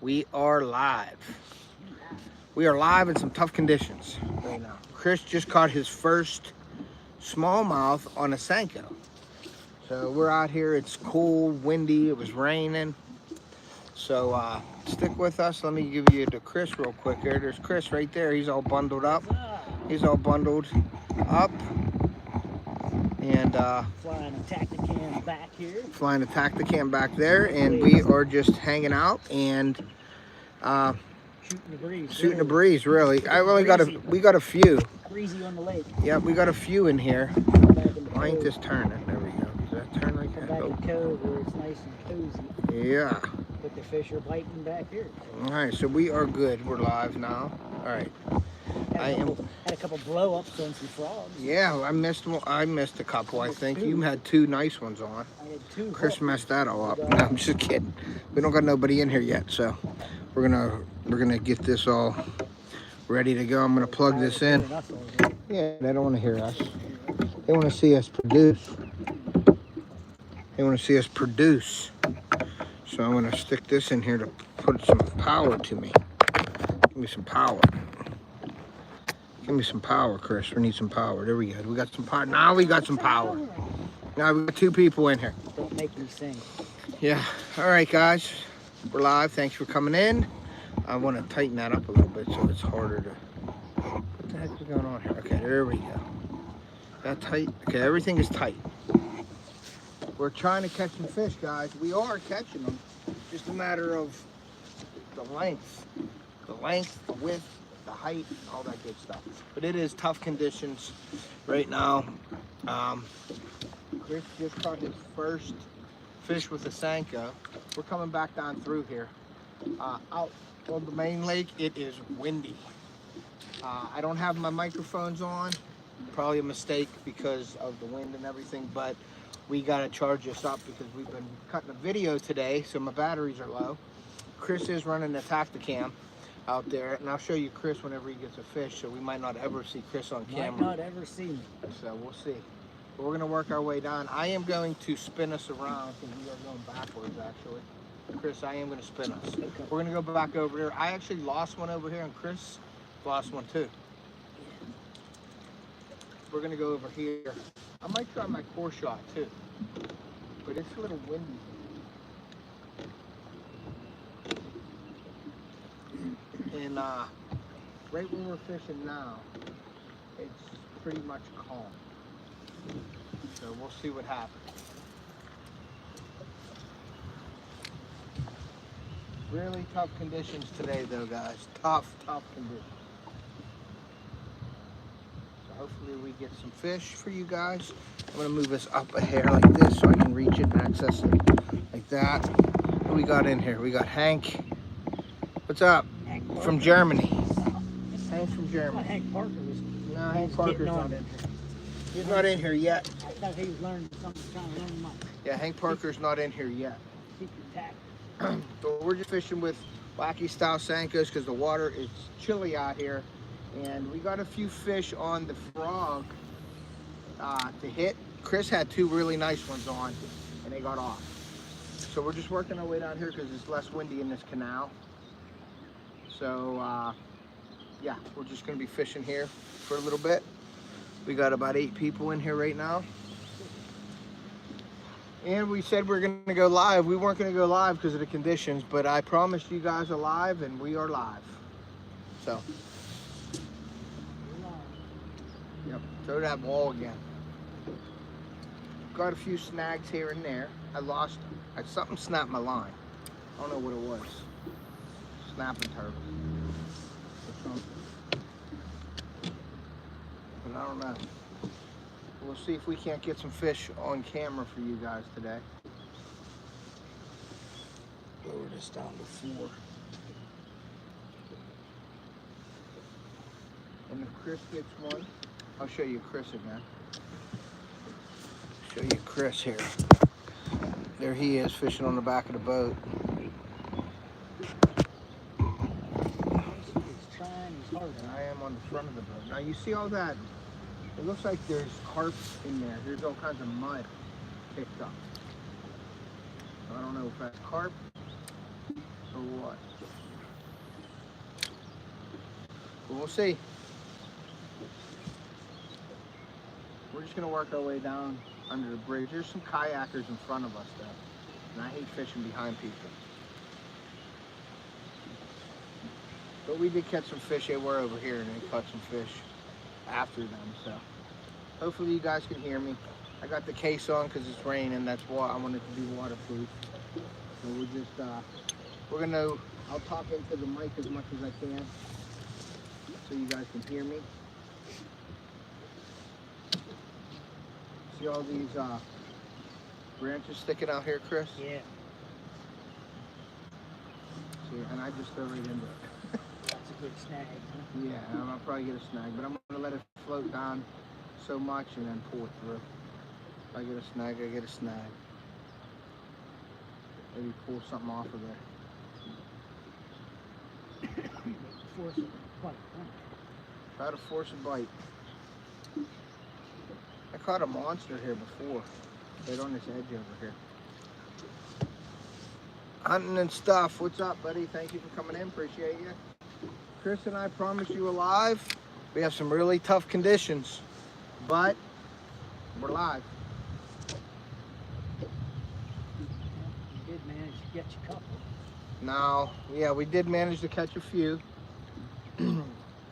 We are live. We are live in some tough conditions right now. Chris just caught his first smallmouth on a Senko. So we're out here. It's cold, windy. It was raining. So stick with us. Let me give you to Chris real quick here. There's Chris right there. He's all bundled up. He's all bundled up. And flying a Tacticam back here. Flying a Tacticam back there. And we are just hanging out and shooting the breeze, really. We got a few. Breezy on the lake. Yeah, we got a few in here. Why ain't this turning? There we go. Does that turn like that? Back in the cove where it's nice and cozy. Yeah. But the fish are biting back here. All right, so we are good. We're live now. All right. Had a couple blow ups on some frogs. Yeah, I missed a couple. I think you had two nice ones on. I had two. Chris messed that all up. No, I'm just kidding. We don't got nobody in here yet, so we're gonna get this all ready to go. I'm gonna plug this in. Yeah, they don't want to hear us. They want to see us produce. They want to see us produce. So I'm gonna stick this in here to put some power to me. Give me some power. Give me some power, Chris. We need some power. There we go. We got some power. Now we got some power. Now we got two people in here. Don't make me sing. Yeah. All right, guys. We're live. Thanks for coming in. I want to tighten that up a little bit so it's harder to... What the heck is going on here? Okay, there we go. That tight? Okay, everything is tight. We're trying to catch some fish, guys. We are catching them. Just a matter of the length. The length, the width, the height, all that good stuff. But it is tough conditions right now. Chris just caught his first fish with a Senko. We're coming back down through here. Out on the main lake, it is windy. I don't have my microphones on. Probably a mistake because of the wind and everything, but we gotta charge this up because we've been cutting a video today, so my batteries are low. Chris is running a Tacticam out there, and I'll show you Chris whenever he gets a fish, so we might not ever see Chris on camera. Might not ever see me. So we'll see. But we're gonna work our way down. I am going to spin us around because we are going backwards actually. Chris, I am gonna spin us. Okay. We're gonna go back over there. I actually lost one over here and Chris lost one too. We're gonna go over here. I might try my core shot too, but it's a little windy. And right where we're fishing now, it's pretty much calm. So we'll see what happens. Really tough conditions today though, guys. Tough conditions. So hopefully we get some fish for you guys. I'm gonna move this up a hair like this so I can reach it and access it like that. What do we got in here? We got Hank. What's up? From Germany. Hank from Germany. Hank Parker was. No, Hank Parker's not in here. He's not in here yet. I thought he was learning something, trying to learn him up. Yeah, Hank Parker's not in here yet. Secret tactic. So we're just fishing with wacky style Senkos because the water is chilly out here, and we got a few fish on the frog to hit. Chris had two really nice ones on, and they got off. So we're just working our way down here because it's less windy in this canal. So yeah, we're just gonna be fishing here for a little bit. We got about 8 people in here right now. And we said we're gonna go live. We weren't gonna go live because of the conditions, but I promised you guys are live, and we are live. So, yep, throw that ball again. Got a few snags here and there. Something snapped my line. I don't know what it was. Snapping turtle or something. But I don't know. We'll see if we can't get some fish on camera for you guys today. Lower this down to 4. And if Chris gets one, I'll show you Chris again. Show you Chris here. There he is fishing on the back of the boat. And I am on the front of the boat. Now you see all that? It looks like there's carp in there. There's all kinds of mud picked up. So I don't know if that's carp or what. But we'll see. We're just gonna work our way down under the bridge. There's some kayakers in front of us though, and I hate fishing behind people. But we did catch some fish. They were over here and they caught some fish after them, so hopefully you guys can hear me. I got the case on because it's raining. That's why I wanted to be waterproof. So we're just, I'll talk into the mic as much as I can so you guys can hear me. See all these branches sticking out here, Chris? Yeah. See, and I just throw right into it. That's a good snag, huh? Yeah, I'll probably get a snag, but I'm gonna let it float down so much and then pull it through. If I get a snag, I get a snag. Maybe pull something off of there. Force it. Bite, huh? Try to force a bite. I caught a monster here before. Right on this edge over here. Hunting and stuff. What's up, buddy? Thank you for coming in. Appreciate you. Chris and I promised you alive. We have some really tough conditions, but we're live. You did manage to get you a couple. Now, yeah, we did manage to catch a few.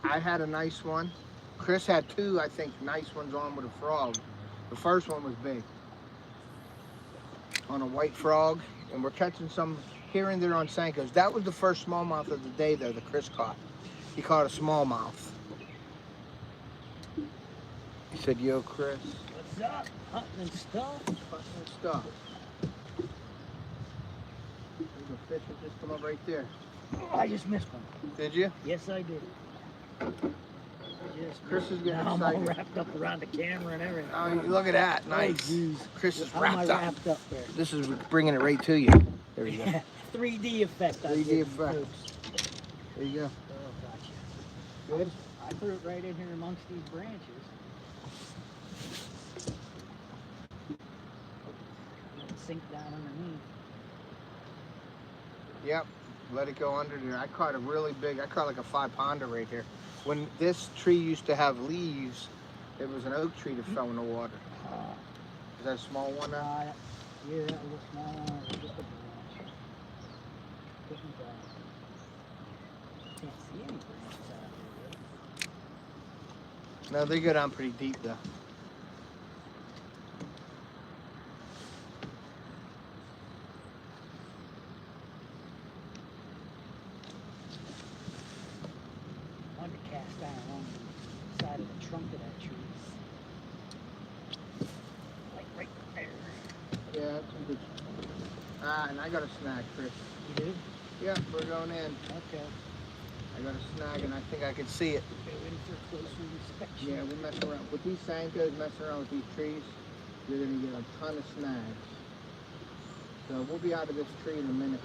I had a nice one. Chris had two, I think, nice ones on with a frog. The first one was big. On a white frog. And we're catching some here and there on Sankos. That was the first smallmouth of the day, though, that Chris caught. He caught a smallmouth. He said, yo, Chris. What's up? Hunting and stuff? Hunting and stuff. There's a fish that just come up right there. Oh, I just missed one. Did you? Yes, I did. Yes, Chris is getting now excited. I'm all wrapped up around the camera and everything. Oh, look at that. Nice. Oh, Chris is How am I wrapped up. wrapped up there? This is bringing it right to you. There you go. 3D effect. 3D effect. There you go. Oh, gotcha. Good? I threw it right in here amongst these branches. Let it sink down underneath. Yep. Let it go under there. I caught a really big, I caught like a 5-pounder right here. When this tree used to have leaves, it was an oak tree that fell in the water. Is that a small one now? Yeah, that was a small one. It was just a branch. Couldn't can't see any branches out here, really. No, they go down pretty deep though. I wanted to cast down on the side of the trunk of that tree. Like right there. Yeah, that's a good. And I got a snag, Chris. You do? Yeah, we're going in. Okay. I got a snag and I think I can see it. Go in for a closer inspection. Yeah, we're messing around. With these Sankos, messing around with these trees, you're going to get a ton of snags. So we'll be out of this tree in a minute.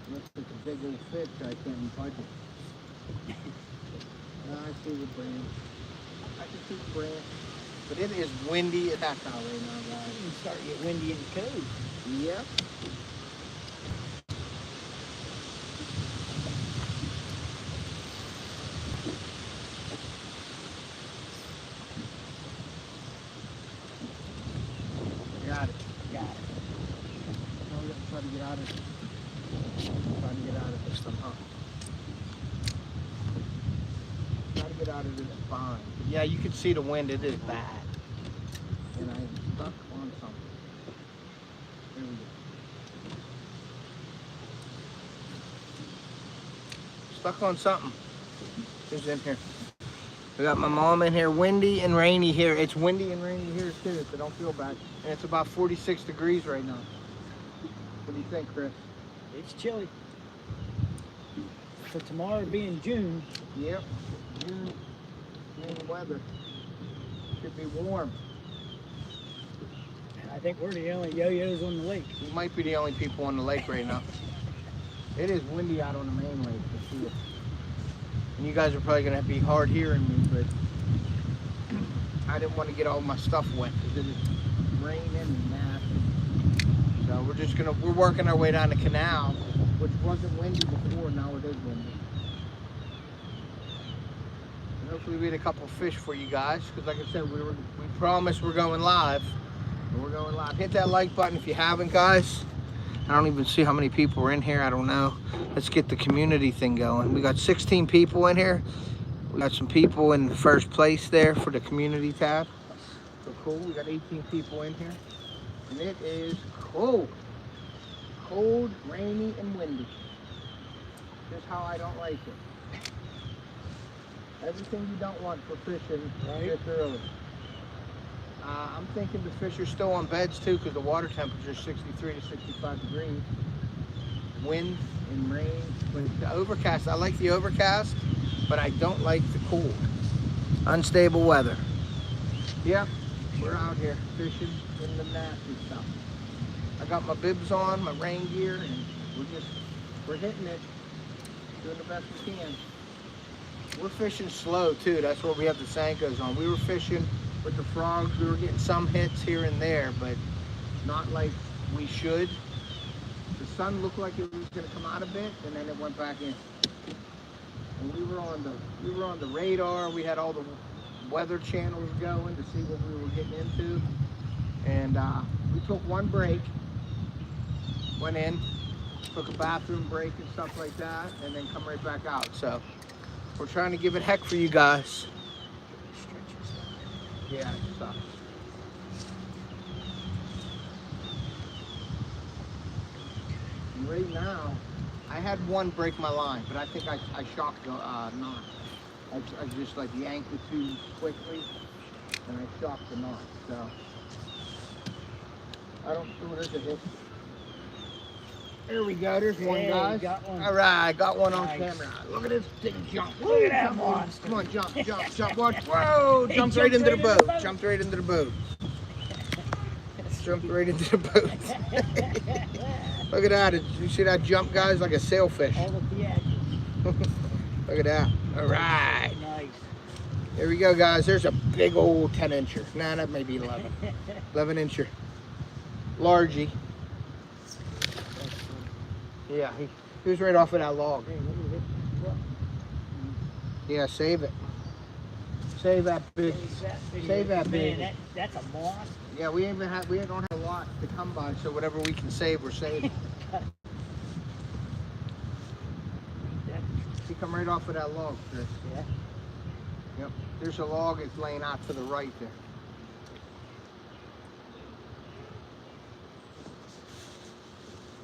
Unless it's a big old fish, I can't budge it. No, I see the branch. I can see the branch. But it is windy as heck out right now, guys. It's starting to get windy in the cove. Yep. Got it. Got it. Now we got to try to get out of it. Trying to get out of this somehow. Try to get out of this bind. Yeah, you can see the wind. It is bad. And I am stuck on something. There we go. Stuck on something. Who's in here? We got my mom in here. Windy and rainy here. It's windy and rainy here too, so don't feel bad. And it's about 46 degrees right now. What do you think, Chris? It's chilly. For tomorrow being June. Yep. June weather. Should be warm. I think we're the only yo-yos on the lake. We might be the only people on the lake right now. It is windy out on the main lake for sure. And you guys are probably going to be hard hearing me, but I didn't want to get all my stuff wet because it is raining and nasty. So So we're working our way down the canal, which wasn't windy before, now it is windy. And hopefully we get a couple fish for you guys, because like I said, we promised we're going live. And we're going live. Hit that like button if you haven't, guys. I don't even see how many people are in here, I don't know. Let's get the community thing going. We got 16 people in here. We got some people in the first place there for the community tab. So cool, we got 18 people in here. And it is cold. Cold, rainy, and windy. Just how I don't like it. Everything you don't want for fishing this early. I'm thinking the fish are still on beds too, because the water temperature is 63 to 65 degrees. Wind and rain. But the overcast, I like the overcast, but I don't like the cold. Unstable weather. Yep, we're out here fishing in the nasty stuff. I got my bibs on, my rain gear, and we're hitting it, doing the best we can. We're fishing slow too, that's where we have the Senkos on. We were fishing with the frogs, we were getting some hits here and there, but not like we should. The sun looked like it was gonna come out a bit, and then it went back in. And we were on the radar, we had all the weather channels going to see what we were getting into. And we took one break, went in, took a bathroom break and stuff like that, and then come right back out. So we're trying to give it heck for you guys. Yeah, it sucks. And right now, I had one break my line, but I think I shocked the knot. I just like yanked it too quickly, and I shocked the knot. So I don't know, there's a hit. There we go, there's one, guys. All right, got one on camera. Look at this thing jump. Look at that monster. Come on, jump, jump, jump. Watch. Whoa, jumped right into the boat. Jumped right into the boat. Jumped right into the boat. Look at that. Did you see that jump, guys? Like a sailfish. Look at that. All right. Nice. There we go, guys. There's a big old 10-incher. Nah, that may be 11. 11-incher. Largy. Yeah, he was right off of that log. Yeah, save it. Save that big. Save that big. Man, that's a moss. Yeah, we don't have a lot to come by, so whatever we can save, we're saving. He come right off of that log, Chris. Yeah. Yep. There's a log. It's laying out to the right there.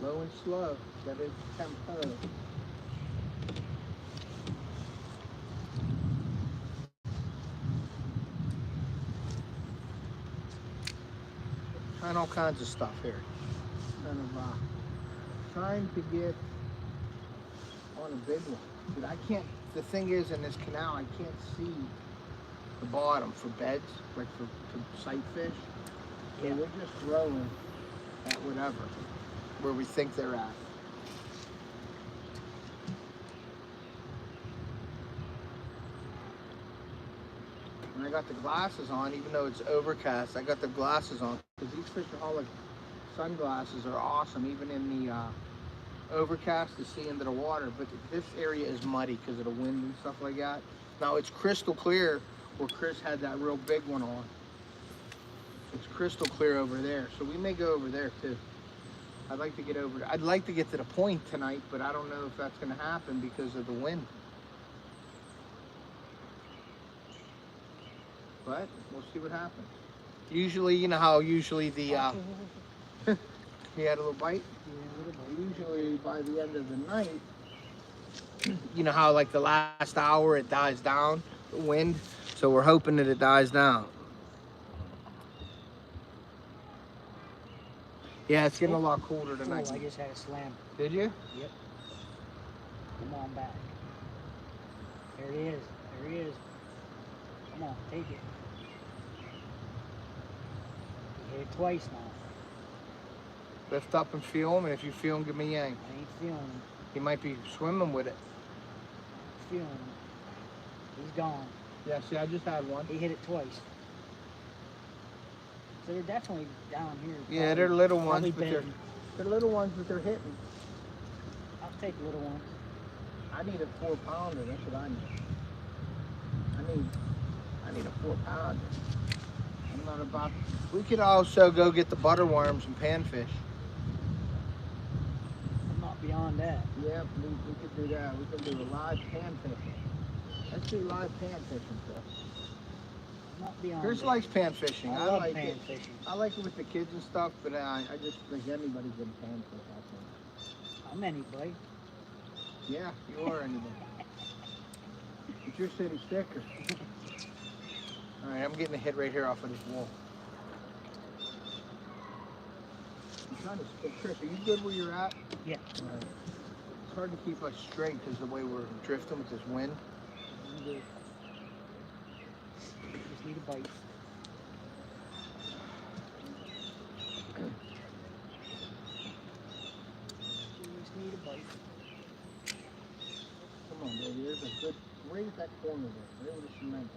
Low and slow. That is tempo. Trying all kinds of stuff here. Kind of trying to get on a big one. But I can't, the thing is in this canal, I can't see the bottom for beds, like for sight fish. So we're just throwing at whatever, where we think they're at. And I got the glasses on, even though it's overcast, I got the glasses on. Because these Fishoholic sunglasses are awesome, even in the overcast to see into the water. But this area is muddy because of the wind and stuff like that. Now it's crystal clear where Chris had that real big one on. It's crystal clear over there, so we may go over there too. I'd like to get over there. I'd like to get to the point tonight, but I don't know if that's going to happen because of the wind. But we'll see what happens. Usually, you know how usually the he had a little bite. Usually by the end of the night, you know how like the last hour it dies down, the wind. So we're hoping that it dies down. Yeah, it's getting a lot colder tonight. Oh, I just had a slam. Did you? Yep. Come on back. There he is. There he is. Come on, take it. You hit it twice now. Lift up and feel him, and if you feel him, give me a yank. I ain't feeling him. He might be swimming with it. Feeling him. He's gone. Yeah, see, I just had one. He hit it twice. So they're definitely down here. Yeah, they're little ones, but They're little ones, but they're hitting. I'll take little ones. I need a 4-pounder. That's what I need. I need a 4-pounder. I'm not about. We could also go get the butterworms and panfish. I'm not beyond that. Yeah, we could do that. We could do a live pan fishing. Let's do live pan fishing, Chris. I'm not beyond Chris that. likes pan fishing. I love like pan it. fishing. I like it with the kids and stuff, but I just think anybody's in pan fish, I think. I'm anybody. Yeah, you are anybody. But you're city sticker. Alright, I'm getting a hit right here off of this wall. I'm trying to stick. Chris, are you good where you're at? Yeah. Alright. It's hard to keep us straight because the way we're drifting with this wind. I'm good. Just need a bite. Just need a bite. Come on, baby. There's a good. Right at that corner there. Right where the cement is.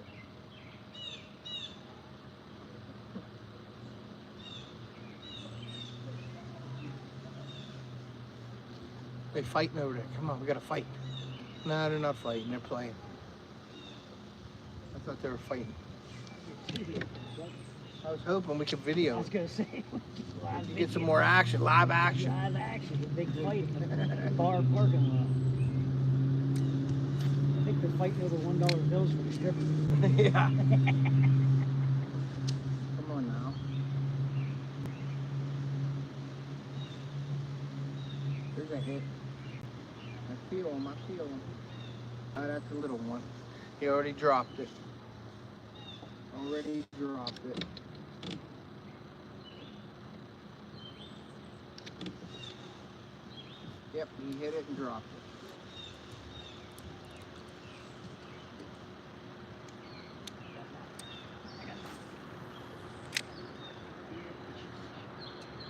They're fighting over there. Come on, we gotta fight. No, they're not fighting. They're playing. I thought they were fighting. I was hoping we could I video was gonna say. to get some more action, live action. Live action, a big fight in the bar parking lot. I think they're fighting over $1 bills for the strippers. Yeah. Come on now. There's a hit. I feel him. Oh, that's a little one. He already dropped it. Already dropped it. Yep, he hit it and dropped it.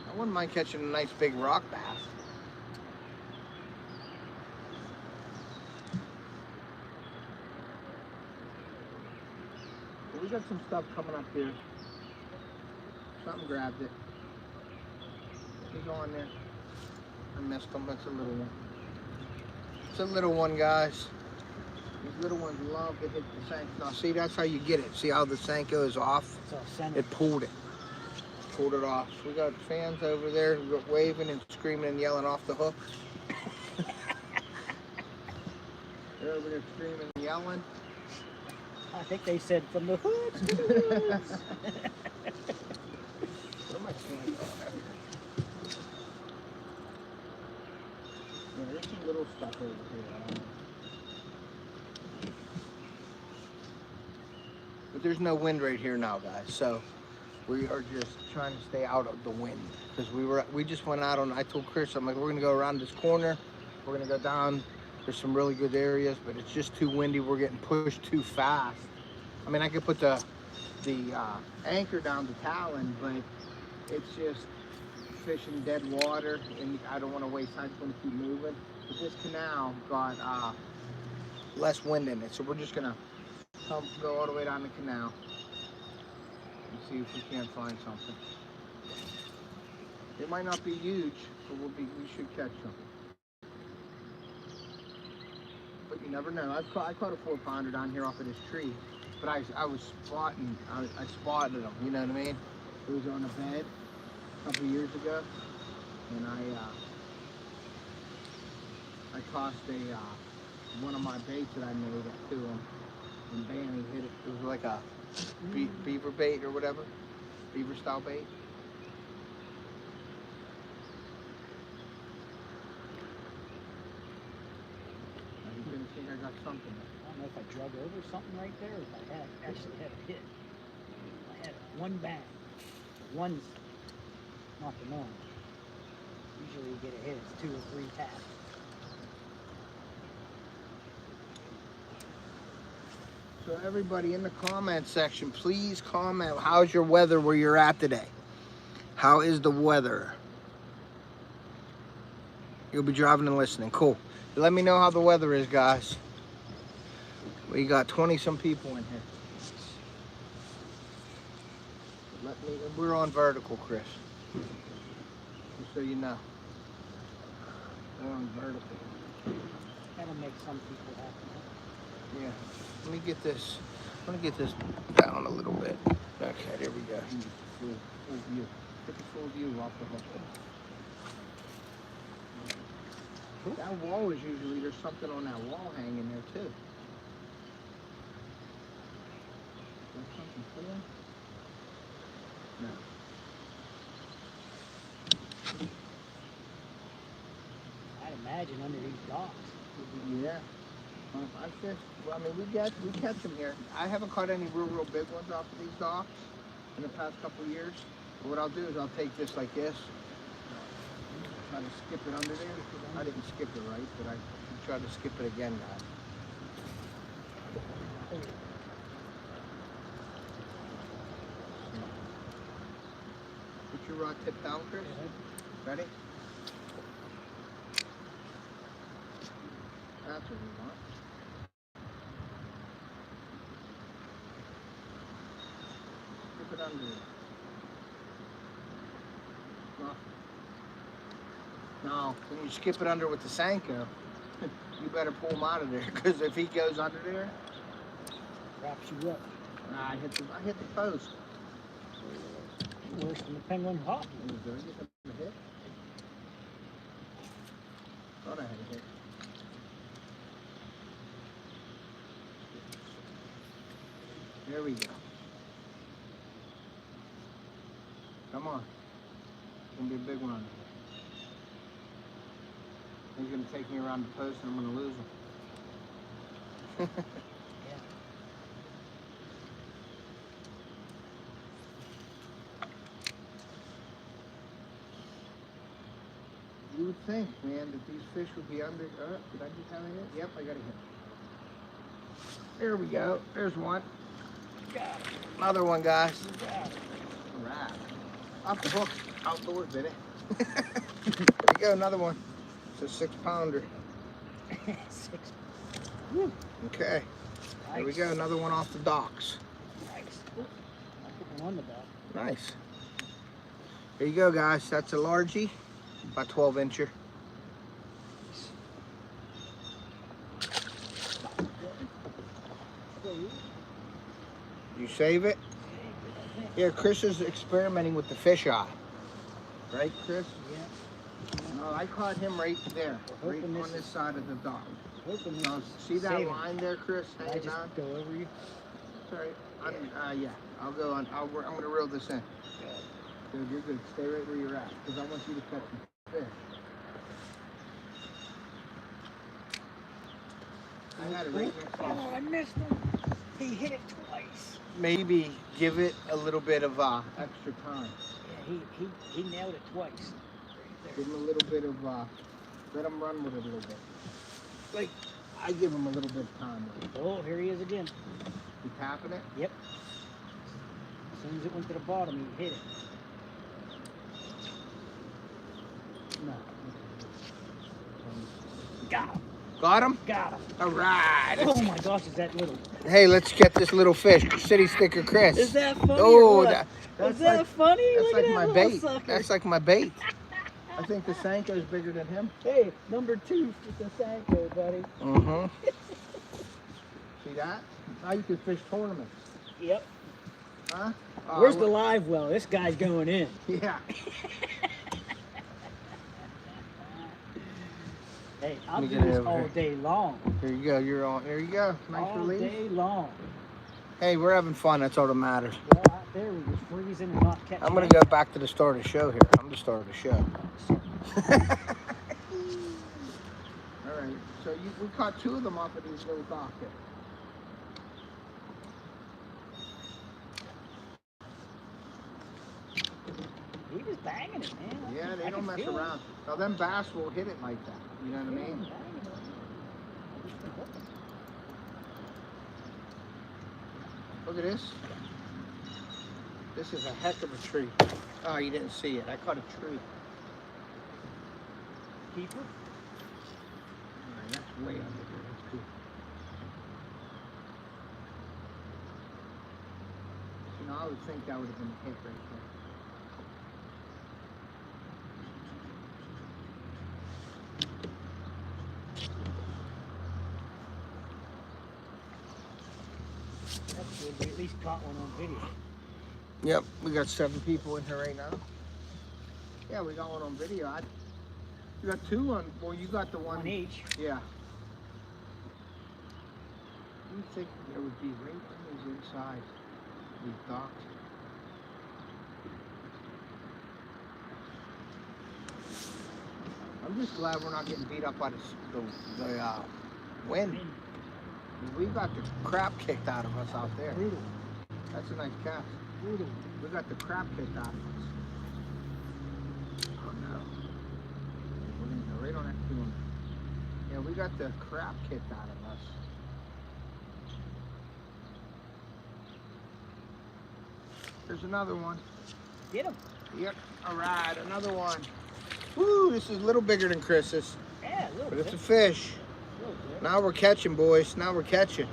I wouldn't mind catching a nice big rock bass. We got some stuff coming up here. Something grabbed it. He's on there. I missed him. That's a little one. It's a little one, guys. These little ones love to hit the Senko. Now, see, that's how you get it. See how the Senko is off? It's all centered. It pulled it. Pulled it off. We got fans over there who got waving and screaming and yelling off the hook. They're over there screaming and yelling. I think they said from the hoods to the woods. Where am I seeing? Yeah, there's some little stuff over here. But there's no wind right here now, guys. So we are just trying to stay out of the wind because we just went out on. I told Chris, I'm like, we're gonna go around this corner. We're gonna go down. There's some really good areas, but it's just too windy. We're getting pushed too fast. I mean, I could put the anchor down the Talon, but it's just fishing dead water, and I don't want to waste time. I just want to keep moving. But this canal got less wind in it, so we're just gonna go all the way down the canal and see if we can't find something. It might not be huge, but we should catch some. But you never know. I caught a 4-pounder down here off of this tree, but I was spotting. I spotted them. You know what I mean? It was on a bed a couple years ago, and I tossed one of my baits that I made to him, and bam, he hit it. It was like a beaver bait or whatever, beaver style bait. You didn't think I got something. I don't know if I drug over something right there, or if I actually had a hit. I had one bang. One's not the norm. Usually you get a hit, it's 2 or 3 taps. So everybody in the comment section, please comment. How's your weather where you're at today? How is the weather? You'll be driving and listening. Cool. Let me know how the weather is, guys. We got 20-some people in here. We're on vertical, Chris. Just so you know. going vertical. That'll make some people happy. Yeah. Let me get this. I'm gonna get this down a little bit. Okay, there we go. Full view. Get the full view off the hook. That wall is usually, there's something on that wall hanging there too. There's something clear? No. I'd imagine under these docks. Yeah. I fish. Well, I mean, we catch them here. I haven't caught any real big ones off of these docks in the past couple of years. But what I'll do is I'll take this like this. Try to skip it under there. I didn't skip it right, but I tried to skip it again, guys. Put your rod tip down, Chris. Ready? That's what we want. Skip it under there. No, when you skip it under with the Senko, you better pull him out of there, because if he goes under there, Wraps you up. nah, I hit the post. Worse than the penguin hop. Did I get a hit? Thought I had a hit. There we go. Come on. It's gonna be a big one on there. He's gonna take me around the post and I'm gonna lose him. Yeah. You would think, man, that these fish would be under. Did I just have a hit? Yep, I got a hit. There we go. There's one. Got it. Another one, guys. Got it. All right. Off the hook. Outdoors, did it? There we go. Another one. It's a 6-pounder. 6. Woo. Okay. Nice. There we go. Another one off the docks. Nice. Ooh. I put one on the dock. Nice. There you go, guys. That's a largie. About 12-incher. You save it? Yeah, Chris is experimenting with the fish eye. Right, Chris? Yeah. No, I caught him right there. Right Hoping on this side of the dock. Hoping this Now, is see that saving. line there, Chris? I Hanging just down? go over you. Sorry. Yeah. I'll go on. I'm going to reel this in. Dude, you're good. Stay right where you're at, because I want you to catch the fish. I had it right next to Oh, you. I missed him. He hit it twice. Maybe give it a little bit of extra time. Yeah, he nailed it twice. Right Give him a little bit of, let him run with it a little bit. Like, I give him a little bit of time. there. Oh, here he is again. You tapping it? Yep. As soon as it went to the bottom, he hit it. No. Got him. Got him? Got him. All right. Oh my gosh, is that little? Hey, let's get this little fish. City Sticker Chris. Is that funny? Oh, or what? that's Is that like, funny? that's Look like at my that little bait. sucker. That's like my bait. I think the Senko is bigger than him. Hey, number 2 for the Senko, buddy. Mm-hmm. See that? Now you can fish tournaments. Yep. Huh? Where's the live well? This guy's going in. Yeah. Hey, I'll Let do me get it this over all here. day long. There you go. You're on. There you go. Nice all release. day long. Hey, we're having fun. That's all that matters. Well, out there we was freezing and not catching. I'm going to go back to the start of the show here. I'm the start of the show. All right. So we caught 2 of them off of these little docks here. He was banging it, man. Yeah, they I don't can mess feel it. around. Now, them bass will hit it like that. You know what I Yeah, mean? banging it. Look at this. This is a heck of a tree. Oh, you didn't see it. I caught a tree. Keeper? All right, that's way under there. That's cool. You know, I would think that would have been a hit right there. We at least caught one on video. Yep, we got 7 people in here right now. Yeah, we got one on video. You got 2 on, well, you got the one. One each. Yeah. You think there would be right on these inside, these docks? I'm just glad we're not getting beat up by the wind. We got the crap kicked out of us out there. Brutal. That's a nice cast. Brutal. We got the crap kicked out of us. Oh no. We're gonna go right on that tune. Yeah, we got the crap kicked out of us. There's another one. Get him. Yep. All right, another one. Woo, this is a little bigger than Chris's. Yeah, a little But bit. it's a fish. A little bit. Now we're catching, boys. Now we're catching.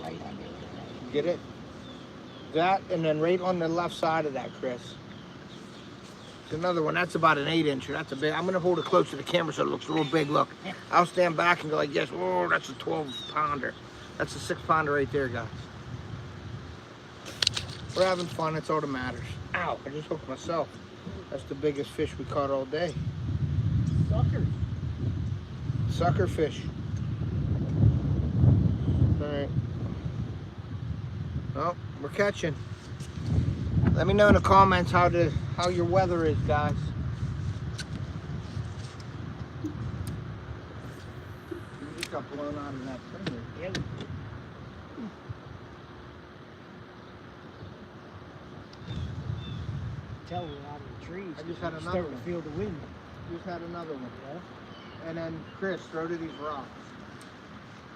Right under it. Get it? That, and then right on the left side of that, Chris. There's another one. That's about an 8-incher. That's a big. I'm gonna hold it close to the camera so it looks a little big. Look, I'll stand back and go like this. Whoa, that's a 12-pounder. That's a 6-pounder right there, guys. We're having fun. That's all that matters. Ow! I just hooked myself. That's the biggest fish we caught all day. Sucker. Sucker fish. All right. Well, we're catching. Let me know in the comments how your weather is, guys. You just got blown out of that thing. Yeah. Tell we're out of the trees. I just had We're another starting one. to feel the wind. Just had another one. Yeah. And then Chris, throw to these rocks.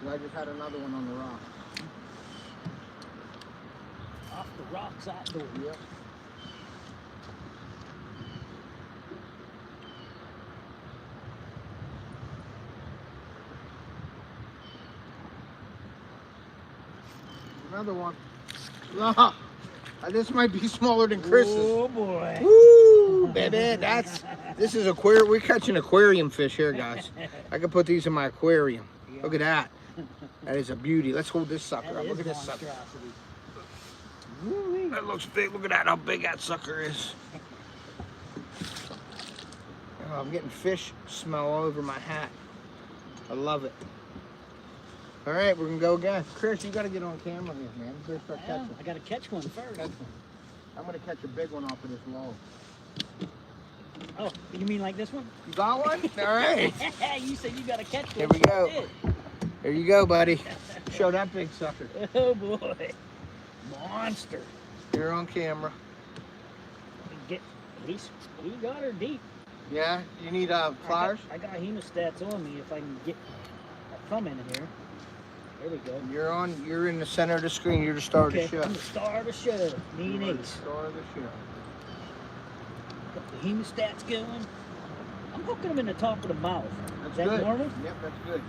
I just had another one on the rocks. Off the rocks outdoors. Yep. Another one. Ah, this might be smaller than Chris's. Oh boy. Woo, baby, this is aquarium. We're catching aquarium fish here, guys. I can put these in my aquarium. Yeah. Look at that. That is a beauty. Let's hold this sucker That up. is Look at this sucker. monstrosity. Woo-wee. That looks big. Look at that, how big that sucker is. Oh, I'm getting fish smell all over my hat. I love it. All right, we're gonna go again. Chris, you gotta get on camera here, man. You better start Yeah, catching. I gotta catch one first. Catch one. I'm gonna catch a big one off of this log. Oh, you mean like this one? You got one? All right. You said you gotta catch one. Here we so I go. did. There you go, buddy. Show that big sucker. Oh boy. Monster. You're on camera. He got her deep. Yeah? You need pliers? I got hemostats on me if I can get a thumb in here. There we go. You're in the center of the screen. You're the star of the show. I'm the star of the show. Me and You're the Ace. star of the show. Got the hemostats going. I'm hooking them in the top of the mouth. That's Is that good. normal? Yep, that's good.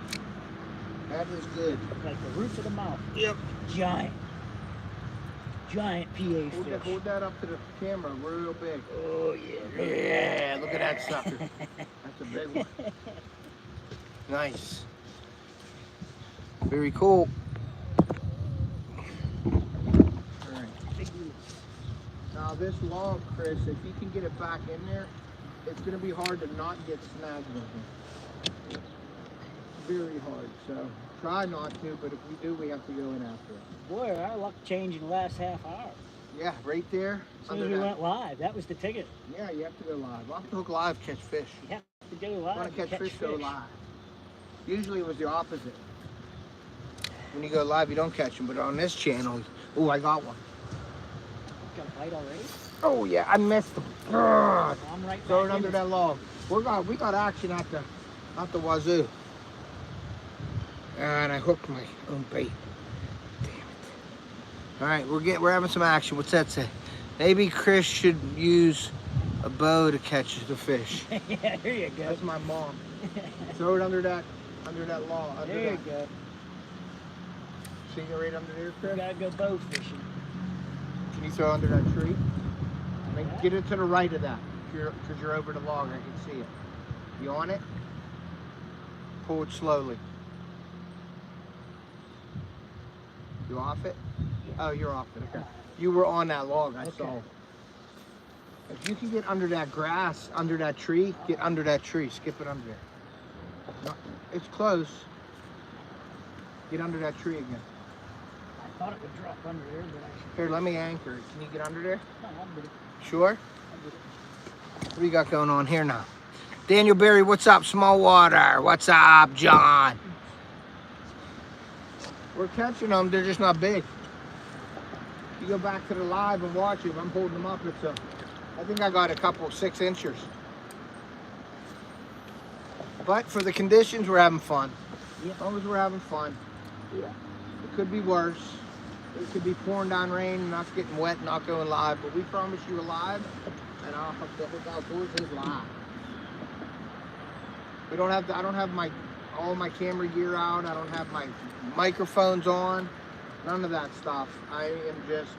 That is good. Like the roots of the mouth. Yep. Giant PA fish. Hold that up to the camera real big. Oh yeah. Yeah, look at that sucker. That's a big one. Nice. Very cool. All right. Now this log, Chris, if you can get it back in there, it's going to be hard to not get snagged with it. Very hard. So try not to, but if we do, we have to go in after it. Boy, our luck changed in the last half hour. Yeah, right there. As soon as we went live, that was the ticket. Yeah, you have to go live. I'll have to hook live, catch fish. You have to go live. Want to catch fish, go fish. live. Usually it was the opposite. When you go live, you don't catch them, but on this channel, oh, I got one. Got a bite already? Oh yeah, I missed them. I'm right Throw it back under in that log. We got action at the wazoo. And I hooked my own bait. Damn it. All right, we're having some action. What's that say? Maybe Chris should use a bow to catch the fish. Yeah, there you go. That's my mom. Throw it under that log. Under There you that. go. See it right under there, You Chris? gotta go bow fishing. Can you throw under that tree? I mean, Yeah. get it to the right of that. Because you're over the log, I can see it. You on it? Pull it slowly. You off it? Oh, you're off it. Okay. You were on that log, I saw. If you can get under that grass, under that tree, get under that tree. Skip it under there. No, it's close. Get under that tree again. I thought it would drop under there, but I... Here, let me anchor it. Can you get under there? No, I'm good. Sure? What do you got going on here now? Daniel Berry, what's up? Small water. What's up, John? We're catching them. They're just not big. You go back to the live and watch it. I'm holding them up. I think I got a couple 6-inchers. But for the conditions, we're having fun. Yeah. As long as we're having fun. Yeah. It could be worse. It could be pouring down rain and us getting wet and not going live. But we promise you a live, and Off the Hook Outdoors is live. We don't have to, I don't have all my camera gear out. I don't have my microphones on. None of that stuff. I am just,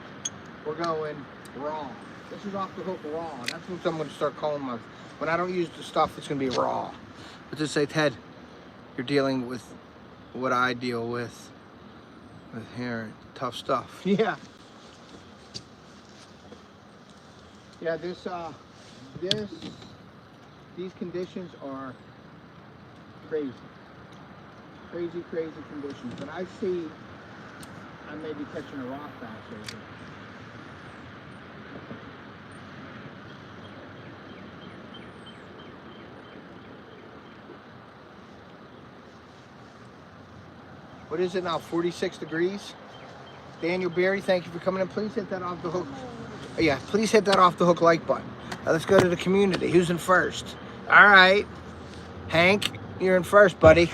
we're going raw. This is Off the Hook raw. That's what I'm going to start calling my, when I don't use the stuff, it's going to be raw. But just say, Ted, you're dealing with what I deal with here, tough stuff. Yeah. Yeah, these conditions are crazy. Crazy conditions. But I see I may be catching a rock bass over here. What is it now, 46 degrees? Daniel Berry, thank you for coming in. Please hit that Off the Hook. Yeah, please hit that Off the Hook like button. Now let's go to the community. Who's in first? All right. Hank, you're in first, buddy.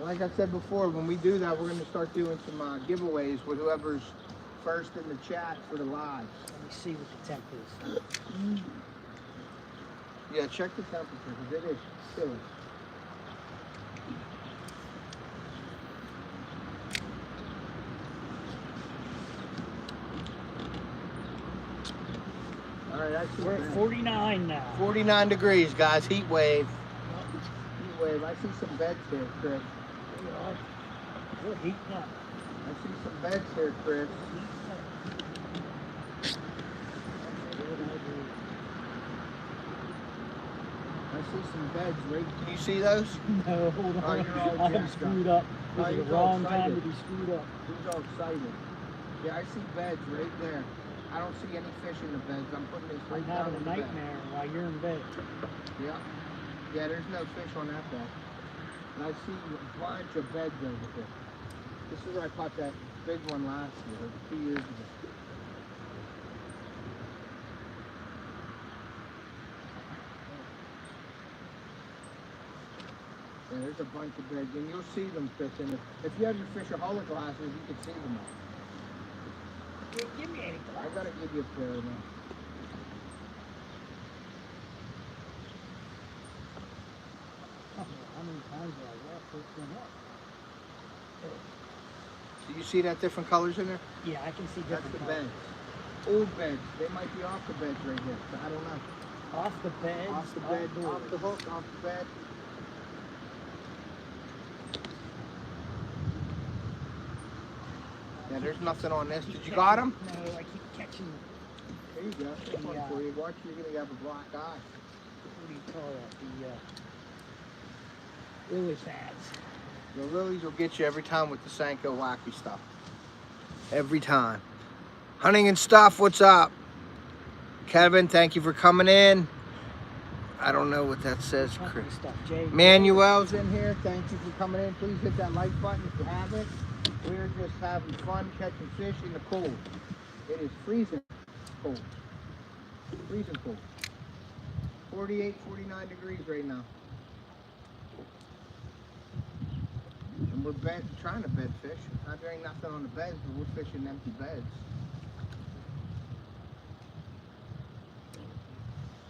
Like I said before, when we do that, we're going to start doing some giveaways with whoever's first in the chat for the lives. Let me see what the temp is. Yeah, check the temperature, because it is chilly. All right, we're at 49 now. 49 degrees, guys. Heat wave. Heat wave. I see some beds here, Chris. We're heating up. I see some beds here, Chris. I see some beds, right? Can you see those? No, hold on. Oh, you're all I'm screwed up. This is the wrong time to be screwed up. He's all excited. Yeah, I see beds right there. I don't see any fish in the beds. I'm putting this right down in the bed. I'm having a nightmare while you're in bed. Yeah. Yeah, there's no fish on that bed. And I see a bunch of beds over here. This is where I caught that big one last year, 2 years ago. Yeah, there's a bunch of beds, and you'll see them fishing. If you have your Fishoholic glasses, you can see them all. Give me anything. I gotta give you a pair of them. How many times did I walk this thing up? Do you see that different colors in there? Yeah, I can see That's different the colors. beds. Old beds. They might be off the beds right here. So I don't know. Off the bed. Off the bed. Off the hook. Off the bed. Yeah, there's nothing on this. Did you got them? No, I keep catching. There you go. That's one for you. Watch, you're gonna have a black eye. What do you call that? The lily pads. The lilies will get you every time with the Senko wacky stuff. Every time. Hunting and Stuff, what's up? Kevin, thank you for coming in. I don't know what that says, Chris. Manuel's in here. Thank you for coming in. Please hit that like button if you haven't. We're just having fun catching fish in the cold. It is freezing cold. Freezing cold. 48, 49 degrees right now. And we're trying to bed fish. There ain't nothing on the beds, but we're fishing empty beds.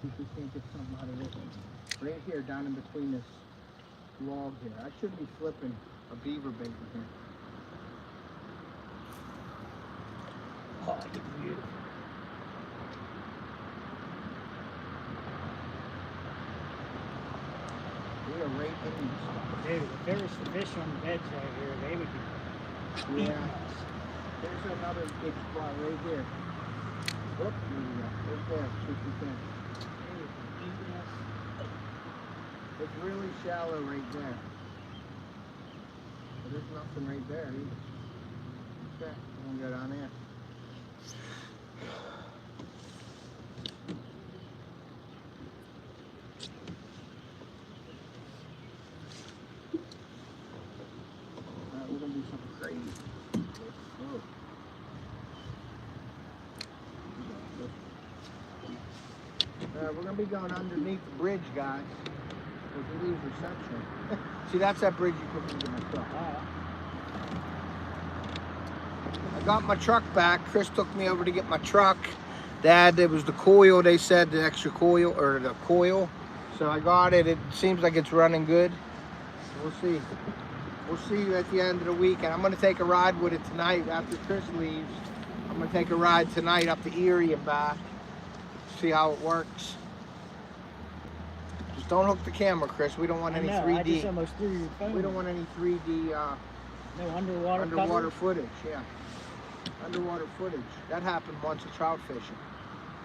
See if we can't get something out of this. Right here, down in between this log here. I should be flipping a beaver bait in here. Oh, I can view it. We are right in this stuff. Dude, if there was the fish on the beds right here, they would be eating us. There's another big spot right here. Whoop, there we go. Right there, see if you can. They would be eating us. It's really shallow right there. But there's nothing right there either. Okay, we'll go down there. We're gonna do something crazy. Oh. We're gonna be going underneath the bridge, guys. Because we lose reception. See, that's that bridge you put into my truck. I got my truck back. Chris took me over to get my truck. Dad, it was the coil, they said, the extra coil, or the coil. So I got it. It seems like it's running good. We'll see. We'll see you at the end of the week. And I'm going to take a ride with it tonight after Chris leaves. I'm going to take a ride tonight up to Erie and back. See how it works. Just don't hook the camera, Chris. We don't want any 3D. I just almost threw your phone. We don't want any 3D no underwater footage. Yeah, underwater footage. That happened once at trout fishing.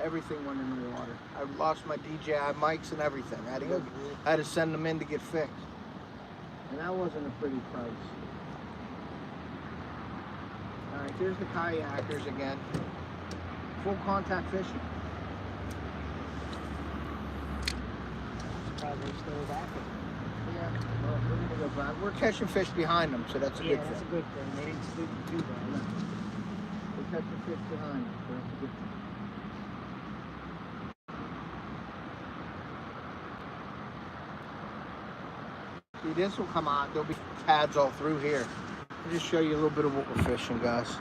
Everything went in the water. I lost my DJI mics and everything. I had to send them in to get fixed. And that wasn't a pretty price. All right, here's the kayakers again. Full contact fishing. Probably still back. Yeah, well, we're gonna go back. We're catching fish behind them, so that's a good thing. Yeah, that's a good thing. They didn't sleep too bad. We're catching fish behind them, so that's a good thing. See, this will come out. There'll be pads all through here. I'll just show you a little bit of what we're fishing, guys.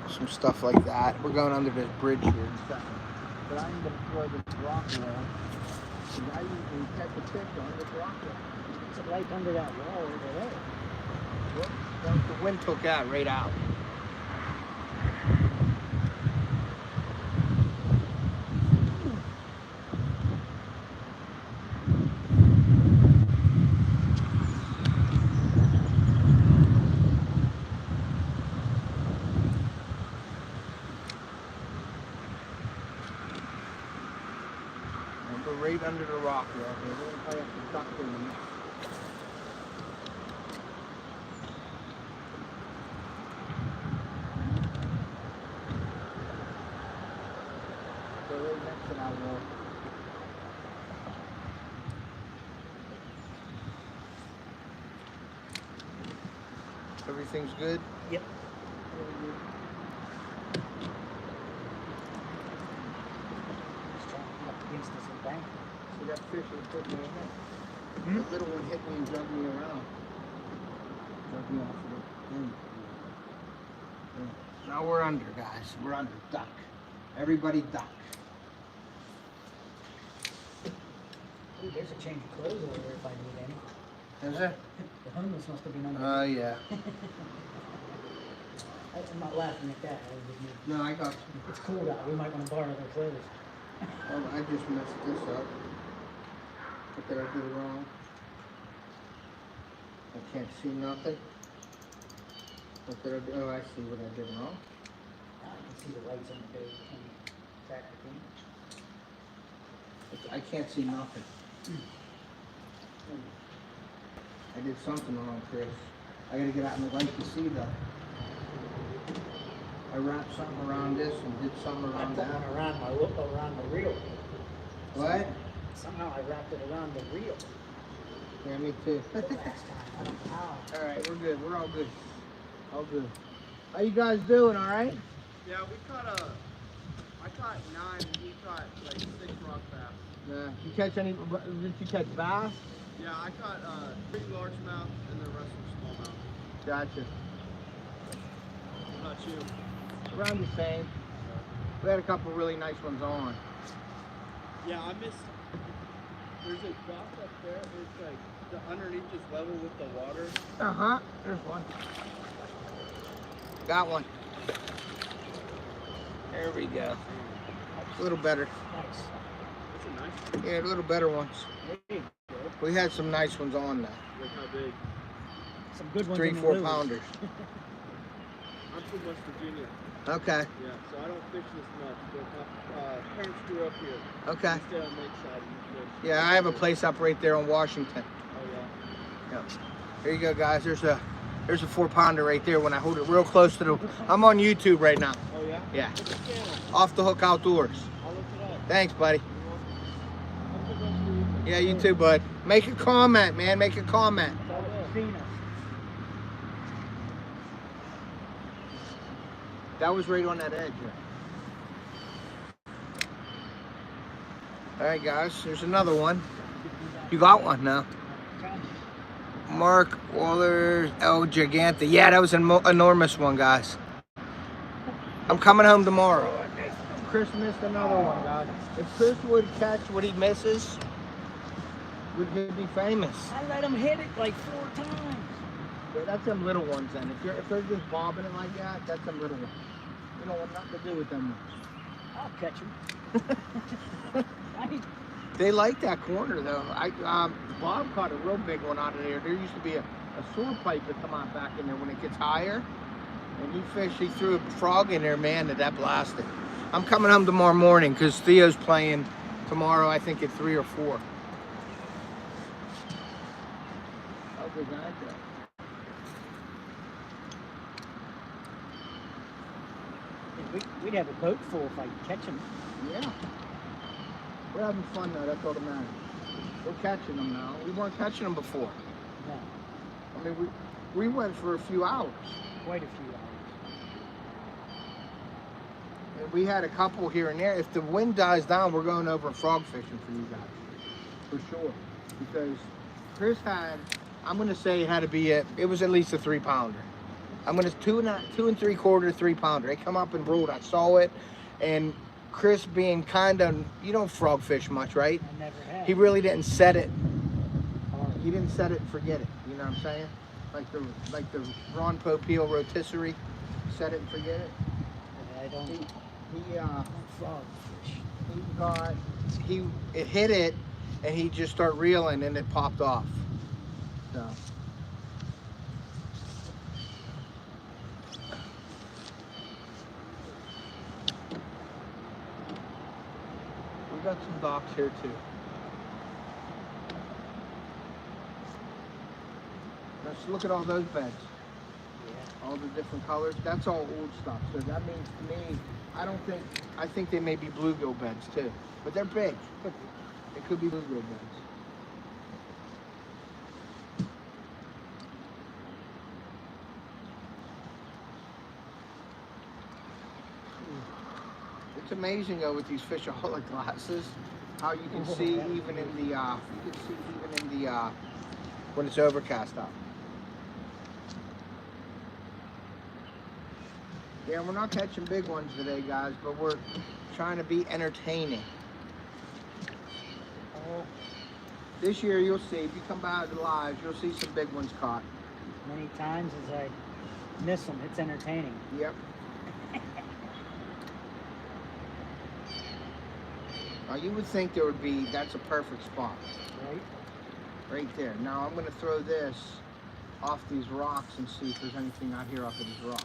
Some stuff like that. We're going under this bridge here and stuff. But I'm going to throw this rock wall. I usually catch a fish on this rock wall. It's right under that wall over there. Whoops, the wind took that right out. We're right under the rock wall here. We're going to probably have to duck in them. So right next to that wall. Everything's good? Yep. Really good. Against this embankment. See that fish was putting me in there? The little one hit me and dragged me around. Dragged me off of it. Yeah. Now we're under, guys. We're under. Duck. Everybody duck. Ooh, there's a change of clothes over there if I need any. Is there? The homeless must have been under Oh, yeah. I'm not laughing at that. No, I got you. It's cold out. We might want to borrow their clothes. Oh, I just messed this up. What did I do wrong? I can't see nothing. What did I do? Oh, I see what I did wrong. Now I can see the lights on the boat and track the thing. I can't see nothing. I did something wrong, Chris. I gotta get out in the light to see though. I wrapped something around this and did something around that. I put one around the reel. What? Somehow I wrapped it around the reel. Yeah, me too. Last time. I don't know how. Alright, we're good. We're all good. All good. How you guys doing, alright? Yeah, we caught I caught 9 and he caught like 6 rock bass. Yeah. You catch any, did you catch bass? Yeah, I caught 3 largemouth and the rest were smallmouth. Gotcha. What about you? Around the same. We had a couple really nice ones on. Yeah, I missed. There's a dock up there. It's like the underneath is level with the water. Uh-huh. There's one. Got one. There we go. A little better. Nice. That's a nice Yeah, little better ones. There you go. We had some nice ones on now. Look how big. Some good ones. 3-4 pounders. I'm from West Virginia. Okay. Yeah, so I don't fish this much, but my parents grew up here. Okay. We stay on Lakeside and fish. Yeah, I have a place up right there on Washington. Oh yeah. Yeah. There you go, guys. There's a 4-pounder right there. When I hold it real close to the, I'm on YouTube right now. Oh yeah. Yeah. What's the channel? Off the Hook Outdoors. I'll look it up. Thanks, buddy. Have a good rest of your evening. Yeah, you too, bud. Make a comment, man. Make a comment. Tell us you've seen us. That was right on that edge. All right, guys. There's another one. You got one now. Mark Waller El Gigante. Yeah, that was an enormous one, guys. I'm coming home tomorrow. Chris missed another one, guys. If Chris would catch what he misses, we'd be famous. I let him hit it like 4 times. Yeah, that's them little ones then. If they're just bobbing it like that, that's them little ones. You don't want nothing to do with them ones. I'll catch him. They like that corner though. Bob caught a real big one out of there. There used to be a sword pipe that come out back in there when it gets higher. And he threw a frog in there, man, that blasted. I'm coming home tomorrow morning because Theo's playing tomorrow, I think at 3 or 4. How big is that? We'd have a boat full if I could catch him. Yeah. We're having fun though, that's all that matters. We're catching them now. We weren't catching them before. No, I mean, we went for a few hours. quite a few hours. And we had a couple here and there. If the wind dies down, we're going over frog fishing for you guys. For sure. Because Chris had, I'm going to say it had to be it was at least a 3-pounder. I'm going to 2 3/4 3-pounder. It come up and rolled. I saw it. And Chris being kind of, you don't frog fish much, right? I never have. He really didn't set it. Hard. He didn't set it and forget it. You know what I'm saying? Like the Ron Popeil rotisserie, set it and forget it. I don't. He Frog fish. it hit it, and he just started reeling, and it popped off. So. We got some docks here too. Let's look at all those beds. Yeah. All the different colors. That's all old stuff. So that means to me, I think they may be bluegill beds too. But they're big. It could be bluegill beds. It's amazing though with these Fishoholic glasses, how you can see even in the when it's overcast out. Yeah, we're not catching big ones today, guys, but we're trying to be entertaining. Oh, This year, you'll see, if you come by the lives, you'll see some big ones caught. many times as I miss them, it's entertaining. Yep. Now, you would think there would be, that's a perfect spot. Right? Right there. Now, I'm going to throw this off these rocks and see if there's anything out here off of these rocks.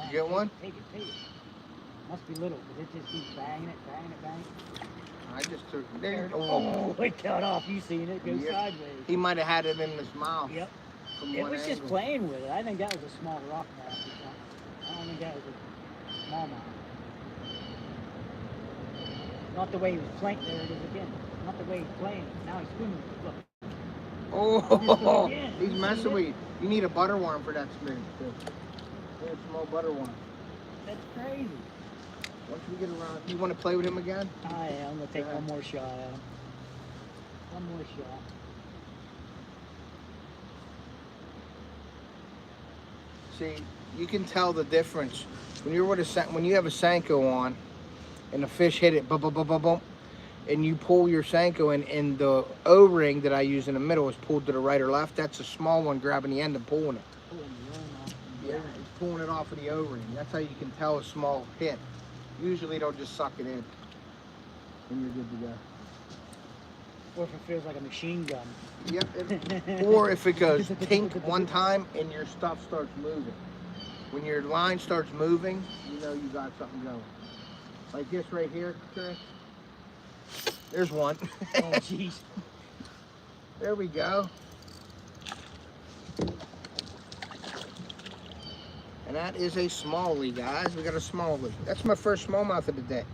You get one? Take it. Must be little, because it just keeps banging it. I just took there. Oh, it cut off. You seen it go Yep. sideways. He might have had it in his mouth. Yep. From It one was just angle. playing with it. I think that was a small rock mouth or something. I don't think that was a small mouth. Not the way he was playing. There it is again. Not the way he's playing. Now he's swimming. Look. Oh, Again. he's You messing see with you. You need a butter worm for that spin, too. Yeah, a small butter worm. That's crazy. Once we get around, you want to play with him again? I am. I'm going to take Yeah. one more shot at him. One more shot. See, you can tell the difference when you're with when you have a Senko on, and the fish hit it, boom, boom, boom, boom, boom, and you pull your Senko, and the O-ring that I use in the middle is pulled to the right or left. That's a small one grabbing the end and pulling it. Yeah, it's pulling it off of the O-ring. That's how you can tell a small hit. Usually they'll just suck it in, and you're good to go. Or if it feels like a machine gun. Yep. Or if it goes pink one time and your stuff starts moving. When your line starts moving, you know you got something going. Like this right here, Chris. There's one. Oh, jeez. There we go. And that is a smallie, guys. We got a smallie. That's my first smallmouth of the day.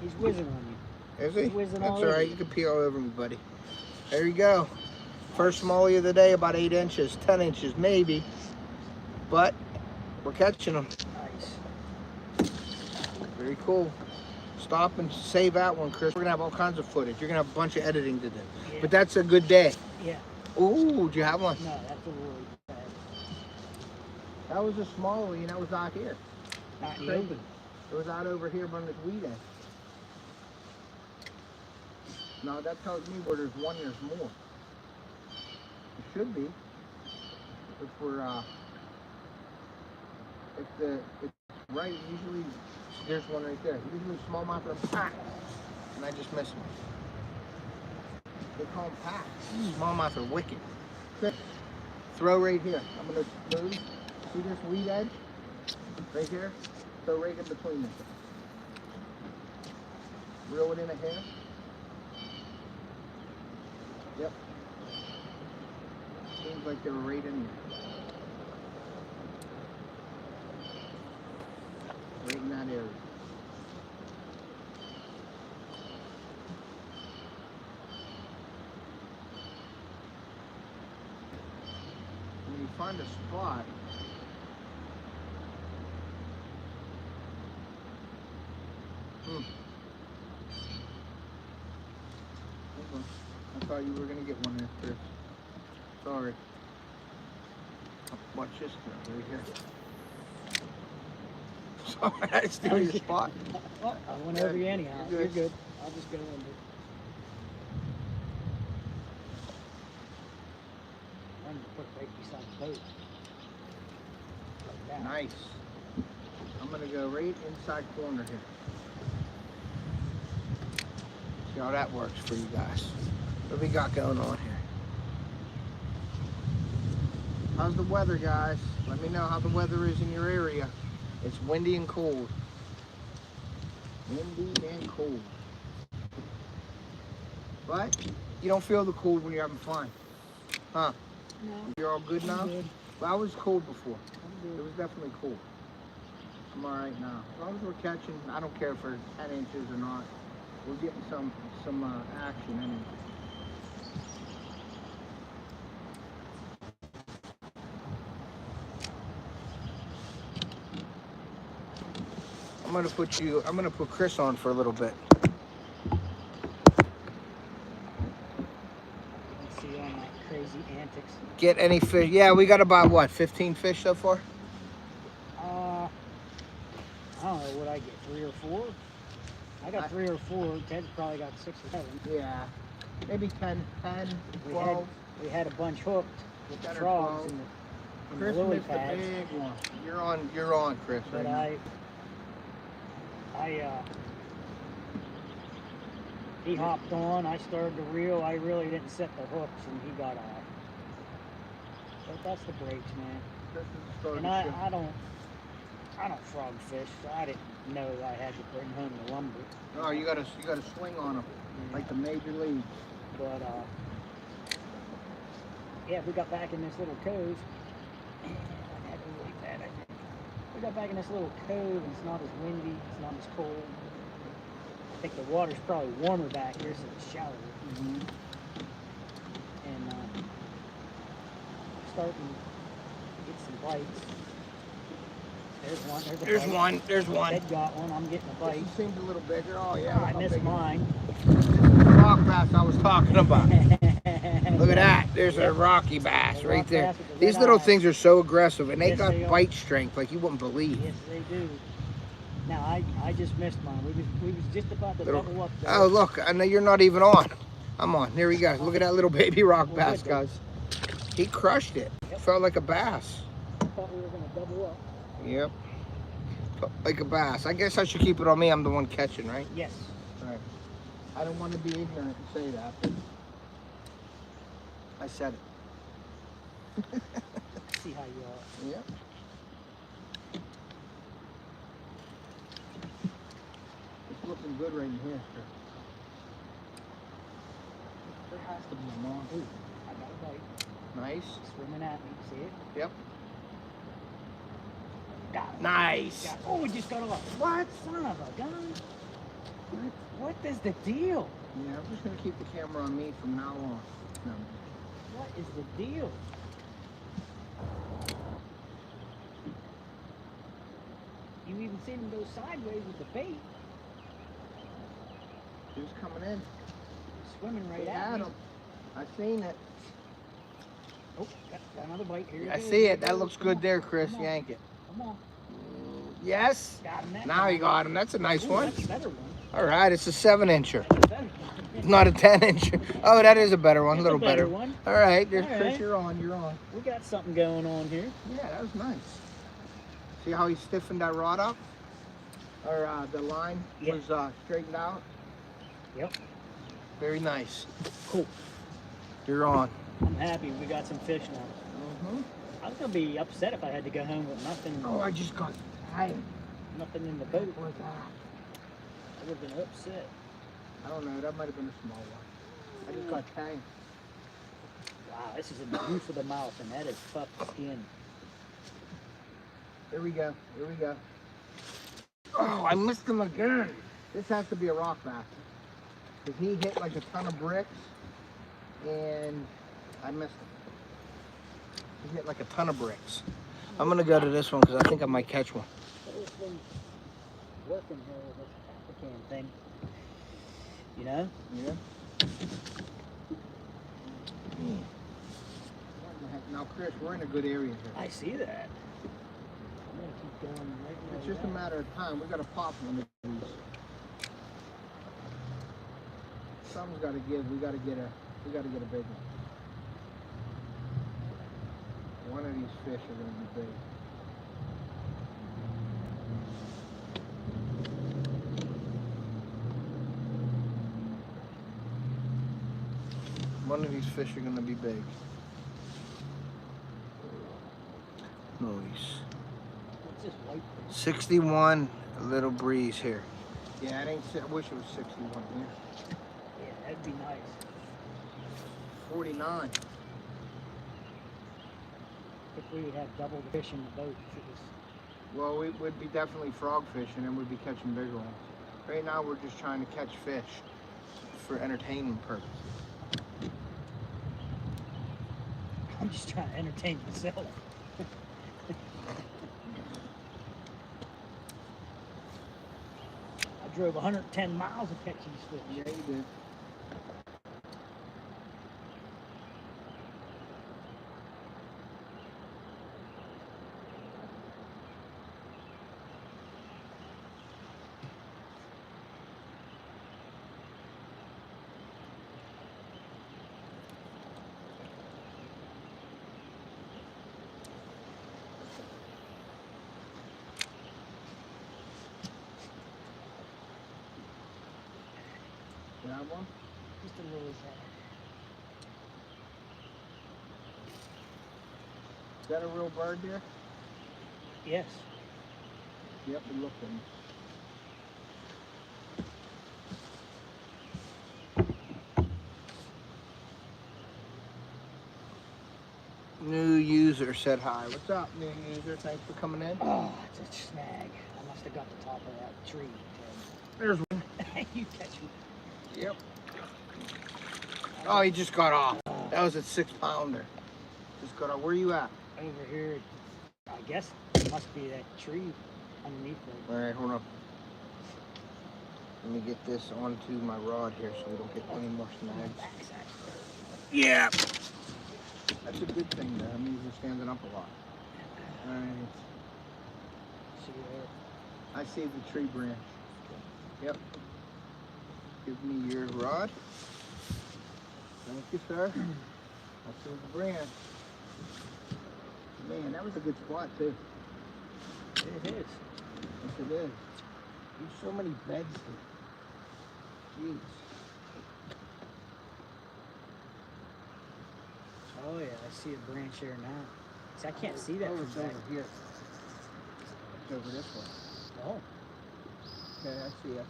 He's whizzing on you. Is he? He's whizzing That's all all over right. you. You can pee all over me, buddy. There you go. First smallie of the day, about 8 inches, 10 inches maybe. But we're catching them. Nice. Very cool. Stop and save that one, Chris. We're gonna have all kinds of footage. You're gonna have a bunch of editing to do. Yeah. But that's a good day. Yeah. Ooh, do you have one? No, that's a really bad. That was a smallie, and that was out here. Not in the open. It was out over here by this weed end. No, that tells me where there's one, there's more. It should be. If we're, it's right, usually, there's one right there. Usually smallmouth are packed, and I just missed one. They call them packed. Smallmouth are wicked. Throw right here. I'm gonna move. See this weed edge? Right here? Throw right in between them. Reel it in a hair. Yep. Seems like they were right in there. Right in that area. When you find a spot, I thought you were gonna get one there, Chris. Sorry. Watch this guy right here. Sorry, I steal your spot. I went over you anyhow. You're You're good. good. I'll just go under. I'm gonna put it right beside the boat. Like that. Nice. I'm gonna go right inside corner here. See how that works for you guys. What we got going on here? How's the weather, guys? Let me know how the weather is in your area. It's windy and cold. Windy and cold. But you don't feel the cold when you're having fun. Huh? No. You're all good now? I'm good. Well, I was cold before. I'm It good. was definitely cold. I'm all right now. As long as we're catching, I don't care if we're 10 inches or not. We're getting some action anyway. I'm gonna put Chris on for a little bit. You can see all my crazy antics. Get any fish? Yeah, we got about what, 15 fish so far? I don't know what I get, 3 or 4. I got 3 or 4. Ted's probably got 6 or 7. Yeah, maybe 10, We 12. had a bunch hooked with 10 the or frogs 12. in the Chris lily missed a pads. big one. You're on, Chris. But Right now. he hopped on, I started to reel, I really didn't set the hooks and he got off. But that's the breaks, man. Chris is starting And to I don't frog fish, so I didn't know I had to bring home the lumber. Oh, you gotta swing on them like the major leagues. But yeah, we got back in this little cove. I had to really bad, I think. We got back in this little cove and it's not as windy, it's not as cold. I think the water's probably warmer back here, so it's shallower. Mm-hmm. And starting to get some bites. There's one. There's bite. one. There's one. Ted got one. I'm getting a bite. This seems a little bigger. Oh yeah. Oh, I how missed big is it? mine. This is the rock bass I was talking about. Look at that. There's a Yep. rocky bass The right rock there. bass with the These red little eyes. things are so aggressive, and they Yes, got they are. bite strength like you wouldn't believe. Yes, they do. Now I just missed mine. We was just about to double up there. Oh, look, I know you're not even on. I'm on. Here we go. Look at that little baby rock bass, guys. He crushed it. Yep. Felt like a bass. I thought we were gonna double up. Yep. Felt like a bass. I guess I should keep it on me. I'm the one catching, right? Yes. All right. I don't want to be ignorant and say that, but I said it. See how you are. Yep. It's looking good right in here, sir. There has to be a long. Ooh, I got a bite. Nice. Swimming at me. See it? Yep. Got it. Nice. Got it. Oh, it just got off. What? Son of a gun. What is the deal? Yeah, I'm just gonna keep the camera on me from now on. No. What is the deal? You even seen him go sideways with the bait. He was coming in. Swimming right He at had me. him. I seen it. Oh, got another bite. Here I it is. see it. Here That it looks goes. good Come there, on. Chris. Come on. Yank it. Come on. Yes. Got him that Now time. you got him. That's a nice Ooh, one. That's a better one. All right, it's a 7-incher. That's a better one. Not a 10-incher. Oh, that is a better one. A That's little better better. one. All right, there's All Chris. right. You're on. You're on. We got something going on here. Yeah, that was nice. See how he stiffened that rod up? Or the line was straightened out? Yep. Very nice. Cool. You're on. I'm happy we got some fish now. I was gonna be upset if I had to go home with nothing. Oh, I just got tired. Nothing in the boat. What was that? I would have been upset. I don't know. That might have been a small one. I just got tanked. Wow, this is in the roof of the mouth, and that is tough skin. Here we go. Here we go. Oh, I missed him again. This has to be a rock bass. Because he hit like a ton of bricks, and I missed him. He hit like a ton of bricks. I'm going to go to this one because I think I might catch one. This thing's working here with this African thing. You know? Yeah. Now, Chris, we're in a good area here. I see that. I'm gonna keep going right now. It's just a matter of time. We got to pop one of these. Something's got to give. We got to get a big one. One of these fish are going to be big. One of these fish are going to be big. Nice. What's this white thing? 61, a little breeze here. Yeah, I wish it was 61 here. Yeah, that'd be nice. 49. If we would have double the fish in the boat, if it was. Well, we would be definitely frog fishing and we'd be catching bigger ones. Right now, we're just trying to catch fish for entertainment purposes. I'm just trying to entertain myself. I drove 110 miles to catch these fish. Yeah, you did. That one? Just a little Is that a real bird there? Yes. Yep, we looked at him. New user said hi. What's up, new user? Thanks for coming in. Oh, it's a snag. I must have got the top of that tree. There's one. You catch me. Yep. Oh, he just got off. That was a 6-pounder. Just got off. Where are you at? Over here, I guess it must be that tree underneath there. All right, hold on. Let me get this onto my rod here so we don't get any more snags. Yeah. That's a good thing, though. That means we're standing up a lot. All right. See there. I see the tree branch. Yep. Give me your rod. Thank you, sir. I see the branch. Man, that was a good spot too. It is. Yes, it is. There's so many beds here. Jeez. Oh yeah, I see a branch there now. See, I can't see that Oh, from it's back. over here. It's over this way. Oh. Okay, I see us.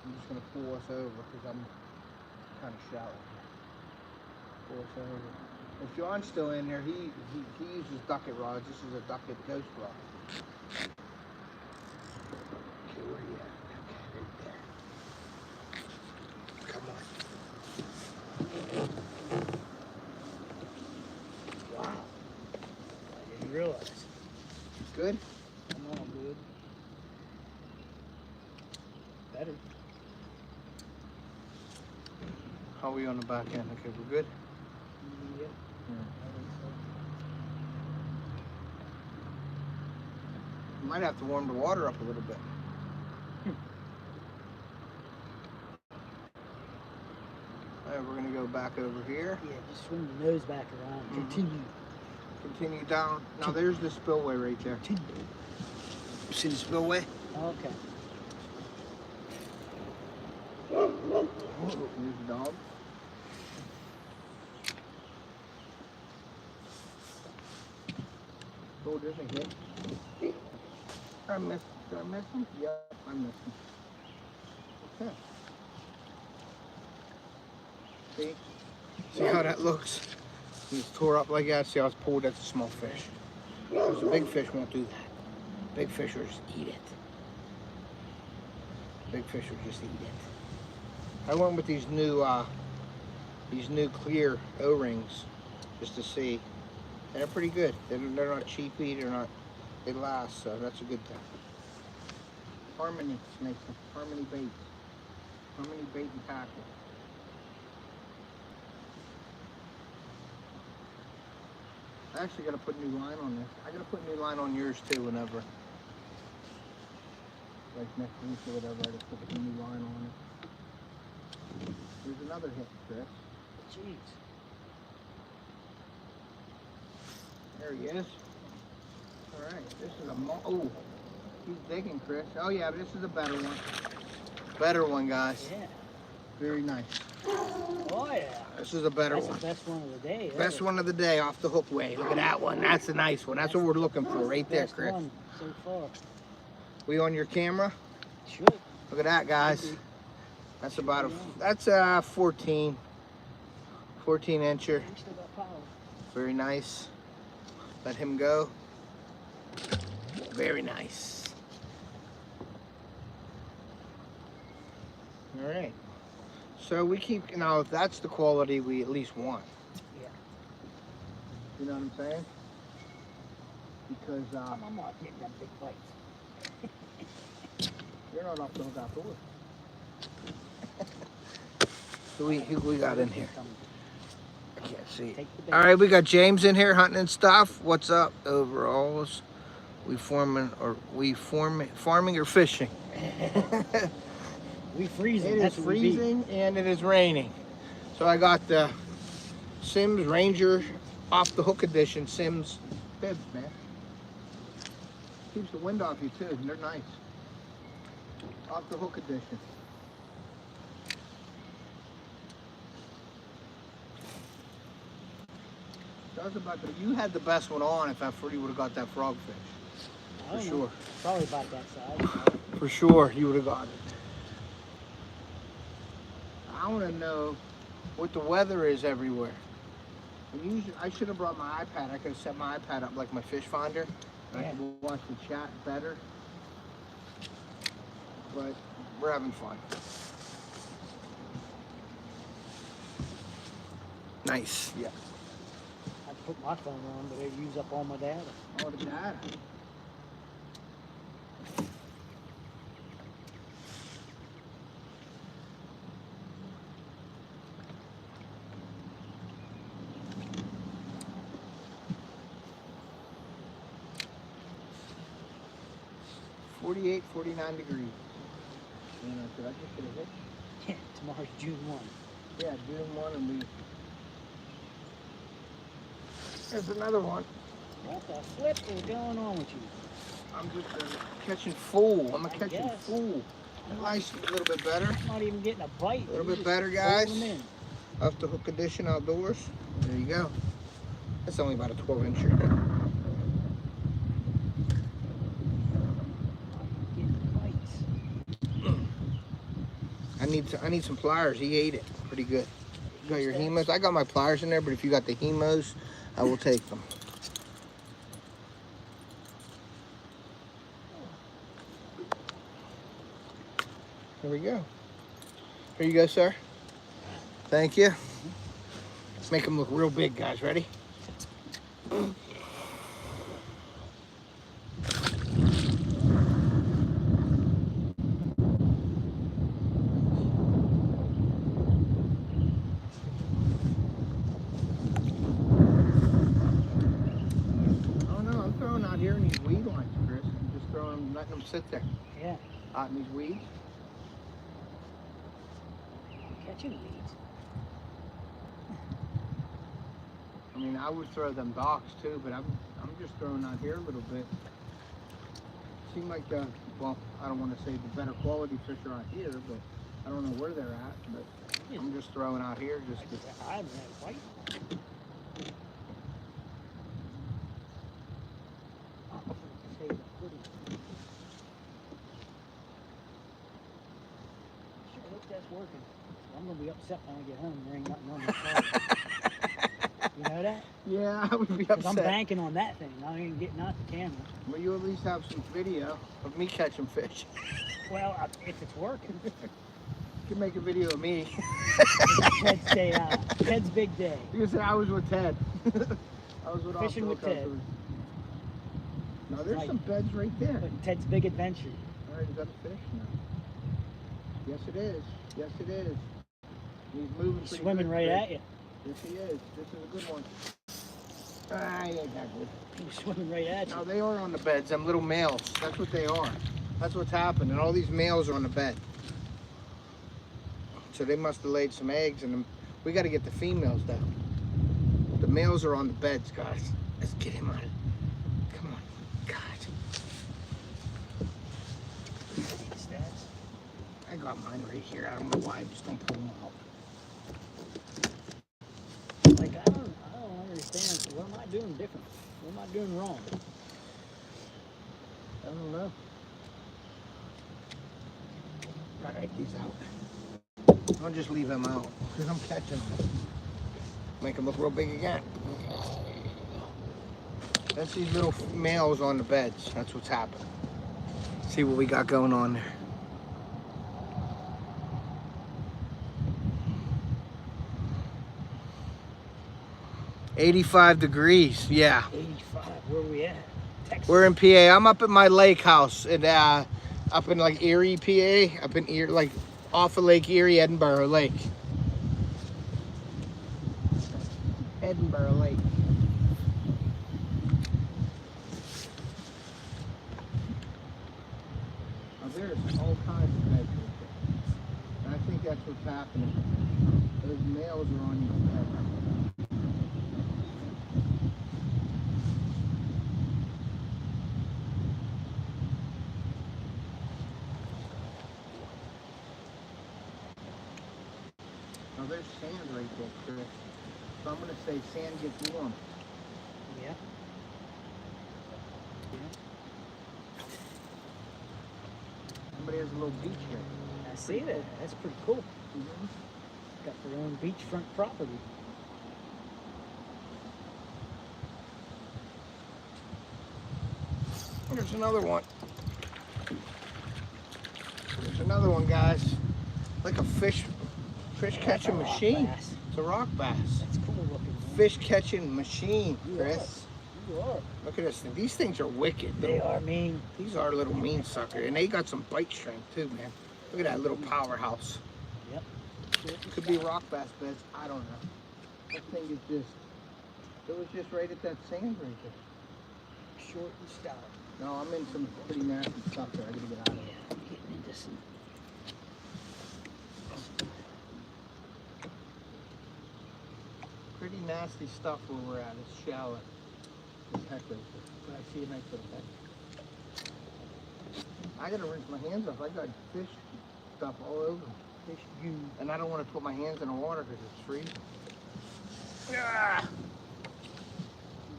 I'm just gonna pull us over because I'm kind of shallow. Pull us over. If John's still in there, he uses ducket rods. This is a ducket ghost rod. Okay, where you at? Okay, right there. Come on. Wow. I didn't realize. Good? Come on, dude. Better. How are we on the back end? Okay, we're good? Yep. You might have to warm the water up a little bit. Alright, we're gonna go back over here. Yeah, just swing the nose back around. Continue. Continue down. Now there's the spillway right there. Continue. See the spillway? Okay. There's the dog. Oh, there's a hit. Did I miss him? Yep, I missed him. Okay. See how that looks? It's tore up like that. See how it's pulled? That's a small fish. Because the big fish won't do that. Big fish will just eat it. Big fish will just eat it. I went with these new clear O-rings just to see. And they're pretty good. They're not cheapy. They last. So that's a good thing. Harmony, Mason. Harmony bait. Harmony bait and tackle. I actually got to put new line on this. I got to put new line on yours too whenever. Like next week or whatever, I just put the new line on it. There's another hit, Chris. Jeez. There he is. Alright, this is a oh, he's digging, Chris. Oh yeah, but this is a better one. Better one, guys. Yeah. Very nice. Oh yeah. This is a better That's one. the best one of the day. Best one of the day off the hook way. Look at that one. That's a nice one. That's what we're looking for right there, Best Chris. one so far. We on your camera? Should. Look at that, guys. That's about a, that's 14 incher. Still got power. Very nice. Let him go. Very nice. All right. So we keep, now if that's the quality we at least want. Yeah. You know what I'm saying? Because I'm not getting them big bites. you're not off the hook outdoors. Who we got in here? I can't see. All right, we got James in here hunting and stuff. What's up, overalls? Farming or fishing? We freezing. It is That's what we beat. freezing and it is raining. So I got the Sims Ranger off the hook edition Sims bibs, man. Keeps the wind off you too. They're nice. Off the hook edition. You had the best one on if that Fruity would have got that frogfish. For sure. Probably about that size. For sure, you would have got it. I want to know what the weather is everywhere. I should have brought my iPad. I could have set my iPad up like my fish finder. And I could watch the chat better. But we're having fun. Nice. Yeah. I put my phone on, but it used up all my data. All the data. 48, 49 degrees. Did I just get a hit? Yeah, tomorrow's June 1. Yeah, June 1 and we... There's another one. What the flip is going on with you? I'm just catching fool. I'm a I catching guess. fool. Nice, a little bit better. I'm not even getting a bite. A little You're bit just better, pulling guys. them in. Off the Hook Edition Outdoors. There you go. That's only about a 12-incher. I need some pliers. He ate it pretty good. You got your hemos? I got my pliers in there, but if you got the hemos, I will take them. There we go. Here you go, sir. Thank you. Let's make them look real big, guys. Ready? Here in these weed lines, Chris. I'm just letting them sit there. Yeah. Out in these weeds. Catching weeds. I mean, I would throw them docks too, but I'm just throwing out here a little bit. Seem like well, I don't want to say the better quality fish are out here, but I don't know where they're at. But I'm just throwing out here just to. I haven't had a bite. Working. I'm gonna be upset when I get home and there ain't nothing on my car. You know that? Yeah, I would be upset. I'm banking on that thing. I ain't getting out the camera. Well, you at least have some video of me catching fish. Well, if it's working. You can make a video of me. Ted's day out. Ted's big day. You can say I was with Ted. I was with Fishing with Ted. Now there's some beds right there. Ted's big adventure. All right, is that a fish? No. Yes, it is. Yes, it is. He's moving. He's swimming right at you. Yes, he is. This is a good one. Ah, he ain't that good. He's swimming right at you. No, they are on the beds. Them little males. That's what they are. That's what's happened. And all these males are on the bed. So they must have laid some eggs, and we got to get the females down. The males are on the beds, guys. Let's get him on it. Come on, God. I got mine right here. I don't know why. I just don't pull them out. Like I don't understand. What am I doing different? What am I doing wrong? I don't know. Gotta take these out. I'll just leave them out because I'm catching them. Make them look real big again. That's these little males on the beds. That's what's happening. See what we got going on there. $85 degrees, yeah. 85. Where are we at? Texas. We're in PA. I'm up at my lake house, and up in like Erie, PA. Up in Erie, like off of Lake Erie, Edinburgh Lake. Edinburgh Lake. Now there's all kinds of beds right there. And I think that's what's happening. Those males are on these beds. Now there's sand right there, Chris. So I'm going to say sand gets warm. Yeah. Somebody has a little beach here. I see that. That's pretty cool. Got their own beachfront property. There's another one. There's another one, guys. Like a fish catching machine. Bass. It's a rock bass. That's cool looking. Fish catching machine, Chris. You are. Look at this thing. These things are wicked. They are mean. These are little mean sucker, and they got some bite strength too, man. Look at that little powerhouse. Yep. Could be rock bass beds. I don't know. That thing is just. It was just right at that sand right there. Short and stout. No, I'm in some pretty nasty stuff there. I gotta get out of here. I'm getting into some. Pretty nasty stuff where we're at. It's shallow. It's heck right there. But I see a nice little heck. I gotta rinse my hands off. I got fish stuff all over. Fish goo. And I don't want to put my hands in the water because it's freezing. Yeah.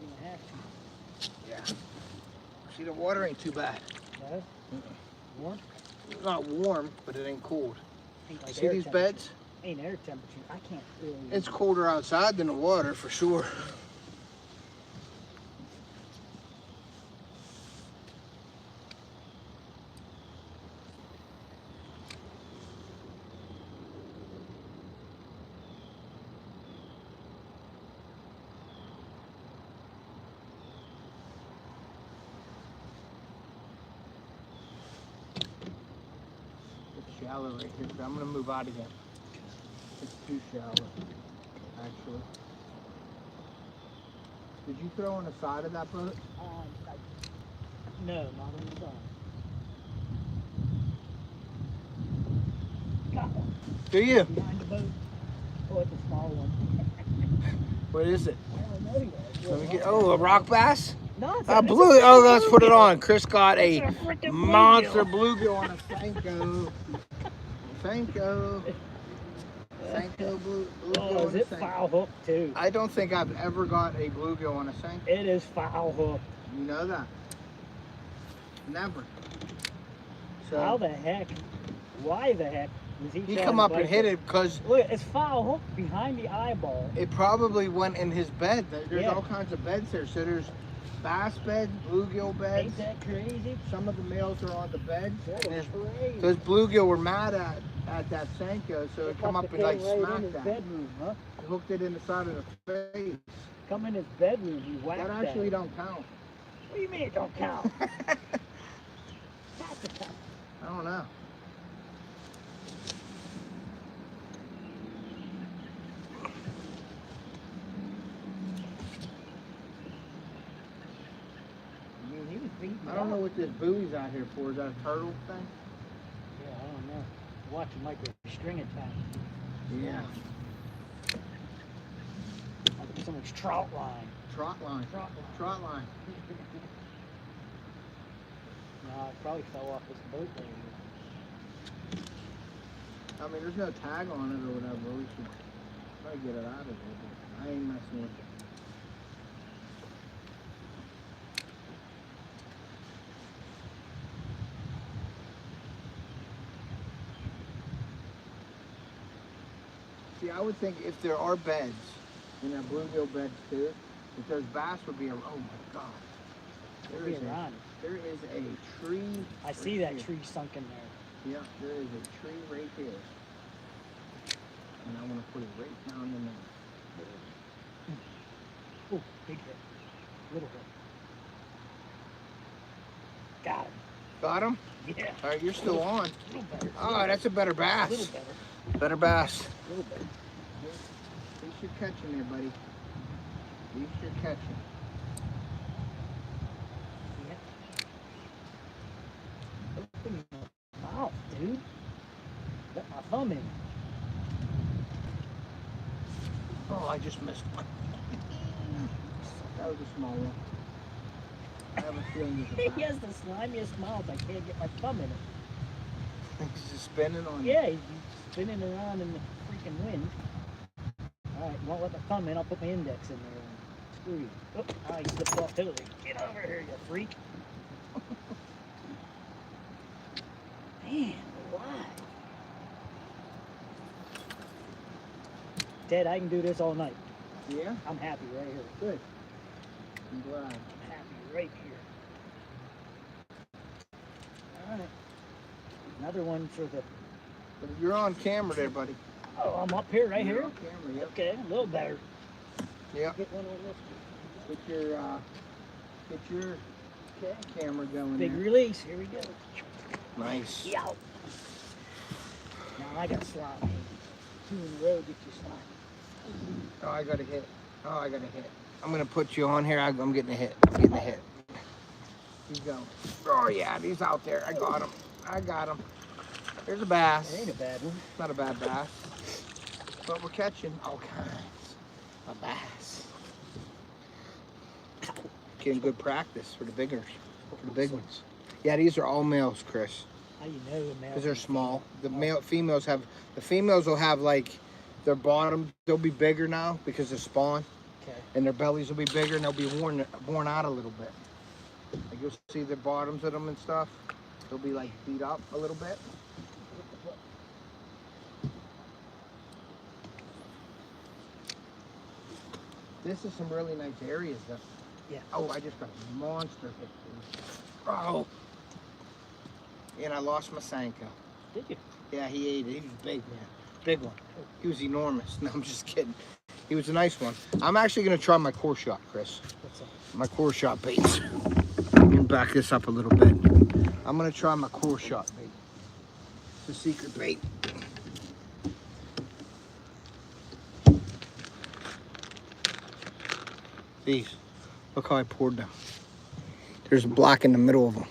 You're gonna have to. Yeah. See, the water ain't too bad. No? Warm? It's not warm, but it ain't cold. Ain't like See air these temperature. beds? Ain't air temperature. I can't really. It's colder outside than the water for sure. It's shallow right here, so I'm gonna move out again. It's too shallow, actually. Did you throw on the side of that boat? No, not on the side. Got one. Do you? Behind the boat. Oh, it's a small one. What is it? I don't know yet. Let me get. Oh, a rock bass? No, it's A blue. Oh, let's put it on. Chris got a It's a frickin' monster bluegill. bluegill on a Senko. Senko. Senko bluegill. Oh, is on a it Senko. foul hooked too? I don't think I've ever got a bluegill on a Senko. It is foul hooked. You know that? Never. How So the heck? Why the heck was he? he trying come to up and bite hit it because Look, it's foul hooked behind the eyeball. it probably went in his bed. There's Yeah. all kinds of beds there. So there's bass beds, bluegill beds. Ain't that crazy? Some of the males are on the bed. That And is there's- crazy. those bluegill were mad at that Senko, so it come up and like right in smacked his that. bedroom, huh? Hooked it in the side of the face. Come in his bedroom, he whacked That that. actually don't count. What do you mean it don't count? I don't know. I mean, he was beating I don't know up. what this buoy's out here for. Is that a turtle thing? Yeah, I don't know. Watching like a string attack. Yeah. Like someone's trout line. Trot line. Trot line. Trot line. No, it probably fell off this boat there. I mean, there's no tag on it or whatever. We should try to get it out of there. But I ain't messing with it. See, I would think if there are beds, in that bluegill beds too, if those bass would be, oh my God. It'll be around. There is a tree. I see right that here. tree sunk in there. Yeah, there is a tree right here. And I want to put it right down in there. Oh, big hit. Little hit. Got him. Got him? Yeah. All right, you're still on. A little better. Oh, that's a better A bass. little better. Better bass. A little better. At least you're catching there, buddy. At least you're catching. Open your mouth, dude. Got my thumb in. Oh, I just missed one. That was a small one. I have a feeling there's a He bass. has the slimiest mouth. I can't get my thumb in it. He's just spinning on you. Yeah, he's spinning around in the freaking wind. All right, won't let my thumb in. I'll put my index in there. Screw you. Oh, I slipped off totally. Get over here, you freak. Man, why? Ted, I can do this all night. Yeah? I'm happy right here. Good. I'm glad. I'm happy right here. All right. Another one for the. But you're on camera there, buddy. Oh, I'm up here, right You're here. on camera, yep. Okay, a little better. Yep. Get one on this. Get your camera going Big there. release. Here we go. Nice. Yeah. Now I got slime. 2 in a row, get you slime. Oh, I got a hit. Oh, I got a hit. I'm gonna put you on here. I'm getting a hit. I'm getting a hit. He's going. Oh yeah, he's out there. I got him. I got him. There's a bass. It ain't a bad one. Not a bad bass. But we're catching all kinds of bass. Getting good practice for the biggers, for the big ones. Yeah, these are all males, Chris. How you know the male? Because they're small. The females will have like their bottom, they'll be bigger now because they're spawn. Okay. And their bellies will be bigger and they'll be worn out a little bit. Like you'll see the bottoms of them and stuff. They'll be like beat up a little bit. This is some really nice areas though. Yeah. Oh, I just got a monster hit. Oh. And I lost my Sanko. Did you? Yeah, he ate it. He was big, man. Big one. He was enormous. No, I'm just kidding. He was a nice one. I'm actually going to try my core shot, Chris. What's that? My core shot baits. Let me back this up a little bit. I'm going to try my core shot bait. It's a secret bait. These. Look how I poured them. There's black in the middle of them.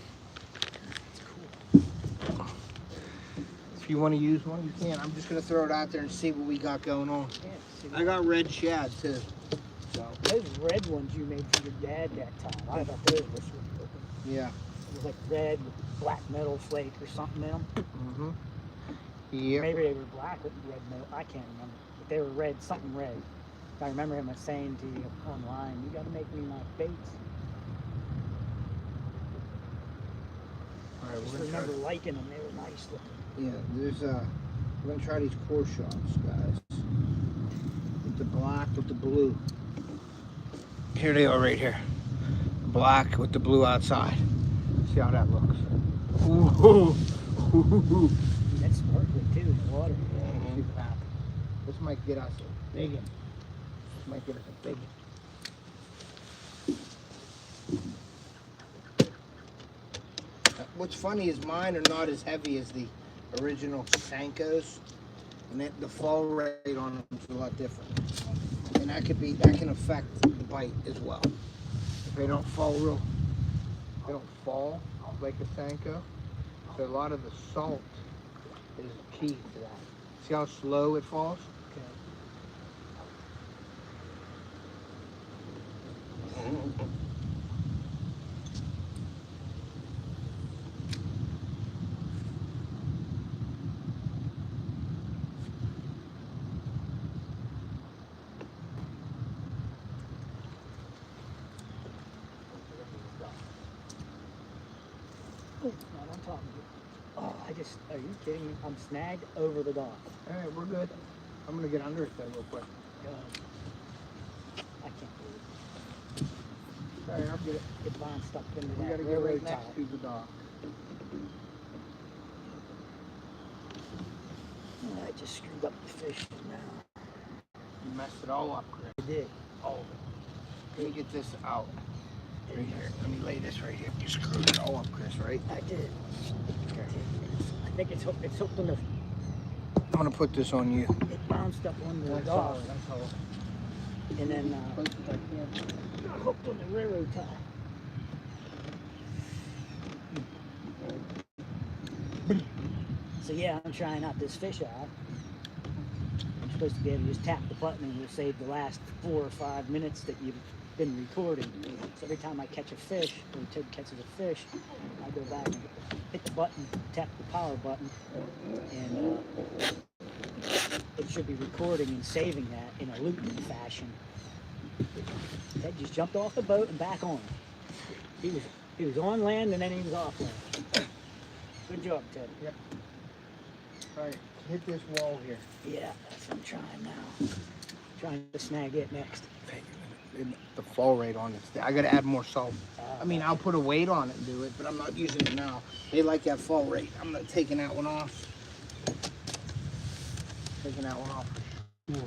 If you want to use one, you can. I'm just going to throw it out there and see what we got going on. Yeah, I got red shad too. So. Those red ones you made for your dad that time, I thought those were sweet looking. Yeah. It was like red with black metal flake or something in them. Mm-hmm. Yeah. Maybe they were black with red metal. I can't remember. But they were red, something red. I remember him saying to you online, you got to make me my baits. All right, I just remember liking them. They were nice looking. Yeah, there's we're gonna try these core shots, guys. With the black, with the blue. Here they are right here. Black with the blue outside. See how that looks. Ooh. That's sparkly too in the water. See what happens. This might get us a big one. This might get us a big one. What's funny is mine are not as heavy as the original Sankos, and the fall rate on them is a lot different, and that can affect the bite as well. If they don't fall like a Sanko, so a lot of the salt is key to that. See how slow it falls? Okay. Not on top of it. Oh, are you kidding me? I'm snagged over the dock. All right, we're good. I'm gonna get under it though real quick. I can't believe it. All right, I'll get it. Get mine stuck into We that gotta get railroad right tie. next to the dock. I just screwed up the fish now. You messed it all up, Chris. I did. All of it. Let me get this out. Right here. Let me lay this right here. You screwed it all up, Chris, right? I did. I think it's hooked on the. I'm gonna put this on you. It bounced up on the That's dock, all. That's all. and then Close as I can. got hooked on the railroad tie. So yeah, I'm trying out this fish eye. I'm supposed to be able to just tap the button and it'll save the last 4 or 5 minutes that you've been recording. So every time I catch a fish, or Ted catches a fish, I go back and hit the button, tap the power button, and it should be recording and saving that in a looping fashion. Ted just jumped off the boat and back on. He was on land and then he was off land. Good job, Ted. Yep. All right, hit this wall here. Yeah, that's what I'm trying now. Trying to snag it next. The fall rate on this. I gotta add more salt. I mean, I'll put a weight on it and do it, but I'm not using it now. They like that fall rate. I'm not taking that one off. Taking that one off for sure.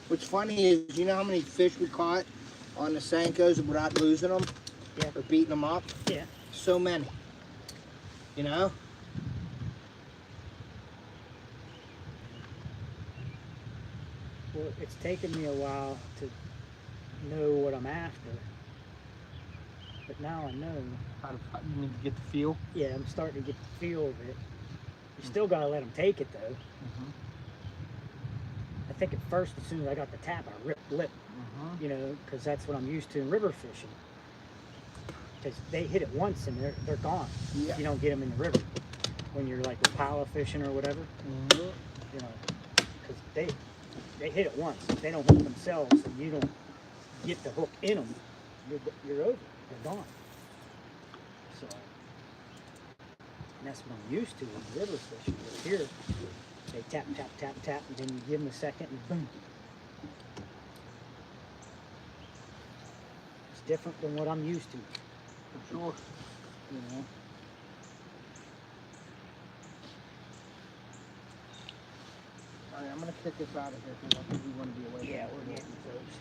What's funny is, you know how many fish we caught on the Sankos without losing them? Yeah. Or beating them up? Yeah. So many. You know? it's taken me a while to know what I'm after, but now I know. How you need to get the feel? Yeah, I'm starting to get the feel of it. You still gotta let them take it though. I think at first, as soon as I got the tap, I ripped lip, you know, because that's what I'm used to in river fishing. Because they hit it once and they're gone. Yeah. You don't get them in the river when you're like Rapala fishing or whatever. You know, because they hit it once. If they don't hook themselves and you don't get the hook in them, you're over. They're gone. So, and that's what I'm used to in river fishing. But here, they tap, tap, tap, tap, and then you give them a second and boom. It's different than what I'm used to. For sure. You know? All right, I'm gonna kick this out of here because I think we want to be away. Yeah, we're getting close.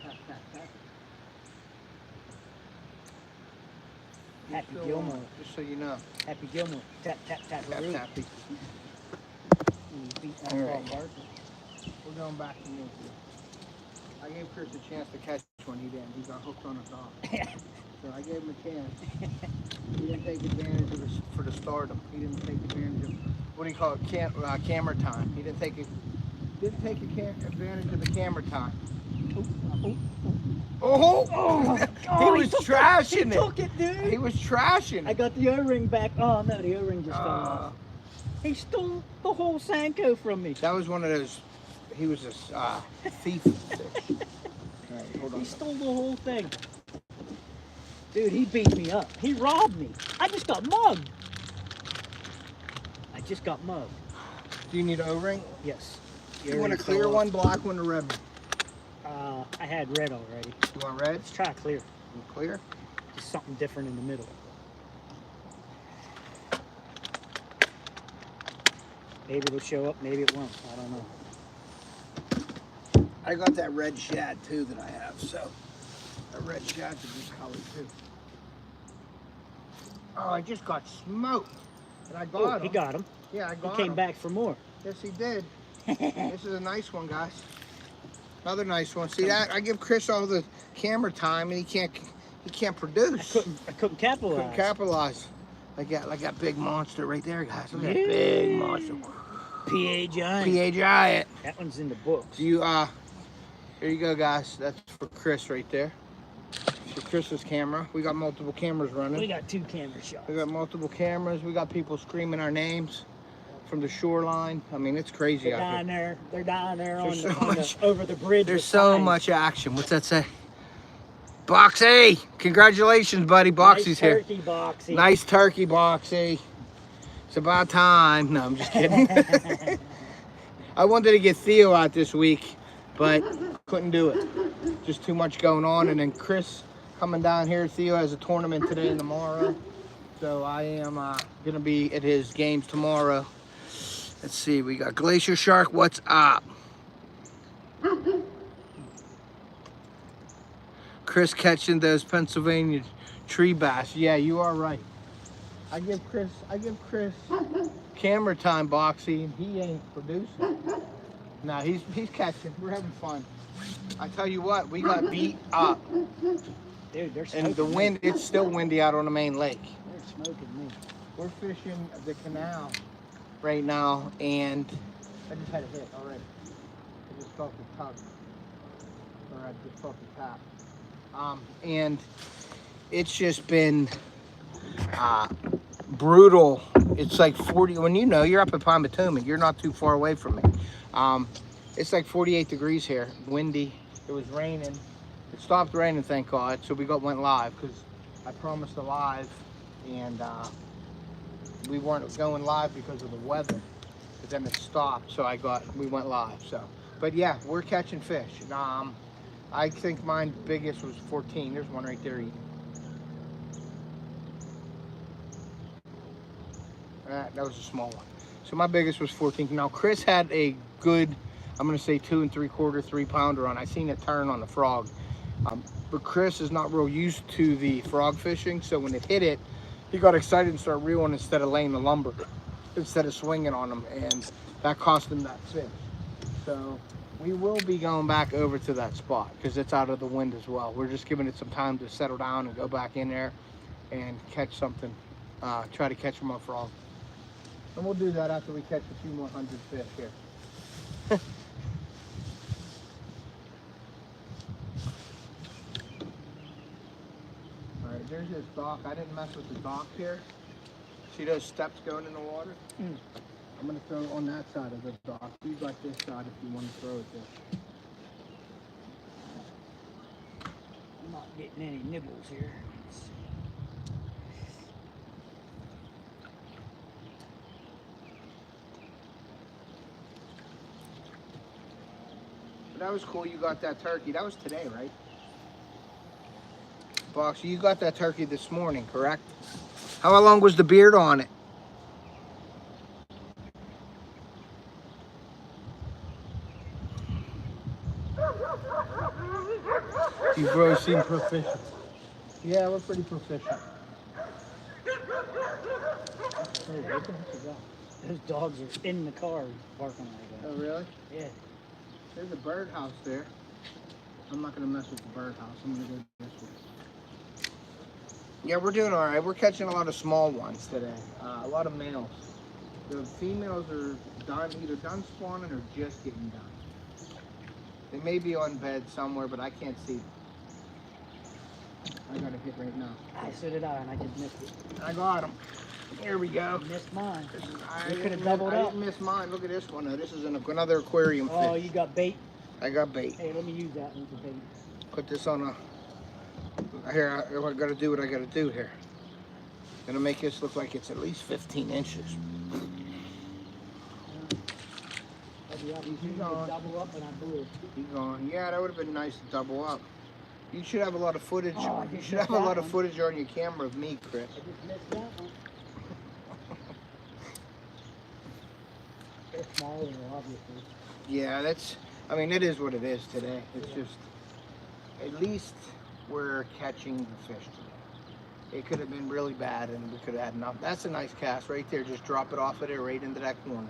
Tap, tap, tap. Happy Still, Gilmore. just so you know. Happy Gilmore. Tap, tap, tap. Tap, Roo. tap. You beat that All ball, right. Barker. We're going back to you. I gave Chris a chance to catch one. He didn't. He got hooked on a dog. So I gave him a chance. He didn't take advantage of it for the stardom. He didn't take advantage of, what do you call it, camera time. He didn't take advantage of the camera time. Oh! He was trashing it. He took it, dude. He was trashing I it. got the O-ring back. Oh no, the O-ring just fell off. He stole the whole Sanko from me. That was one of those, he was a thief fish. All right, hold on. He stole the whole thing. Dude, he beat me up. He robbed me. I just got mugged. I just got mugged. Do you need an O-ring? Yes. You want a clear one, black one, or red one? I had red already. You want red? Let's try clear. You clear? Just something different in the middle. Maybe it'll show up, maybe it won't. I don't know. I got that red shad too that I have, so that red shad's a good color too. Oh, I just got smoked, and I got him. He got him. Yeah, I got him. He came back for more. Yes, he did. This is a nice one, guys. Another nice one. See that? I give Chris all the camera time, and he can't produce. I couldn't capitalize. Couldn't capitalize. Like that big monster right there, guys. Look at that Yeah. big monster. PA Giant. PA Giant. That one's in the books. You here you go, guys. That's for Chris right there. For Chris's camera. We got multiple cameras running. We got 2 camera shots. We got multiple cameras. We got people screaming our names from the shoreline. I mean, it's crazy They're out down here. there. They're down there on There's the, so on much- the over the bridge. There's with so signs. much action. What's that say? Boxy! Congratulations, buddy. Boxy's Nice here. turkey, Boxy. Nice turkey, Boxy. It's about time. No, I'm just kidding. I wanted to get Theo out this week, but couldn't do it. Just too much going on. And then Chris coming down here. Theo has a tournament today and tomorrow. So I am going to be at his games tomorrow. Let's see. We got Glacier Shark. What's up? Chris catching those Pennsylvania tree bass. Yeah, you are right. I give Chris camera time, Boxy, and he ain't producing. No, he's catching. We're having fun. I tell you what, we got beat up. Dude, they're smoking And the wind, it's still windy out on the main lake. me. They're smoking me. We're fishing the canal right now, and I just had a hit already. I just felt the tug. Or I just felt the tap. And it's just been brutal. It's like 40, when you're up at Pontotoc, you're not too far away from me. It's like 48 degrees here, windy. It was raining. It stopped raining, thank God. So we went live because I promised a live, and we weren't going live because of the weather. But then it stopped, so we went live. So, but yeah, we're catching fish. I think mine biggest was 14. There's one right there eating. That was a small one. So my biggest was 14. Now Chris had a good, I'm gonna say 2 3/4, 3-pounder on. I seen it turn on the frog. But Chris is not real used to the frog fishing, so when it hit it, he got excited and started reeling instead of laying the lumber, instead of swinging on them, and that cost him that fish. So we will be going back over to that spot because it's out of the wind as well. We're just giving it some time to settle down and go back in there and catch something, try to catch more frog. And we'll do that after we catch a few more hundred fish here. All right, there's this dock. I didn't mess with the dock here. See those steps going in the water? I'm gonna throw it on that side of the dock. You got this side if you want to throw it there. I'm not getting any nibbles here. But that was cool. You got that turkey. That was today, right? Box, you got that turkey this morning, correct? How long was the beard on it? You bros seem proficient. Yeah, we're pretty proficient. Those dogs are in the car barking like that. Oh, really? Yeah. There's a birdhouse there. I'm not going to mess with the birdhouse. I'm going to go this way. Yeah, we're doing all right. We're catching a lot of small ones today. A lot of males. The females are done, either done spawning or just getting done. They may be on bed somewhere, but I can't see them. I got a hit right now. So did I, and I just missed it. I got him. Here we go. You missed mine. I You could have didn't- doubled I up. didn't miss mine. Look at this one. Now, this is another aquarium Oh, fish. you got bait? I got bait. Hey, let me use that one for bait. Put this on a... Here, I got to do what I got to do here. Gonna make this look like it's at least 15 inches. You double up and I blew it. Keep going. Yeah, that would have been nice to double up. You should have a lot of footage. Oh, You should have a lot of footage on your camera of me, Chris. I just missed that one. They're smaller, obviously. Yeah, that's... I mean, it is what it is today. It's just... At least we're catching the fish today. It could have been really bad and we could have had enough. That's a nice cast right there. Just drop it off of there right into that corner.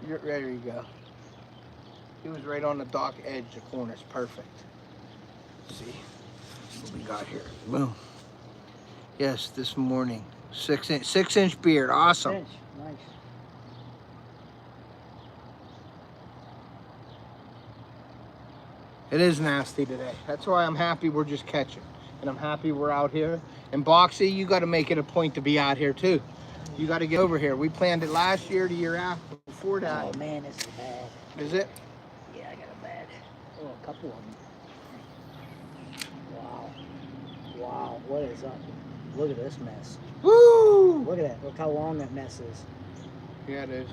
There you go. He was right on the dock edge, the corner. It's perfect. Let's see what we got here. Boom. Yes, this morning. 6 inch beard. Awesome. Nice. It is nasty today. That's why I'm happy we're just catching. And I'm happy we're out here. And Boxy, you got to make it a point to be out here too. You got to get over here. We planned it last year, the year after, before that. Oh man, this is bad. Is it? Yeah, I got a bad. Oh, a couple of them. Wow. Wow, what is up? Look at this mess. Woo! Look at that. Look how long that mess is. Yeah, it is.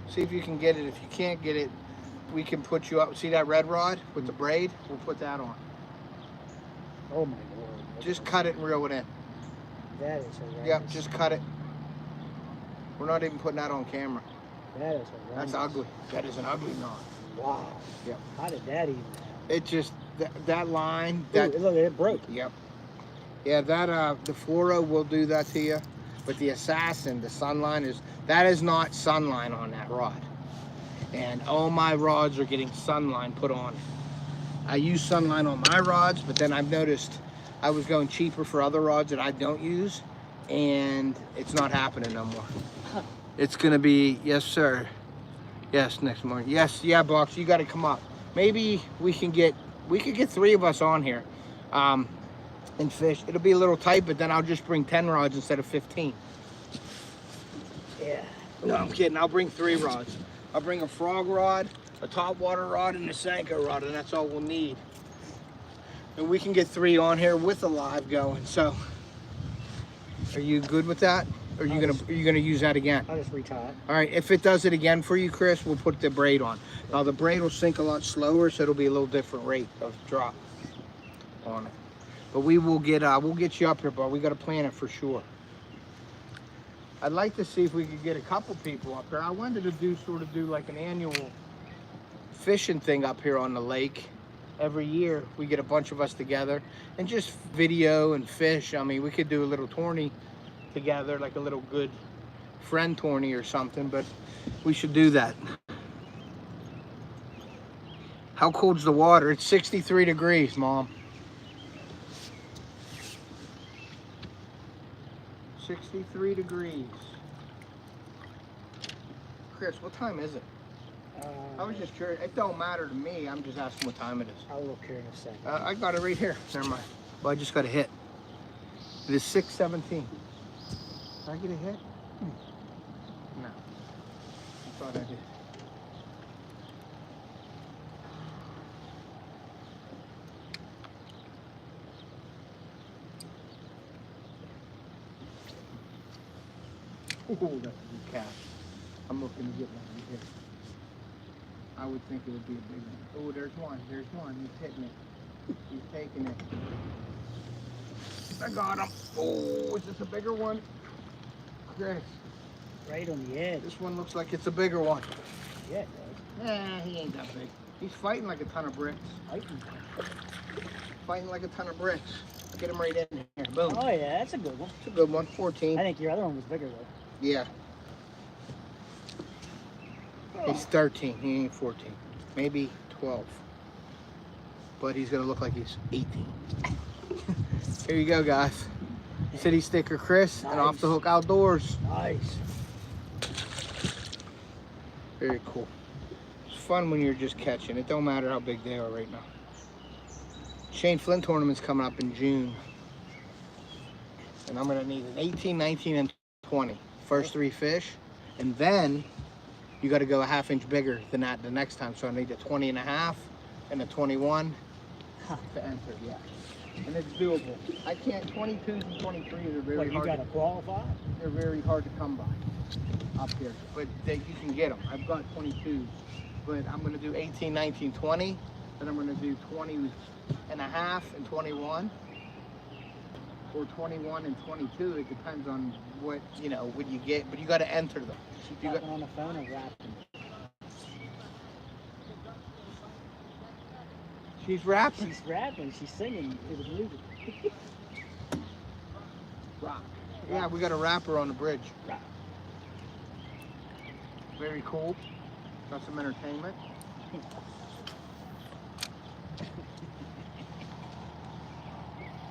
See if you can get it. If you can't get it, we can put you up. See that red rod with the braid? We'll put that on. Oh my lord. Just cut it and reel it in. That is horrendous. Yep, just cut it. We're not even putting that on camera. That is horrendous. That's ugly. That is an ugly knot. Wow. Yep. How did that even happen? It just, that line, Ooh, that, look, it broke. yep. Yeah, that, the fluoro will do that to you. But the Assassin, the Sunline that is not Sunline on that rod. And all my rods are getting Sunline put on. I use Sunline on my rods, but then I've noticed I was going cheaper for other rods that I don't use, and it's not happening no more. It's gonna be, yes sir. Yes, next morning. Yes, yeah, Box, you gotta come up. Maybe we could get 3 of us on here and fish. It'll be a little tight, but then I'll just bring 10 rods instead of 15. Yeah. No, I'm kidding. I'll bring 3 rods. I'll bring a frog rod, a top water rod, and a Senko rod, and that's all we'll need. And we can get 3 on here with a live going. So, are you good with that? Or are you gonna use that again? I'll just retie it. All right. If it does it again for you, Chris, we'll put the braid on. Now the braid will sink a lot slower, so it'll be a little different rate of drop on it. But we will get we'll get you up here, but we got to plan it for sure. I'd like to see if we could get a couple people up here. I wanted to do like an annual fishing thing up here on the lake. every year we get a bunch of us together and just video and fish. I mean, we could do a little tourney together, like a little good friend tourney or something, but we should do that. How cold's the water? It's 63 degrees, Mom. 63 degrees. Chris, what time is it? I was just curious. It don't matter to me. I'm just asking what time it is. I'll look here in a second. I got it right here. Never mind. Well, I just got a hit. It is 6:17. Did I get a hit? No. I thought I did. Oh, that's a good cast. I'm looking to get one right here. I would think it would be a big one. Oh, there's one. There's one. He's hitting it. He's taking it. I got him. Oh, is this a bigger one? Chris. Right on the edge. This one looks like it's a bigger one. Yeah, it does. Nah, he ain't that big. He's fighting like a ton of bricks. Fighting like a ton of bricks. Get him right in here. Boom. Oh yeah, that's a good one. It's a good one. 14. I think your other one was bigger though. Yeah. He's 13. He ain't 14. Maybe 12. But he's gonna look like he's 18. Here you go, guys. City Sticker Chris and Off the Hook Outdoors. Nice. Very cool. It's fun when you're just catching. It don't matter how big they are right now. Shane Flint tournament's coming up in June. And I'm gonna need an 18, 19, and 20. First 3 fish. And then you gotta go a ½ inch bigger than that the next time. So I need a 20 and a half and a 21 to enter, yeah. And it's doable. I can't, 22s and 23s are very What, you hard. gotta qualify? They're very hard to come by up here. But you can get them. I've got 22s. But I'm gonna do 18, 19, 20. Then I'm gonna do 20 and a half and 21. Or 21 and 22. It depends on what, you know, what you get. But you gotta enter them. She talking on the phone or rapping? She's rapping. She's rapping. She's singing to the music. Rock. Yeah, we got a rapper on the bridge. Rock. Very cool. Got some entertainment.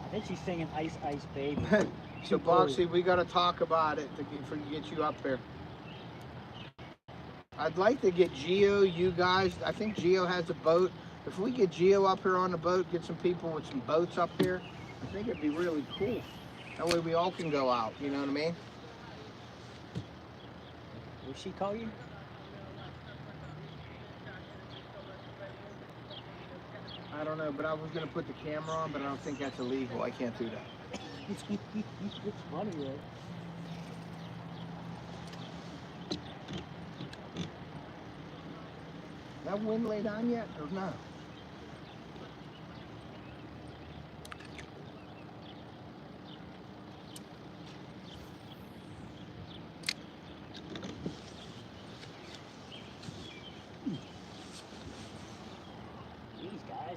I think she's singing Ice Ice Baby. So Boxy, we got to talk about it to get you up there. I'd like to get Geo, you guys. I think Geo has a boat. If we get Geo up here on the boat, get some people with some boats up here, I think it'd be really cool. That way we all can go out, you know what I mean? Will she call you? I don't know, but I was going to put the camera on, but I don't think that's illegal. I can't do that. It's funny, right? That wind laid on yet or no?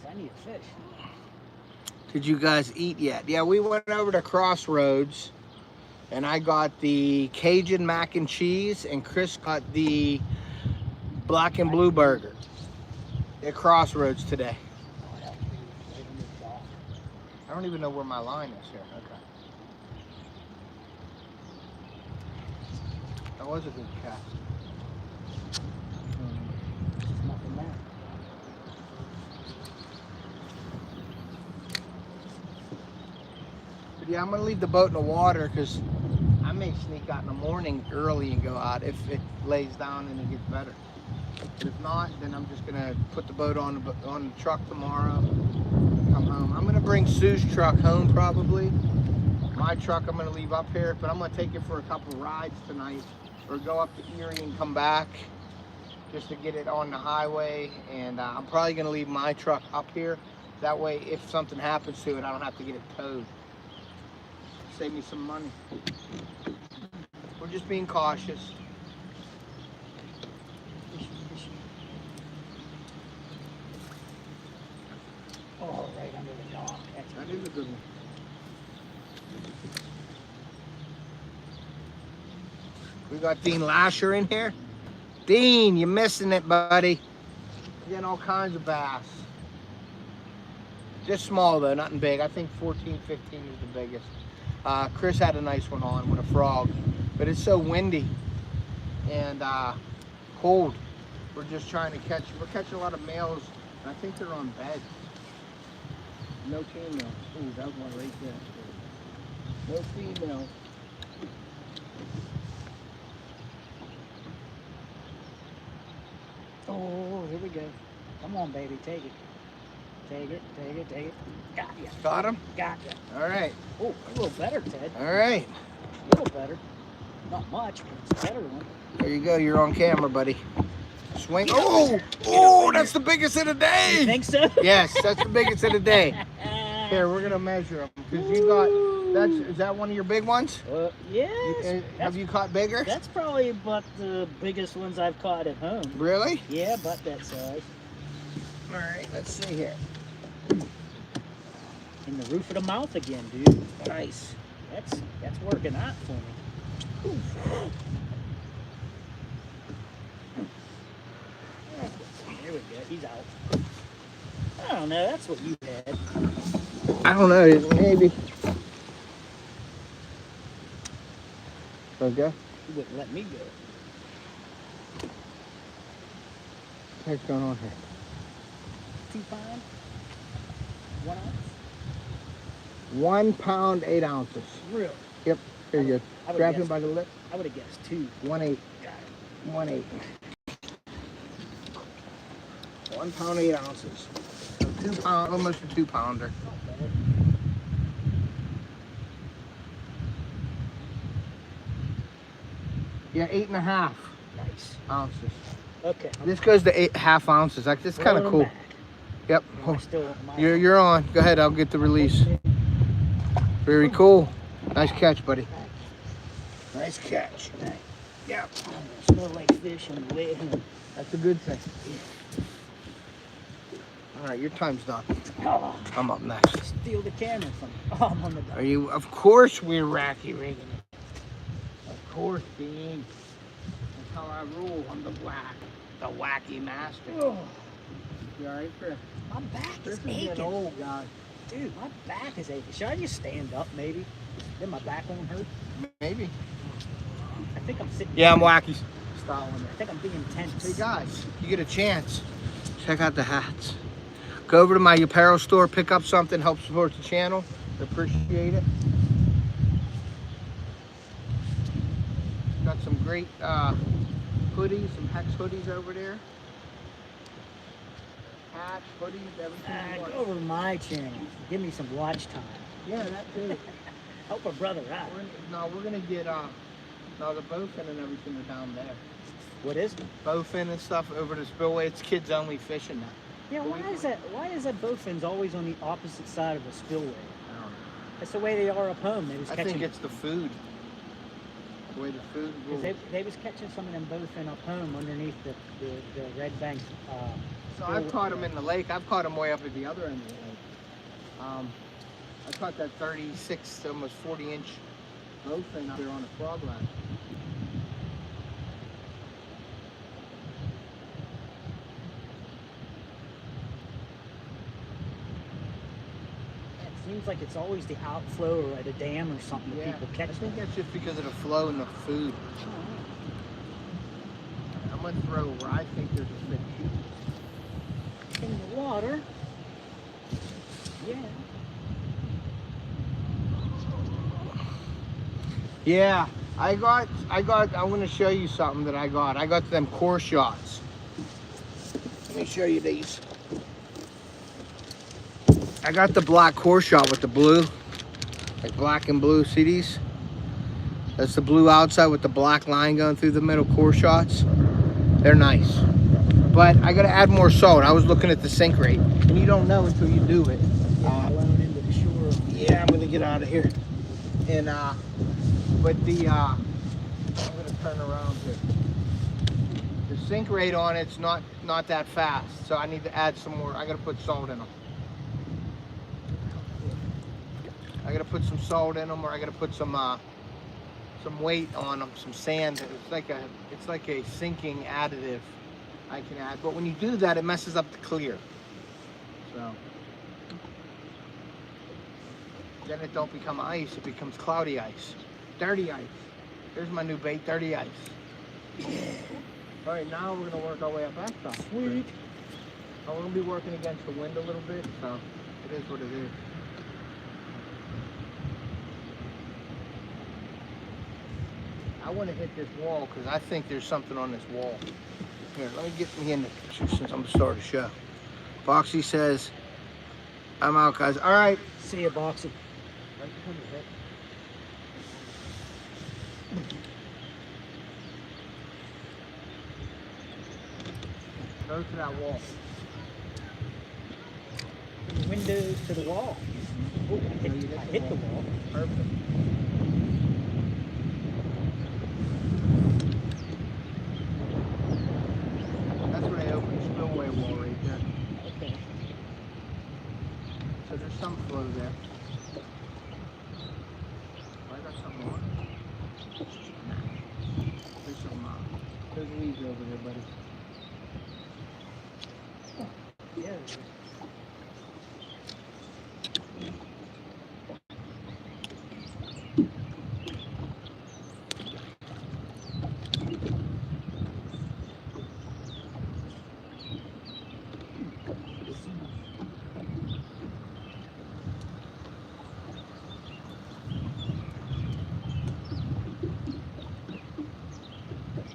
I need a fish. Did you guys eat yet? Yeah, we went over to Crossroads and I got the Cajun mac and cheese and Chris got the black and blue burger at Crossroads today. I don't even know where my line is here. Okay. That was a good cast. There's nothing there. But yeah, I'm gonna leave the boat in the water because I may sneak out in the morning early and go out if it lays down and it gets better. But if not, then I'm just gonna put the boat on the truck tomorrow. Come home. I'm gonna bring Sue's truck home probably. My truck I'm gonna leave up here, but I'm gonna take it for a couple rides tonight, or go up to Erie and come back just to get it on the highway. And I'm probably gonna leave my truck up here. That way, if something happens to it, I don't have to get it towed. Save me some money. We're just being cautious. good one. We got Dean Lasher in here. Dean, you're missing it, buddy. You're getting all kinds of bass. Just small though, nothing big. I think 14, 15 is the biggest. Chris had a nice one on with a frog, but it's so windy and cold. We're just trying to catch, we're catching a lot of males. I think they're on beds. No female. Ooh, that one right there. No female. Oh, here we go. Come on, baby, take it. Take it, take it, take it. Got ya. Got him? Got ya. All right. Oh, a little better, Ted. All right. A little better. Not much, but it's a better one. There you go. You're on camera, buddy. Swing. Oh, oh, that's the biggest of the day. You think so? Yes, that's the biggest of the day. Here, we're gonna measure them because you got. Is that one of your big ones? Yeah. Have you caught bigger? That's probably about the biggest ones I've caught at home. Really? Yeah, about that size. All right. Let's see here. In the roof of the mouth again, dude. Nice. That's working out for me. Ooh. There we go. He's out. I don't know. That's what you had. I don't know. Maybe. Okay. You wouldn't let me go. What's going on here? 2 pounds? 1 ounce? 1 pound, 8 ounces. Real. Yep. Very good. Grab him by the lip. I would have guessed 2. 1/8. Got it. 1/8. 1 pound, 8 ounces. So 2 pound, almost a 2 pounder. Not bad. Yeah, 8.5 Nice. ounces. Okay. This goes to 8.5 ounces. Like, this is kind of cool. Yep. You're on. Go ahead. I'll get the release. Very cool. Nice catch, buddy. Nice catch. Yep. Smell like fish on the way home. That's a good thing. All right, your time's done. Oh, I'm up next. steal the camera from me. Oh, I'm on the dock. Are you? Of course we're racky rigging it. Of course, Dean. That's how I rule. I'm the wacky master. Oh, You all right, Chris? my back Chris is is getting aching. old, guys. Dude, my back is aching. Should I just stand up, maybe? Then my back won't hurt. Maybe. I think I'm sitting. Yeah, I'm wacky style on I think I'm being tense. Hey guys, you get a chance, check out the hats. Go over to my apparel store, pick up something, help support the channel. Appreciate it. Got some great hoodies, some Hex hoodies over there. Hats, hoodies, everything you want. Go over to my channel. Give me some watch time. Yeah, that too. Help a brother out. We're gonna get no, the bowfin and everything are down there. What is it? Bowfin and stuff over the spillway. It's kids only fishing now. Yeah, why is that bowfin's always on the opposite side of the spillway? I don't know. That's the way they are up home. They was I catching. think it's the food. The way the food rules. They was catching some of them bowfin up home underneath the red bank. So I've caught them in the lake. I've caught them way up at the other end of the lake. I caught that 36, almost 40-inch bowfin out there on a frog line. It seems like it's always the outflow or at a dam or something that people catch. I think that's just because of the flow and the food. I'm gonna throw where I think there's a fish. In the water. Yeah. Yeah, I want to show you something that I got. I got them core shots. Let me show you these. I got the black core shot with the blue, like black and blue. See these? That's the blue outside with the black line going through the middle core shots. They're nice. But I gotta add more salt. I was looking at the sink rate, and you don't know until you do it. Blown into the shore. Yeah, I'm gonna get out of here. And but I'm gonna turn around here. The sink rate on it's not that fast, so I need to add some more. I gotta put salt in them. I gotta put some salt in them, or I gotta put some weight on them, some sand. It's like a sinking additive I can add. But when you do that, it messes up the clear. So then it don't become ice, it becomes cloudy ice. Dirty ice. There's my new bait, dirty ice. All right, now we're gonna work our way up backstop. Sweet. I'm gonna be working against the wind a little bit, so it is what it is. I want to hit this wall because I think there's something on this wall. Here, let me get me in the picture since I'm the star of the show. Foxy says, I'm out, guys. All right. See you, Boxy. Go to that wall. Windows to the wall. Oh, I hit the wall. Perfect. That's where they open the spillway wall right there. Okay. So there's some flow there. I got something on. There's some, there's weeds over there, buddy. Yeah, there is.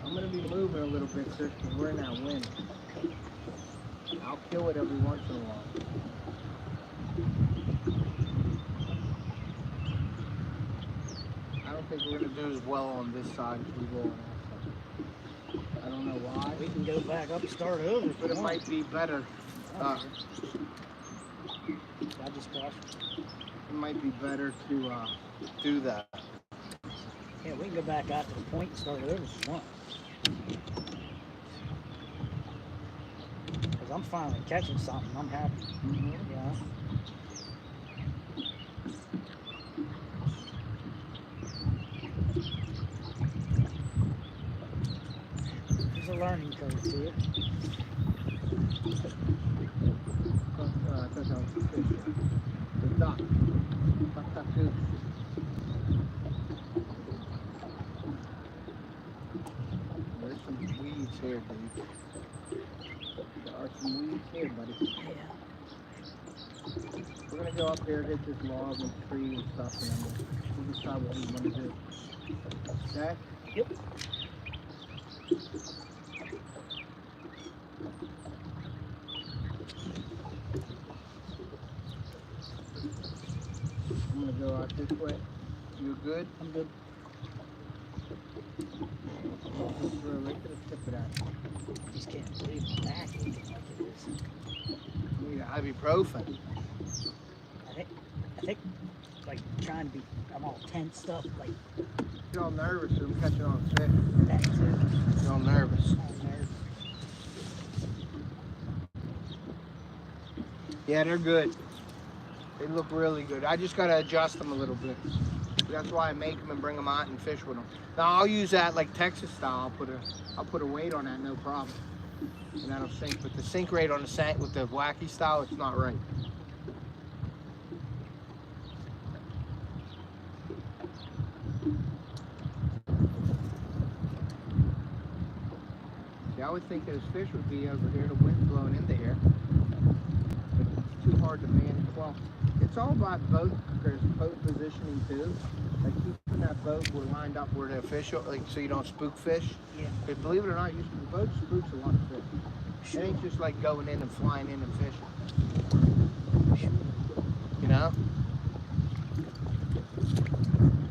I'm going to be moving a little bit, sir, because we're in that wind. I'll kill it every once in a while. I don't think we're going to do as well on this side as we will on that side. I don't know why. We can go back up and start over. But it might be better. I just crossed. It might be better to do that. Yeah, we can go back out to the point and start over if you want. Because I'm finally catching something. I'm happy. Mm-hmm. Yeah. There's a learning curve to it. The duck. Duck goose. There's some weeds here, dude. There are some weeds here, buddy. Yeah. We're gonna go up there, hit this log and tree and stuff, and then we'll decide what we want to do. Okay? Yep. I'm gonna go out this way. You good? I'm good. Just right to the tip of that. I just can't believe my back aching like it is. You need ibuprofen. I think, like, trying to be, I'm all tensed up, like, You're all nervous, so I'm catching on fish. that too. You're all nervous. I'm nervous. Yeah, they're good. They look really good. I just gotta adjust them a little bit. That's why I make them and bring them out and fish with them. Now I'll use that like Texas style. I'll put a weight on that, no problem, and that'll sink. But the sink rate on the sink with the wacky style, it's not right. See, I would think those fish would be over here. The wind's blowing into here. It's too hard to manage. Well, it's all about boat. There's boat positioning too. Like keeping that boat lined up where the fish, like so you don't spook fish. Yeah. Because believe it or not, the boat spooks a lot of fish. It ain't just like going in and flying in and fishing. You know?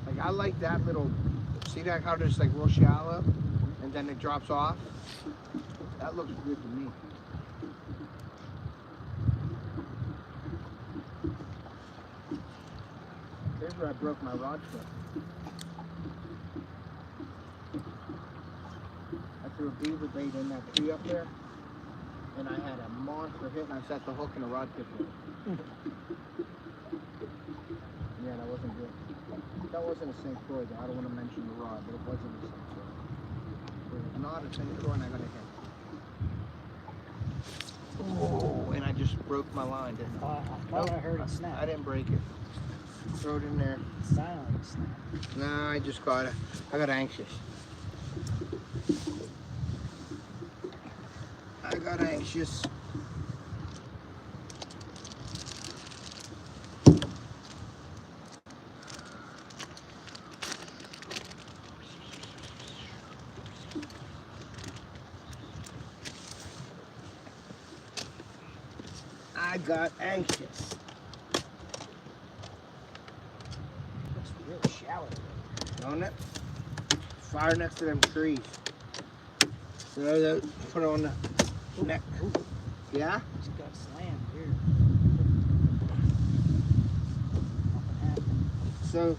Like I like that little, see that how there's like real shallow and then it drops off? That looks good to me. Here's where I broke my rod foot. I threw a beaver bait in that tree up there, and I had a monster hit, and I set the hook in the rod tip. And Yeah, that wasn't good. That wasn't a St. Croix though. I don't want to mention the rod, but it wasn't a St. Croix. It was not a St. Croix and I got a hit. Oh, and I just broke my line, didn't I? I thought I heard it snap. I didn't break it. Throw it in there. It sounded like a snap. No, I just got it. I got anxious. I got anxious. I got anxious. Looks real shallow. On it. Fire next to them trees. Throw that, put it on the neck. Ooh, Yeah? just got slammed here. Nothing happened. So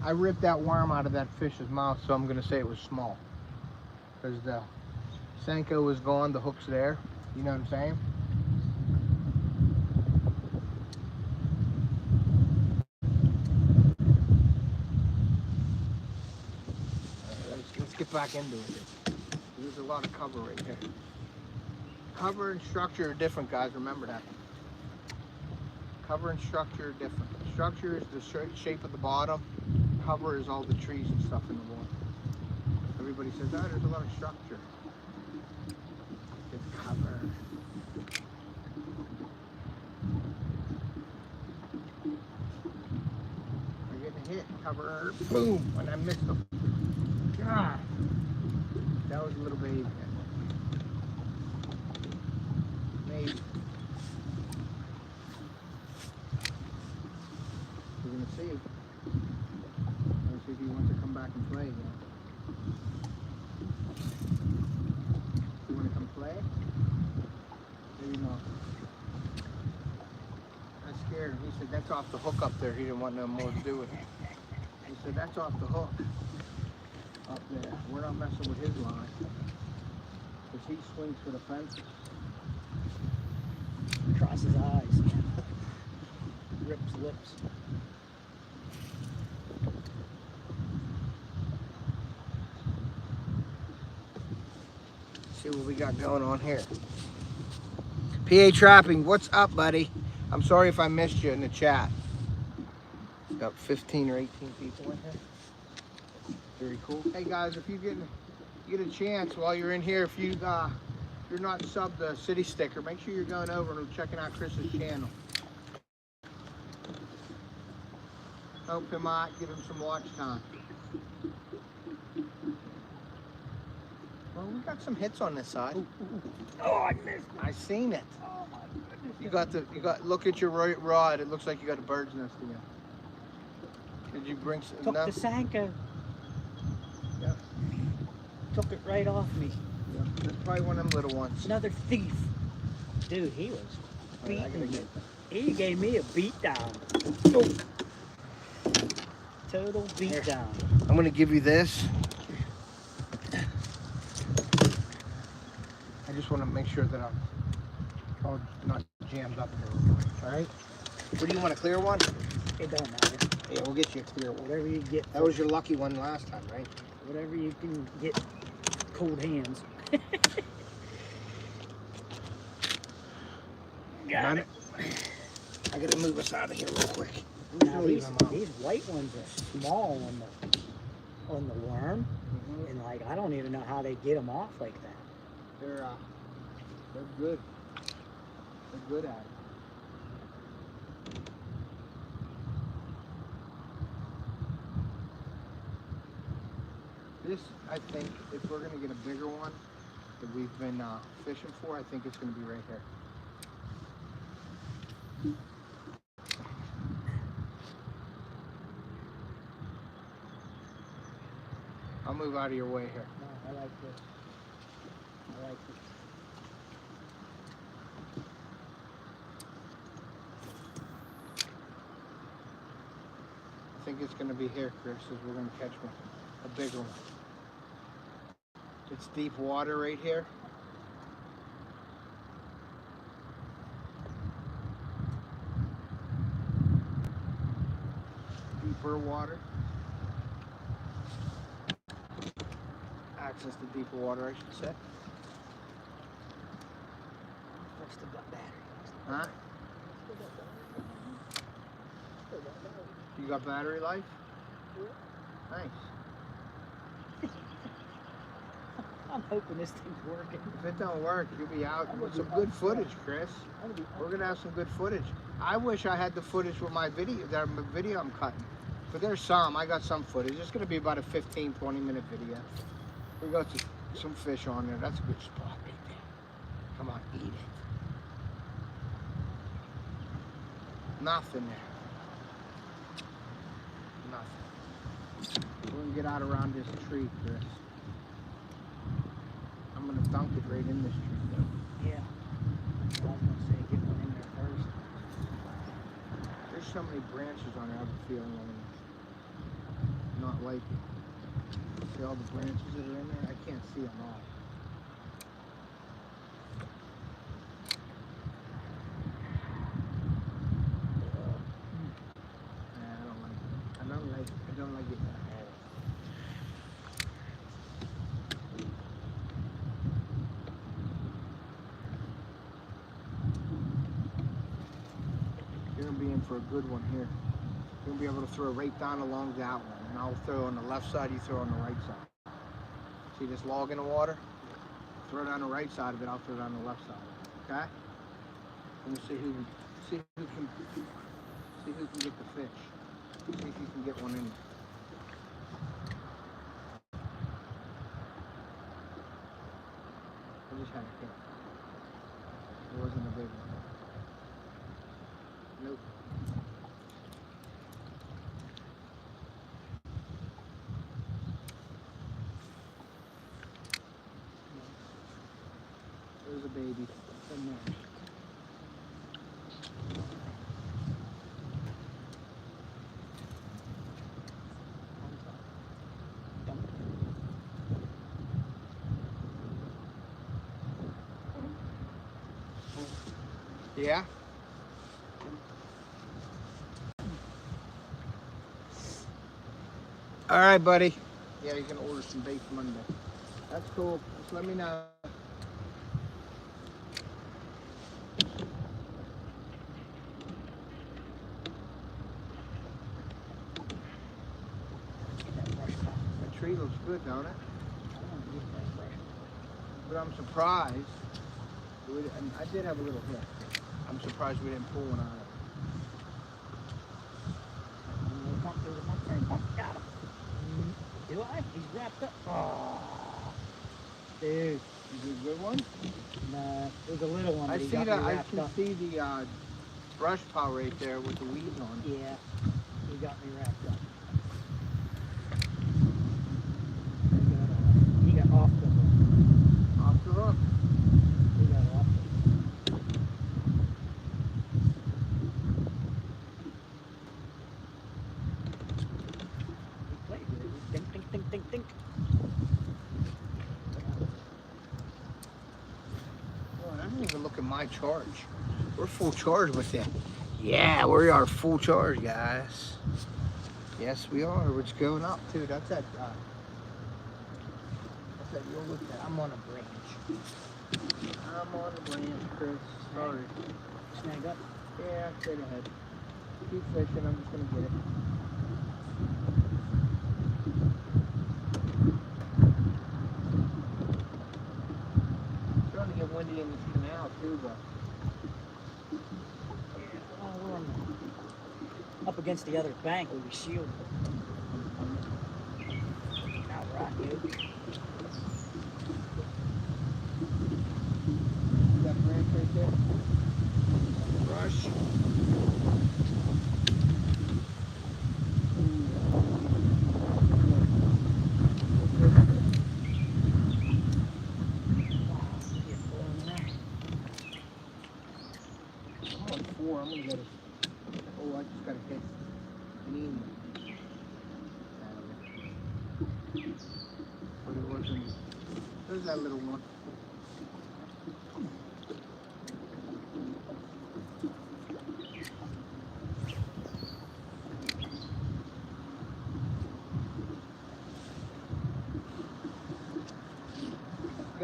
I ripped that worm out of that fish's mouth, so I'm gonna say it was small. Because the Senko was gone, the hook's there. You know what I'm saying? Let's get back into it. There's a lot of cover right there. Cover and structure are different, guys. Remember that. Cover and structure are different. Structure is the shape of the bottom. Cover is all the trees and stuff in the water. Everybody says, oh, there's a lot of structure. It's cover. I'm getting hit. Cover. Boom. And I missed them. God. That was a little baby. Maybe. We're gonna see. Let's see if he wants to come back and play again. You want to come play? Maybe not. I scared him. He said, that's off the hook up there. He didn't want no more to do with it. He said, that's off the hook up there. We're not messing with his line. Because he swings for the fence. Across his eyes. Rips lips. See what we got going on here. PA Trapping, what's up, buddy? I'm sorry if I missed you in the chat. Got 15 or 18 people in here. Very cool. Hey guys, if you get a chance while you're in here, if you're not subbed the City Sticker, make sure you're going over and checking out Chris's channel. Help him out, give him some watch time. Well, we got some hits on this side. Ooh. Oh, I missed. I seen it. Oh my goodness. You got. Look at your rod. It looks like you got a bird's nest again. Did you bring some? Took No? the Sanka. Yep. Took it right off me. Yep. That's probably one of them little ones. Another thief. Dude, he was beating me. He gave me a beat down. Oh. Total beat down. I'm gonna give you this. I just want to make sure that I'm all not jammed up here. All right. What do you want? A clear one? It don't matter. Yeah, we'll get you a clear one. Whatever you get. That was your lucky one last time, right? Whatever you can get. Cold hands. Got it. I gotta move us out of here real quick. Now these white ones are small on the worm, and like I don't even know how they get them off like that. They're good. They're good at it. This, I think, if we're gonna get a bigger one that we've been fishing for, I think it's gonna be right here. I'll move out of your way here. No, I like this. I like this. I think it's gonna be here, Chris, as we're gonna catch one, a bigger one. It's deep water right here. deeper water. Access to deeper water, I should say. I've still got battery. Huh? You got battery life? Yeah. Nice. I'm hoping this thing's working. If it don't work, you'll be out with some good footage, Chris. We're gonna have some good footage. I wish I had the footage with my video, I'm cutting. But there's some, I got some footage. It's gonna be about a 15, 20-minute video. We got some fish on there. That's a good spot right there. Come on, eat it. Nothing there. Nothing. We're gonna get out around this tree, Chris. I'm gonna dunk it right in this tree, though. Yeah. I was gonna say get one in there first. There's so many branches on there. I have a feeling I'm not like it. See all the branches that are in there? I can't see them all. I don't like it. You're gonna be in for a good one here. You're gonna be able to throw right down along that one, and I'll throw on the left side, you throw on the right side. See this log in the water? Throw it on the right side of it, I'll throw it on the left side. Okay? Let me see who can get the fish. See if you can get one in there. I just had a hit. It wasn't a big one. Nope. There's a baby in there. Yeah? All right, buddy. Yeah, you can order some bait Monday. That's cool. Just let me know. That tree looks good, don't it? But I'm surprised. And I did have a little hit. I'm surprised we didn't pull one out of it. Got him. Do I? He's wrapped up. Oh, dude. Is it a good one? Nah, there's a little one. I He see got the. me I wrapped can up. see the brush pile right there with the weeds on it. Yeah, he got me wrapped up. He got off the hook. Off the hook. He got off the hook. He played with it. Dink, dink, dink, dink, dink. Oh, I didn't even look at my charge. We're full charge with it. Yeah, we are full charge, guys. Yes, we are. We're just going up, too. That's that. You'll look at. I'm on a branch. I'm on the branch, Chris. Sorry. Snag up. Yeah, straight ahead. Keep fishing. I'm just gonna get it. It's starting to get windy in this canal too, though. We're on up against the other bank where we shield. Now rock you. That branch right there. Brush. I'm on 4. I'm gonna get it. Oh, I just got a hit. Knee. But it wasn't. There's that little one.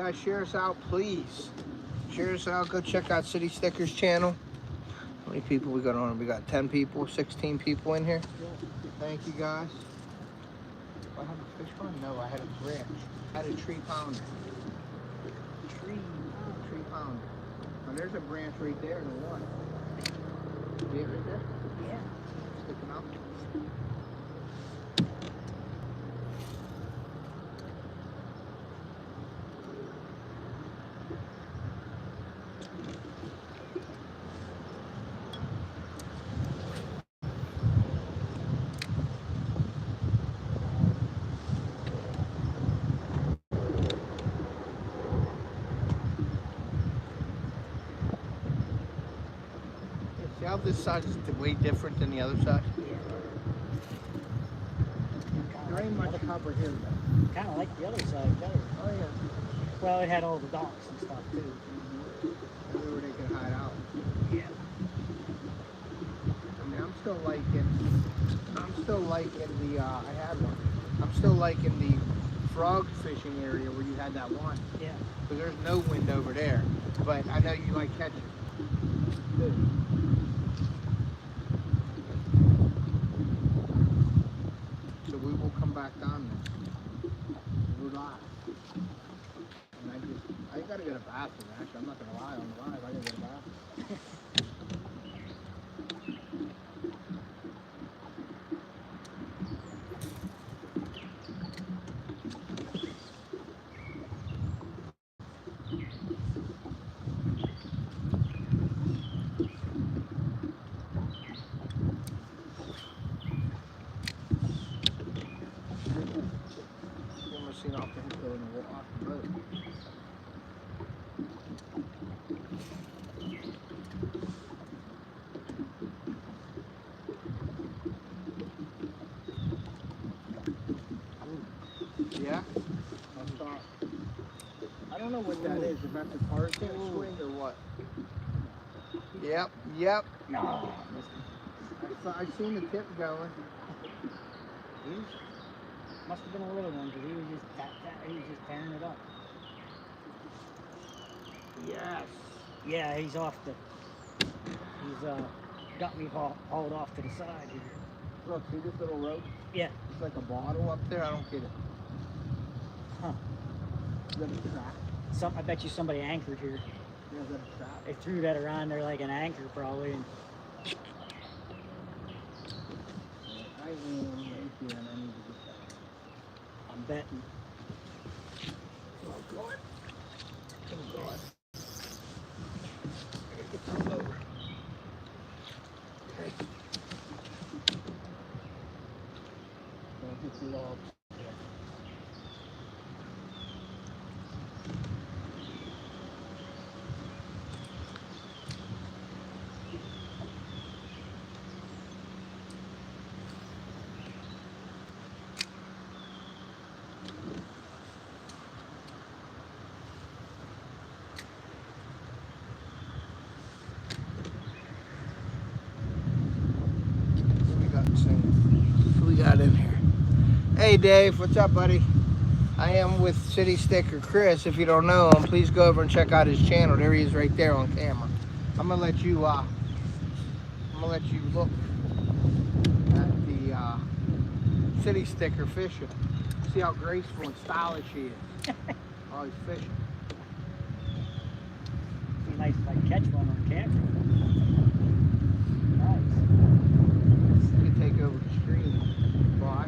guys share us out, please. Share us out. Go check out City Sticker's channel. How many people we got on? We got 10 people, 16 people in here. Thank you guys. Do I have a fish one? No, I had a branch. I had a tree pounder. Tree pounder. Now there's a branch right there in the water. See it right there? Yeah. Sticking out. See how this side is way different than the other side? There ain't much cover here though. Kind of like the other side better. Oh yeah. Well, it had all the docks and stuff too. Maybe where they could hide out. Yeah. I mean, I'm still liking the, I had one. I'm still liking the frog fishing area where you had that one. Yeah. Because there's no wind over there. But I know you like catching. Good. So we will come back down there. We're live. And I gotta get a bathroom actually. I'm not gonna lie on the live. I gotta get a bathroom. Seen off the hook and off the boat. Yeah? I don't know what that is. If that's a Tarzan swing or what? Yep, yep. No. I seen the tip going. Must have been a little one because he was just tearing it up. Yes. Yeah, he's off the. He's got me hauled off to the side here. Look, see this little rope? Yeah. It's like a bottle up there. I don't get it. Huh. Is that a trap? I bet you somebody anchored here. Yeah, is that a trap? They threw that around there like an anchor probably. And I am right here and I need to get that. I'm betting. Oh God. Oh God. I gotta get some lower. Okay. Don't hit the logs. What we got in here? Hey Dave, what's up buddy? I am with City Sticker Chris. If you don't know him, please go over and check out his channel. There he is right there on camera. I'm gonna let you look at the City Sticker fishing. See how graceful and stylish he is. Oh, he's fishing. It'd be nice if I could catch one on camera. Nice. You can take over the stream. Well,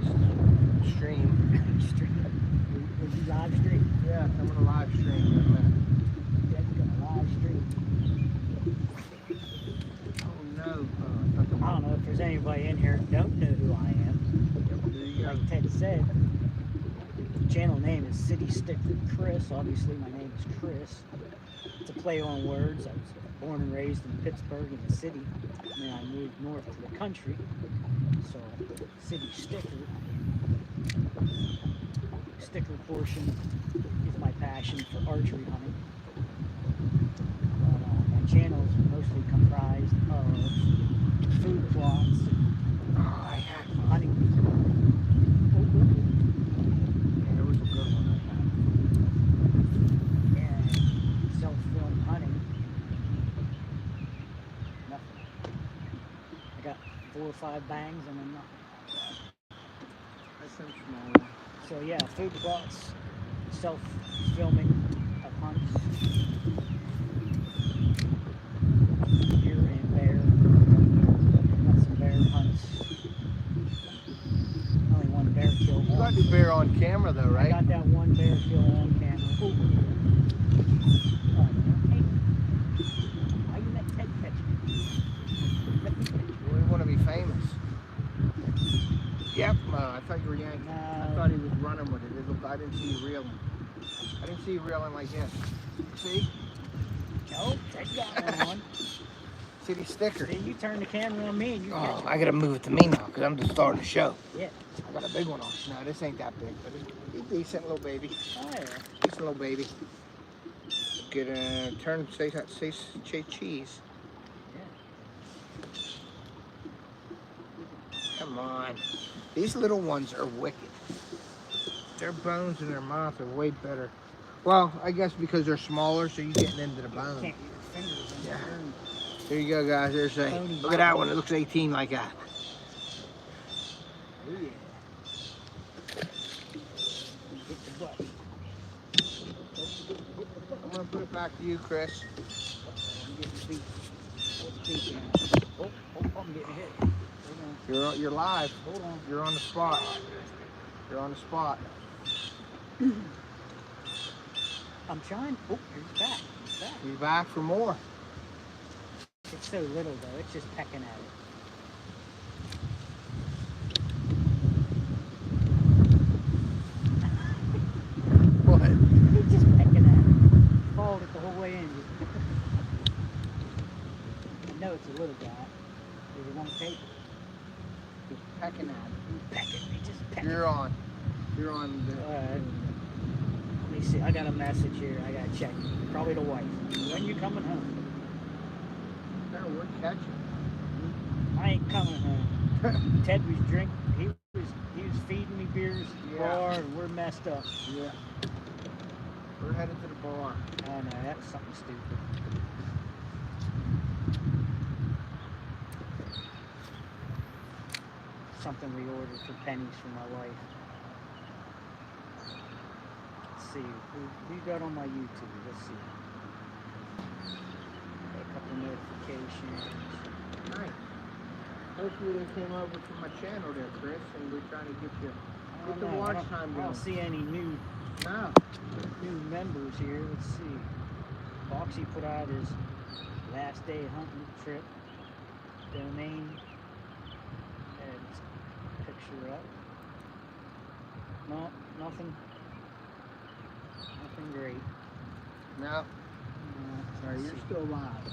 stream. Is he live stream? Yeah, I'm gonna live stream in a minute. Yeah, he's gonna live stream. Oh no. I don't know if there's anybody in here who don't know who I am. Like Ted said, the channel name is City Sticker Chris. Obviously, my name is Chris. It's a play on words. I was born and raised in Pittsburgh in the city, and then I moved north to the country. So, City Sticker. Sticker portion is my passion for archery hunting. But, my channel is mostly comprised of food plots, hunting. Yeah, there was a good one I had. 4 or 5 bangs and then nothing. That's some small one. So yeah, food plots, self-filming of hunts, deer and bear. Got some bear hunts. Only one bear kill. You got the bear on camera though, I right? got that one bear kill on camera. Ooh. Oh, hey. Why you let Ted catch me? Let me catch you. We want to be famous. Yep. I thought you were yanking. No. I thought he was running with it. I didn't see you reeling. I didn't see you reeling like this. See? Oh, Ted got one on. City sticker. See, you turn the camera on me and you catch Oh, it. I gotta move it to me now because I'm just starting the show. Yeah. I got a big one on. No, this ain't that big, but it's a decent little baby. Oh, yeah. Decent little baby. Get turn, say cheese. Yeah. Come on. These little ones are wicked. Their bones in their mouth are way better. Well, I guess because they're smaller, so you're getting into the bone. Can't get your fingers in Yeah. there. There you go, guys. There's a. Bony Look at that one. It looks 18 like that. Oh, yeah. Hit the butt. I'm gonna put it back to you, Chris. I'm getting beat. What's beat now? Oh, I'm getting hit. Hold on. You're live. Hold on. You're on the spot. You're on the spot. I'm trying. Oh, he's back. He's back. He's back for more. It's so little though. It's just pecking at it. What? It's just pecking at it. Followed it the whole way in. I know it's a little guy. Does he want to take it? He's pecking at it. He's pecking. He just pecking. You're on. You're on the. Alright. Let me see. I got a message here. I got to check. Probably the wife. When you coming home? No, we're catching. I ain't coming home. Ted was drinking. He was feeding me beers at the bar, and we're messed up. Yeah. We're headed to the bar. Oh no, that was something stupid. Something we ordered for pennies for my wife. Let's see. Who got on my YouTube? Let's see. Got a couple notifications. Nice. Hopefully they came over to my channel there, Chris, and we're trying to get the watch time I going. don't see any new No. members here. Let's see. Foxy put out his last day hunting trip domain and picture up. No, nothing great. No. No, Sorry, let's you're see. still live.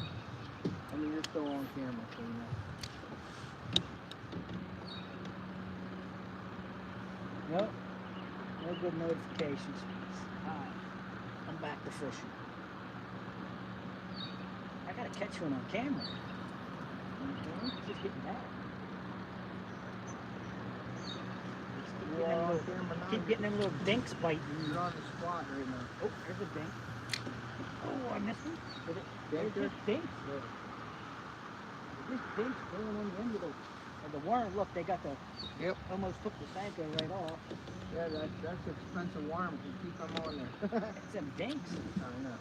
I mean, you're still on camera, so you know. Nope. No good notifications. Alright. I'm back to fishing. I gotta catch one on camera. Just getting that. Keep getting them little dinks biting. You're on the spot right now. Oh, there's a dink. Oh, I missed him. There's Dinker? just dinks. There's dinks going on the end of the worm. Look, they got the. Yep. Almost took the Sanko right off. Yeah, that's expensive worms. You keep them on there. It's them dinks. I know.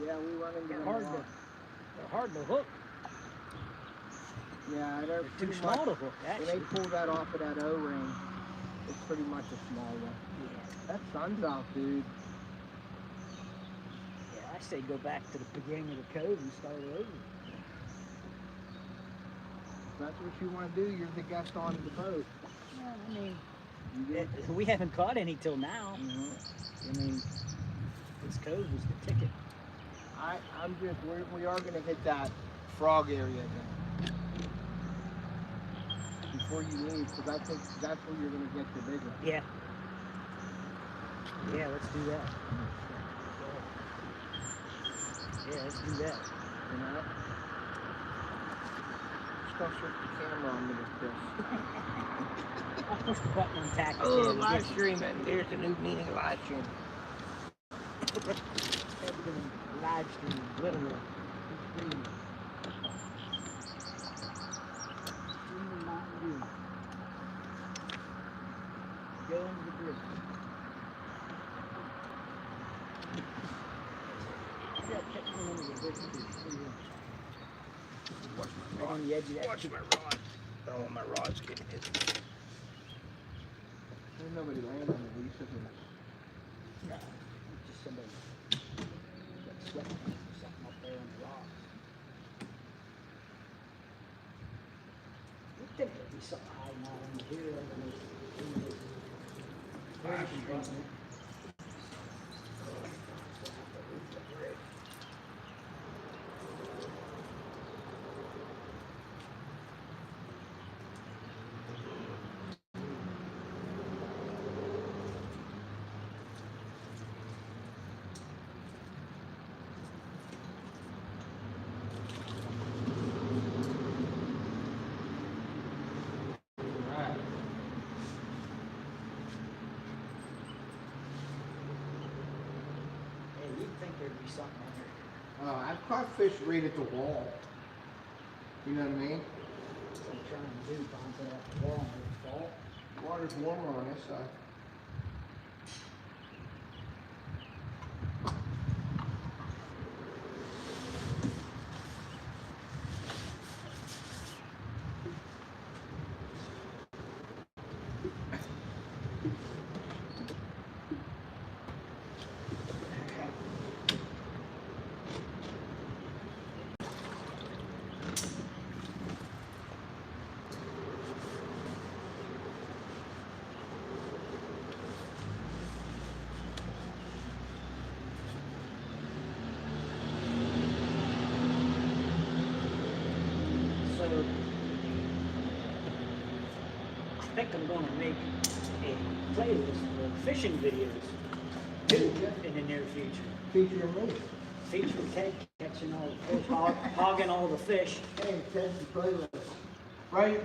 Yeah, we run into They're them hard a to. lot. They're hard to hook. Yeah, they're They're too pretty small much, to hook. when they Actually. pull that off of that O-ring, it's pretty much a small one. Yeah. That sun's out, dude. Yeah, I say go back to the beginning of the cove and start over. If that's what you want to do, you're the guest on the boat. Yeah, I mean, You get we haven't caught any till now. Mhm. I mean, this cove was the ticket. we are going to hit that frog area again. Before you leave, because I think that's where you're going to get your big one. Yeah. Yeah, let's do that. Yeah, let's do that. You know? Just don't switch the camera on me with this. I'll push the button and tack it. Oh, live stream. There's the new meaning of live stream. Live stream, literally. Watch my Right rod. on the edge of that. Watch my rod. I don't want my rods getting hit. There's nobody laying on the lease of it. No, just somebody got sweating or something up there on the rocks. You'd think there'd be something hiding out under here under this. You'd think there'd be something under here. I've caught fish right at the wall. You know what I mean? That's what I'm trying to do, bounce it off the wall and let it fall. Water's warmer on this side. So, I think I'm going to make a playlist for fishing videos too in the near future. Feature me. Feature Ted catching all the fish, hogging all the fish. Hey, Ted's playlist. Right,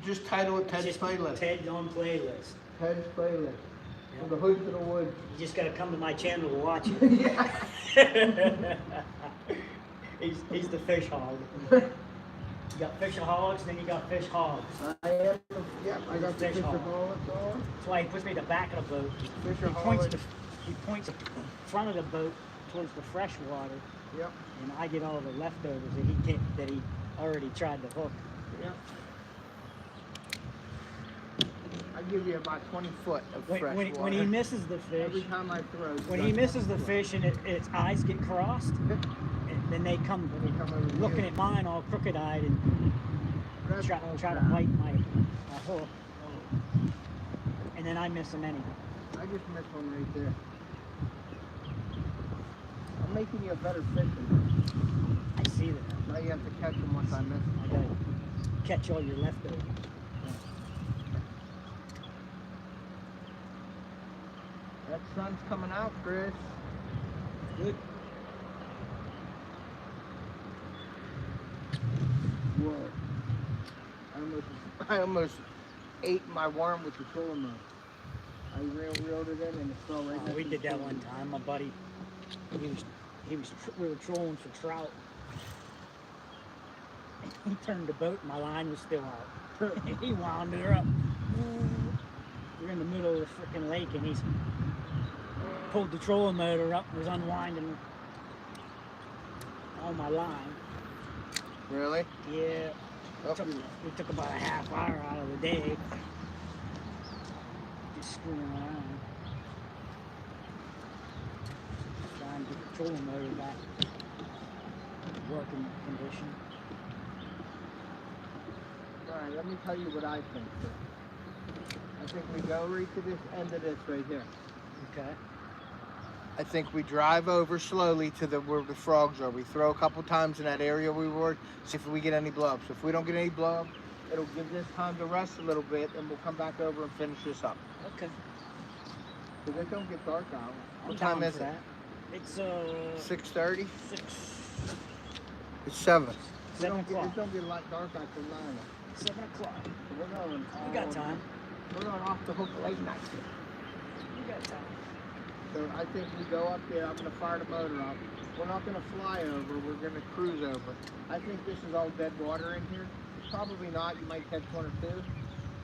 just title it Ted's Just playlist. Ted's on playlist. Ted's playlist. Yeah. From the hood to the woods. You just got to come to my channel to watch it. Yeah. he's the fish hog. You got Fishoholics, then you got fish hogs. I am. Yep, I got the Fish hog. Fishaholics on. That's why he puts me at the back of the boat. Fishaholic. He points the front of the boat towards the fresh water, Yep. and I get all the leftovers that he already tried to hook. Yep. I give you about 20 foot of fresh water. When he misses the fish, Every time I throw. when he misses the fish and its eyes get crossed, and then they come over looking here. at mine all crooked-eyed and try to bite my hook, and then I miss them anyway. I just missed one right there. I'm making you a better fisherman. I see that. Now you have to catch them once I miss them. I gotta catch all your leftovers. That sun's coming out, Chris. Good. Whoa. I almost ate my worm with the trolling motor. I reeled it in and it fell right We next did to the that one time. My buddy, we were trolling for trout. He turned the boat and my line was still out. He wound her up. We're in the middle of the freaking lake and he's pulled the trolling motor up and was unwinding all my line. Really? Yeah. Oh. We took about a half hour out of the day. Just screwing around. Trying to get the trolling motor back working condition. Alright, let me tell you what I think. I think we go right to this end of this right here. Okay. I think we drive over slowly to where the frogs are. We throw a couple times in that area we were, see if we get any blubs. If we don't get any blub, it'll give this time to rest a little bit, and we'll come back over and finish this up. Okay. Because it don't get dark out. I'm What time down is for it? that. It's 6:30? 6. It's 7. 7 It o'clock. don't get a lot dark out till 9. 7 o'clock. So we're going. We got time. We're going off the hook late night. We got time. So I think we go up there. I'm going to fire the motor up. We're not going to fly over. We're going to cruise over. I think this is all dead water in here. Probably not. You might catch one or two.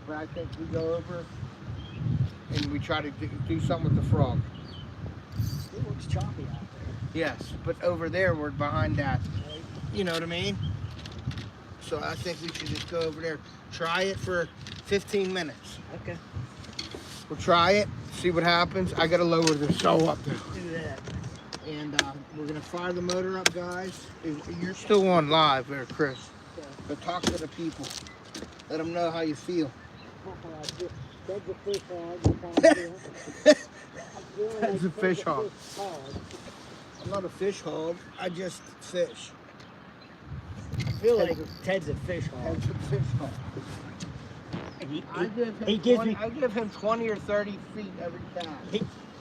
But I think we go over and we try to do something with the frog. It looks choppy out there. Yes, but over there, we're behind that. You know what I mean? So I think we should just go over there. Try it for 15 minutes. Okay. We'll try it, see what happens. I gotta lower the show up there. Do that. And we're gonna fire the motor up, guys. You're still on live there, Chris. Okay. But talk to the people. Let them know how you feel. That's a fish hog. That's a fish hog. I'm not a fish hog. I just fish. I feel like Ted's a fish hog. Ted's a fish hog. I give him 20 or 30 feet every time.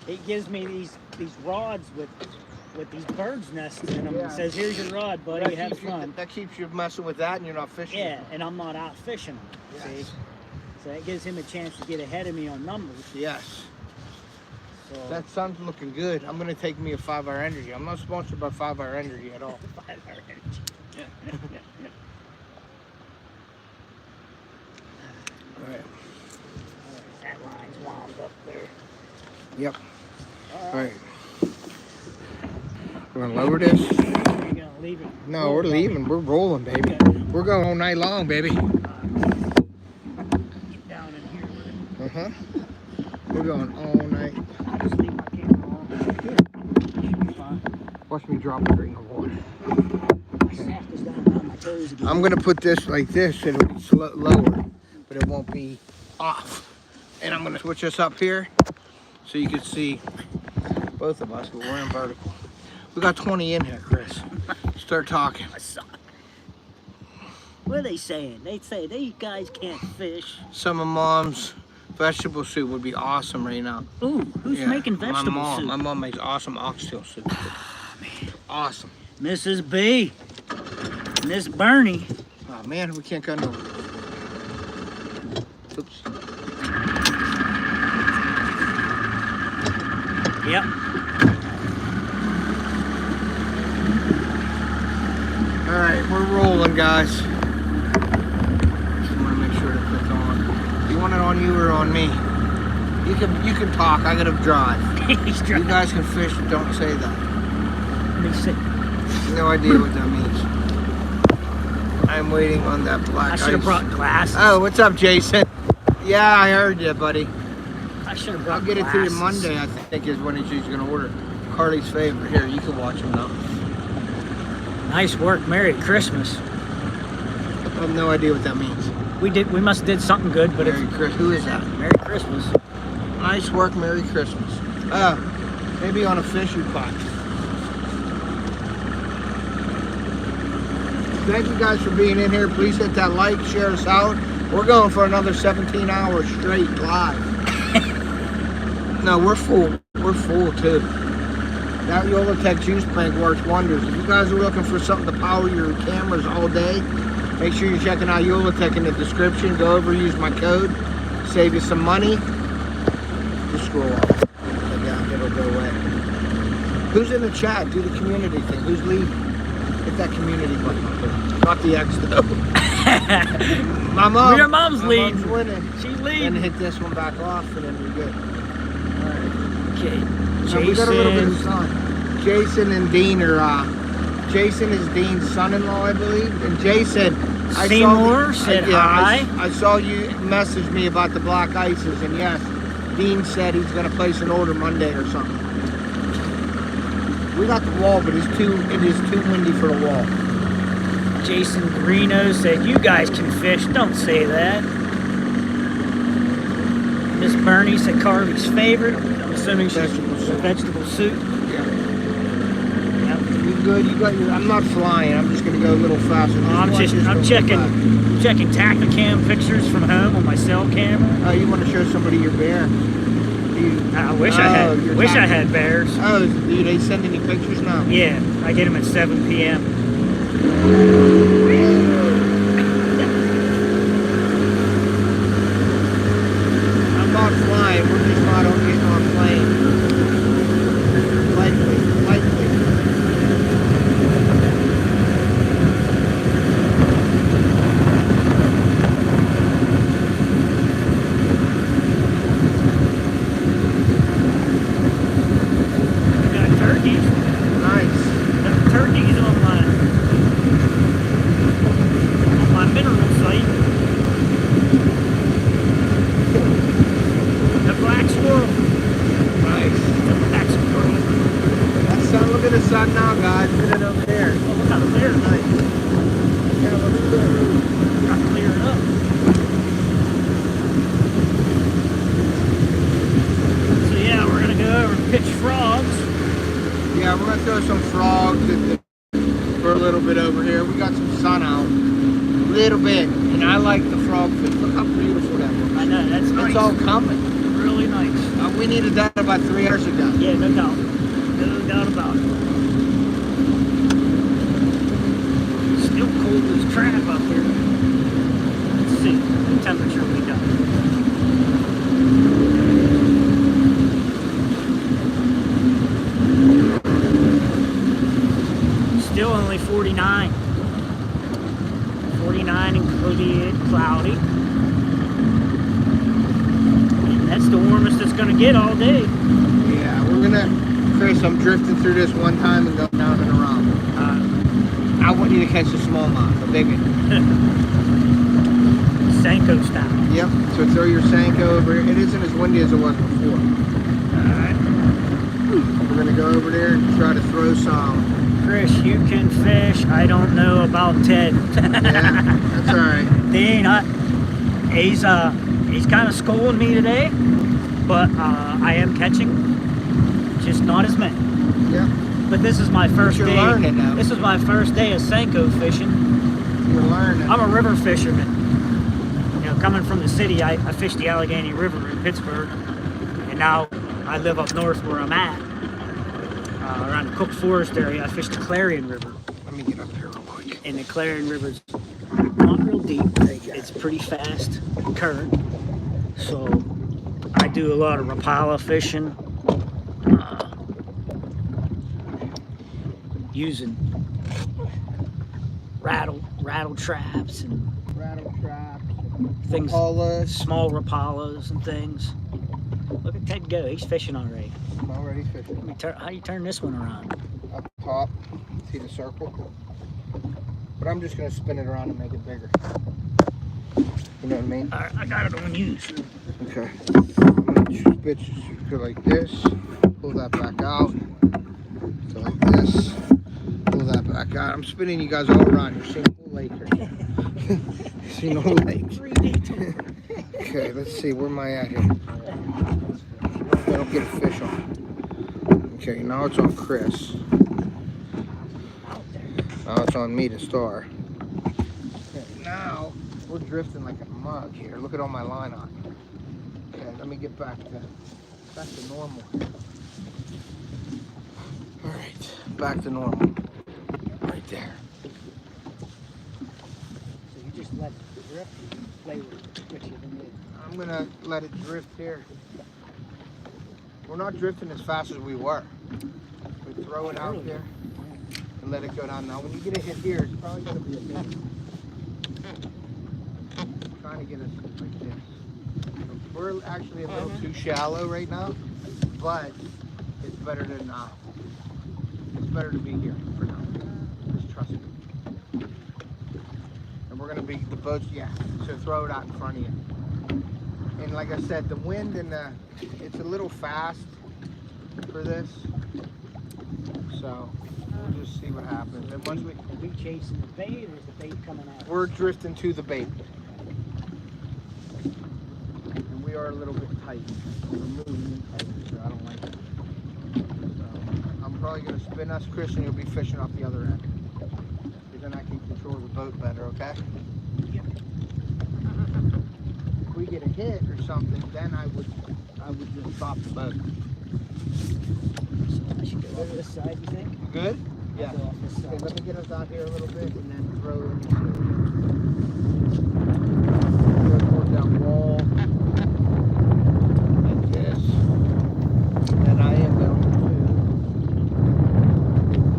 He gives me these rods with these birds' nests in them. Yeah. And says, "Here's your rod, buddy. Have fun." That keeps you messing with that, and you're not fishing. Yeah, and I'm not out fishing them. Yes. See, so that gives him a chance to get ahead of me on numbers. Yes. So That sun's looking good. I'm gonna take me a 5-hour energy. I'm not sponsored by 5-hour energy at all. 5-hour energy. All right. That line's wound up there. Yep. All All right. We're gonna lower this. You're gonna leave it? No, we're leaving. We're rolling, baby. Okay. We're going all night long, baby. Get down in here with it. We're going all night. I'll just leave my camera on. Should be fine. Watch me drop a drink of water. My sack is down behind my toes again. I'm gonna put this like this, and it'll be lower, but it won't be off. And I'm gonna switch this up here, so you can see both of us, but we're in vertical. We got 20 in here, Chris. Start talking. I suck. What are they saying? They say they guys can't fish. Some of Mom's vegetable soup would be awesome right now. Ooh, who's Yeah, making vegetable soup? My mom makes awesome oxtail soup. Awesome. Mrs. B. Miss Bernie. Oh man, we can't go nowhere. Oops. Yep. All right, we're rolling, guys. Just want to make sure to click on. Do you want it on you or on me? You can talk. I gotta drive. He's You trying. guys can fish. Don't say that. Let me see. No idea what that means. I'm waiting on that black I ice. should have brought glasses. Oh, what's up, Jason? Yeah, I heard you, buddy. I should have brought I'll get it to you glasses. Monday, I think, is when she's going to order. Carly's favorite. Here, you can watch them now. Nice work. Merry Christmas. I have no idea what that means. We must have did something good, but Merry Christmas. Who is that? Merry Christmas. Nice work, Merry Christmas. Maybe on a fishing pot. Thank you guys for being in here. Please hit that like, share us out. We're going for another 17 hours straight live. No, we're full. We're full too. That Yolatech juice bank works wonders. If you guys are looking for something to power your cameras all day, make sure you're checking out Yolatech in the description. Go over, use my code, save you some money. Just scroll up. Yeah, it'll go away. Who's in the chat? Do the community thing. Who's leading? Hit that community button up there. Not the X though. My mom. Your mom's my leading. Mom's winning. She's Then leading. hit this one back off, and then we're good. Okay. So we got a little bit of Jason. sun. Jason and Dean are. Jason is Dean's son-in-law, I believe, and Jason. Seymour said hi. I saw you message me about the black ices, and yes, Dean said he's going to place an order Monday or something. We got the wall, but it is too windy for the wall. Jason Greeno said, "You guys can fish. Don't say that." Miss Bernie said Carly's favorite. I'm assuming she's Vegetable soup. vegetable soup. Yeah. Yep. You good? You got your. I'm not flying. I'm just going to go a little faster. I'm watch this I'm go checking back. checking Tacticam pictures from home on my cell camera. Oh, you want to show somebody your bear? I wish I you're had bears. Oh, do they send any pictures now? Yeah, I get them at 7 p.m. I'm not flying. We're just not on getting on plane. Lightly. We got turkeys. Nice. now, guys. Put it over there. Oh, look how clear tonight. Yeah, look there. Got to clear it up. So yeah, we're gonna go over and pitch frogs. Yeah, we're gonna throw some frogs for a little bit over here. We got some sun out, a little bit, and I like the frog fish. Look how beautiful that looks. I know, that's nice. It's all coming. Really nice. We needed that about 3 hours ago. Yeah, no doubt. No doubt about it. Still cold as crap up here. Let's see the temperature we got. Still only 49. 49 and cloudy. And that's the warmest it's gonna get all day. Yeah, we're gonna, Chris, I'm drifting through this one time and go down and around. I want you to catch a smallmouth, a big one. Senko style. Yep, so throw your Senko over here. It isn't as windy as it was before. Alright. We're gonna go over there and try to throw some. Chris, you can fish. I don't know about Ted. Yeah, that's alright. He's kind of schooling me today, but I am catching, just not as many. Yeah. But this is my first You're day. learning now. This is my first day of Senko fishing. You're learning. I'm a river fisherman. You know, coming from the city, I fished the Allegheny River in Pittsburgh, and now I live up north where I'm at, around the Cook Forest area. I fished the Clarion River. Let me get up here real quick. And the Clarion River's not real deep. It's pretty fast current. So I do a lot of Rapala fishing, using rattle traps and things, Rapalas. small Rapalas and things. Look at Ted go, he's fishing already. I'm already fishing. Let me how you turn this one around? Up top, see the circle? But I'm just gonna spin it around and make it bigger. You know what I mean? All right, I got it on use. Okay. I'm gonna switch go like this, pull that back out, go like this, pull that back out. I'm spinning you guys all around. You're seeing the whole lake here. Seeing the whole lake. Okay, let's see, where am I at here? I don't get a fish on. Okay, now it's on Chris. Now it's on me to star. Okay, now we're drifting like a mug here. Look at all my line on. Okay, let me get back to normal. All right, back to normal. Right there. So you just let it drift, play with it. I'm gonna let it drift here. We're not drifting as fast as we were. We throw it out there and let it go down. Now, when you get a hit here, it's probably gonna be a big one. I'm trying to get us like this. We're actually a little too shallow right now, but it's better than it's better to be here for now. Just trust me. And we're gonna be the boats, yeah. So throw it out in front of you. And like I said, the wind and it's a little fast for this. So we'll just see what happens. And once Are we chasing the bait, or is the bait coming out? we're drifting to the bait. And we are a little bit tight. We're moving in tight, so I don't like it. So I'm probably gonna spin us, Chris, and you'll be fishing off the other end. Because then I can control the boat better, okay? Yep. If we get a hit or something, then I would just stop the boat. So I should go off this side, you think? You good? Yeah. I'll go off this Okay, side. let me get us out here a little bit and then throw it in toward that wall. Like this. And I am going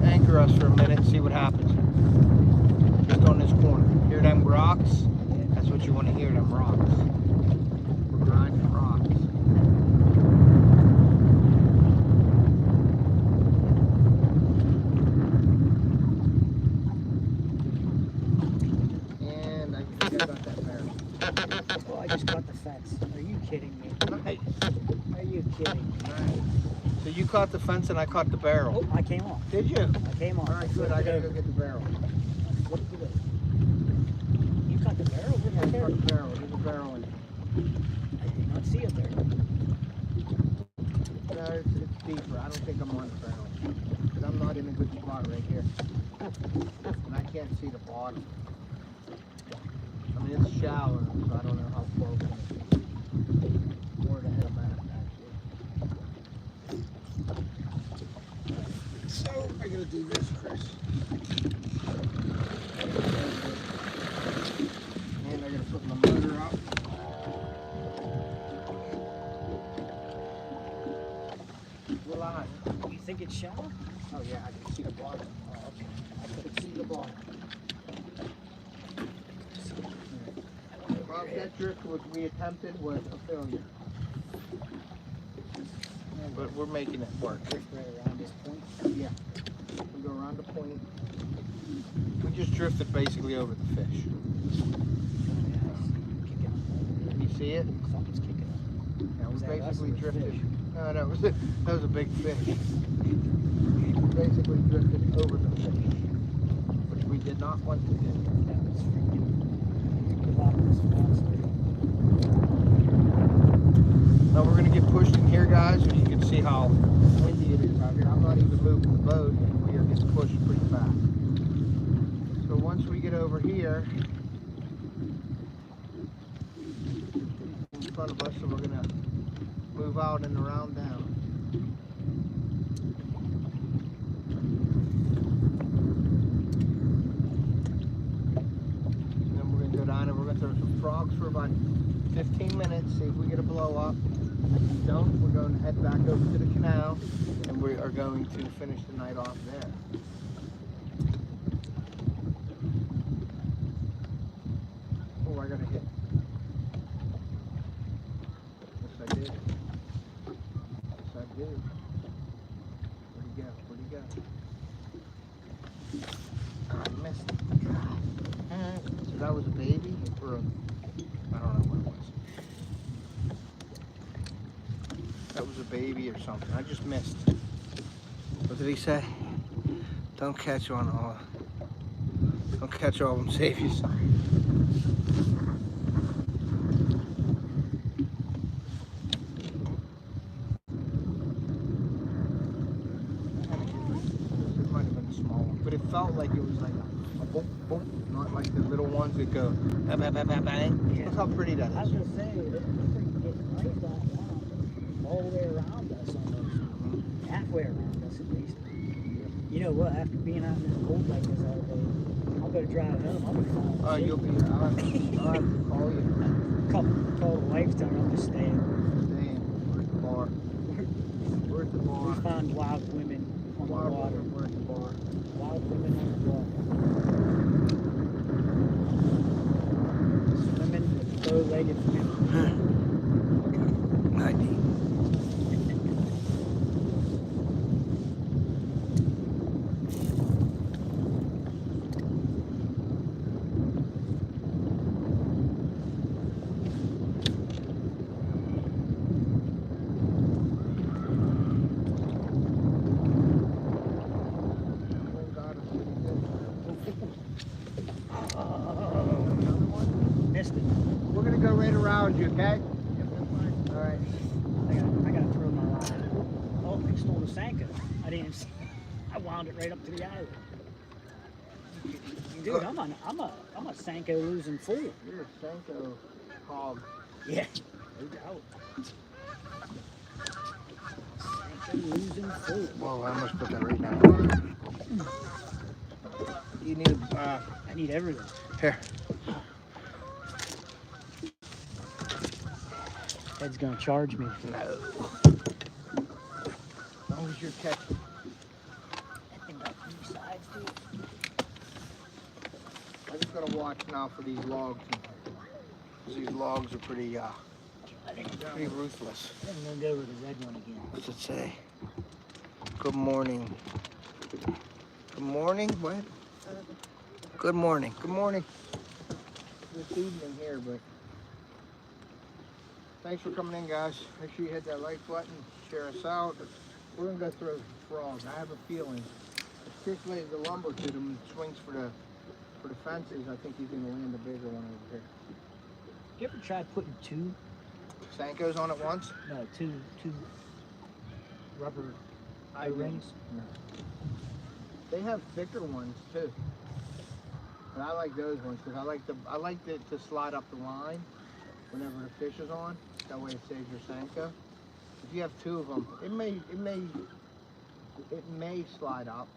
to anchor us for a minute and see what happens. Just on this corner. Hear them rocks? That's what you want to hear, them rocks. We're grinding rocks. And I think I got that bear. Oh, I just caught the fence. Are you kidding me? Nice. Are you kidding me? Nice. So you caught the fence and I caught the barrel. Oh, I came off. Did you? I came off. All right, good. I gotta go get the barrel. What did you do? You caught the barrel? Yeah, I caught the barrel. There's a barrel in it. I did not see it there. No, it's deeper. I don't think I'm on the barrel. Because I'm not in a good spot right here. And I can't see the bottom. I mean, it's shallow, so I don't know how far we're going to be. More to head of map, actually. So, I gotta do this, Chris. And I gotta put my motor up. Will I? You think it's shallow? Oh yeah, I can see the bottom. Oh, okay. I can see the bottom. Well, that drift which we attempted was a failure. But we're making it work. Drift right around this point. Yeah. We go around the point. We just drifted basically over the fish. Can you see it? Something's kicking up. Yeah, we Was that us basically or the drifted. fish? No, that was a big fish. We basically drifted over the fish, which we did not want to do. That was freaking a lot of response. Now we're gonna get pushed in here, guys, and you can see how windy it is out here. I'm not even moving the boat, and we are getting pushed pretty fast. So once we get over here, in front of us, so we're gonna move out and around down. And then we're gonna go down and we're gonna throw some frogs for about 15 minutes, see if we get a blow up. If we don't, we're going to head back over to the canal and we are going to finish the night off there. Oh, I got a hit. Yes, I did. Yes, I did. Where'd he go? Where'd he go? I missed it. So that was a baby or a, I don't know what it was. That was a baby or something. I just missed. What did he say? Don't catch on all. Don't catch all of them. Save you some. It might have been a small one, but it felt like it was like a boom, boom, not like the little ones that go bang, bang, bang, bang, bang. Yeah. Look how pretty that I was is. gonna say, they're getting raised all the way around us almost. Halfway around us at least. You know what, after being out in this cold like this all day, I'll better drive home. I'll be fine. Oh, you'll be, I'll have to call you. Call the wife, tell her I'm just staying. Staying. Where's the bar? Where's the bar? We find wild women on the water. Where's the bar? Wild women on the water. Swimming with bow-legged women. 90. Missed it. We're gonna go right around you, okay? All right. I gotta throw my line. Oh, they stole the Sanko. I didn't see. I wound it right up to the island. Dude, I'm a Sanko losing fool. You're a Senko hog. Yeah, no doubt. Sanko losing fool. Whoa, I almost put that right down. You need a, I need everything. here. Ed's gonna charge me. No. As long as you're catching. That thing got 3 sides, dude. I just gotta watch now for these logs. 'Cause these logs are pretty ruthless. I'm gonna go with the red one again. What's it say? Good morning. Good morning? What? Good morning. Good morning. This evening here, but thanks for coming in, guys. Make sure you hit that like button, share us out. We're gonna go throw frogs. I have a feeling. If Chris lays the lumber to them and swings for the fences, I think he's gonna land a bigger one over here. You ever try putting two Sankos on at once? No, two rubber rings. No. They have thicker ones too, but I like those ones because I like it to slide up the line whenever the fish is on. That way it saves your Sanko. If you have two of them, it may slide up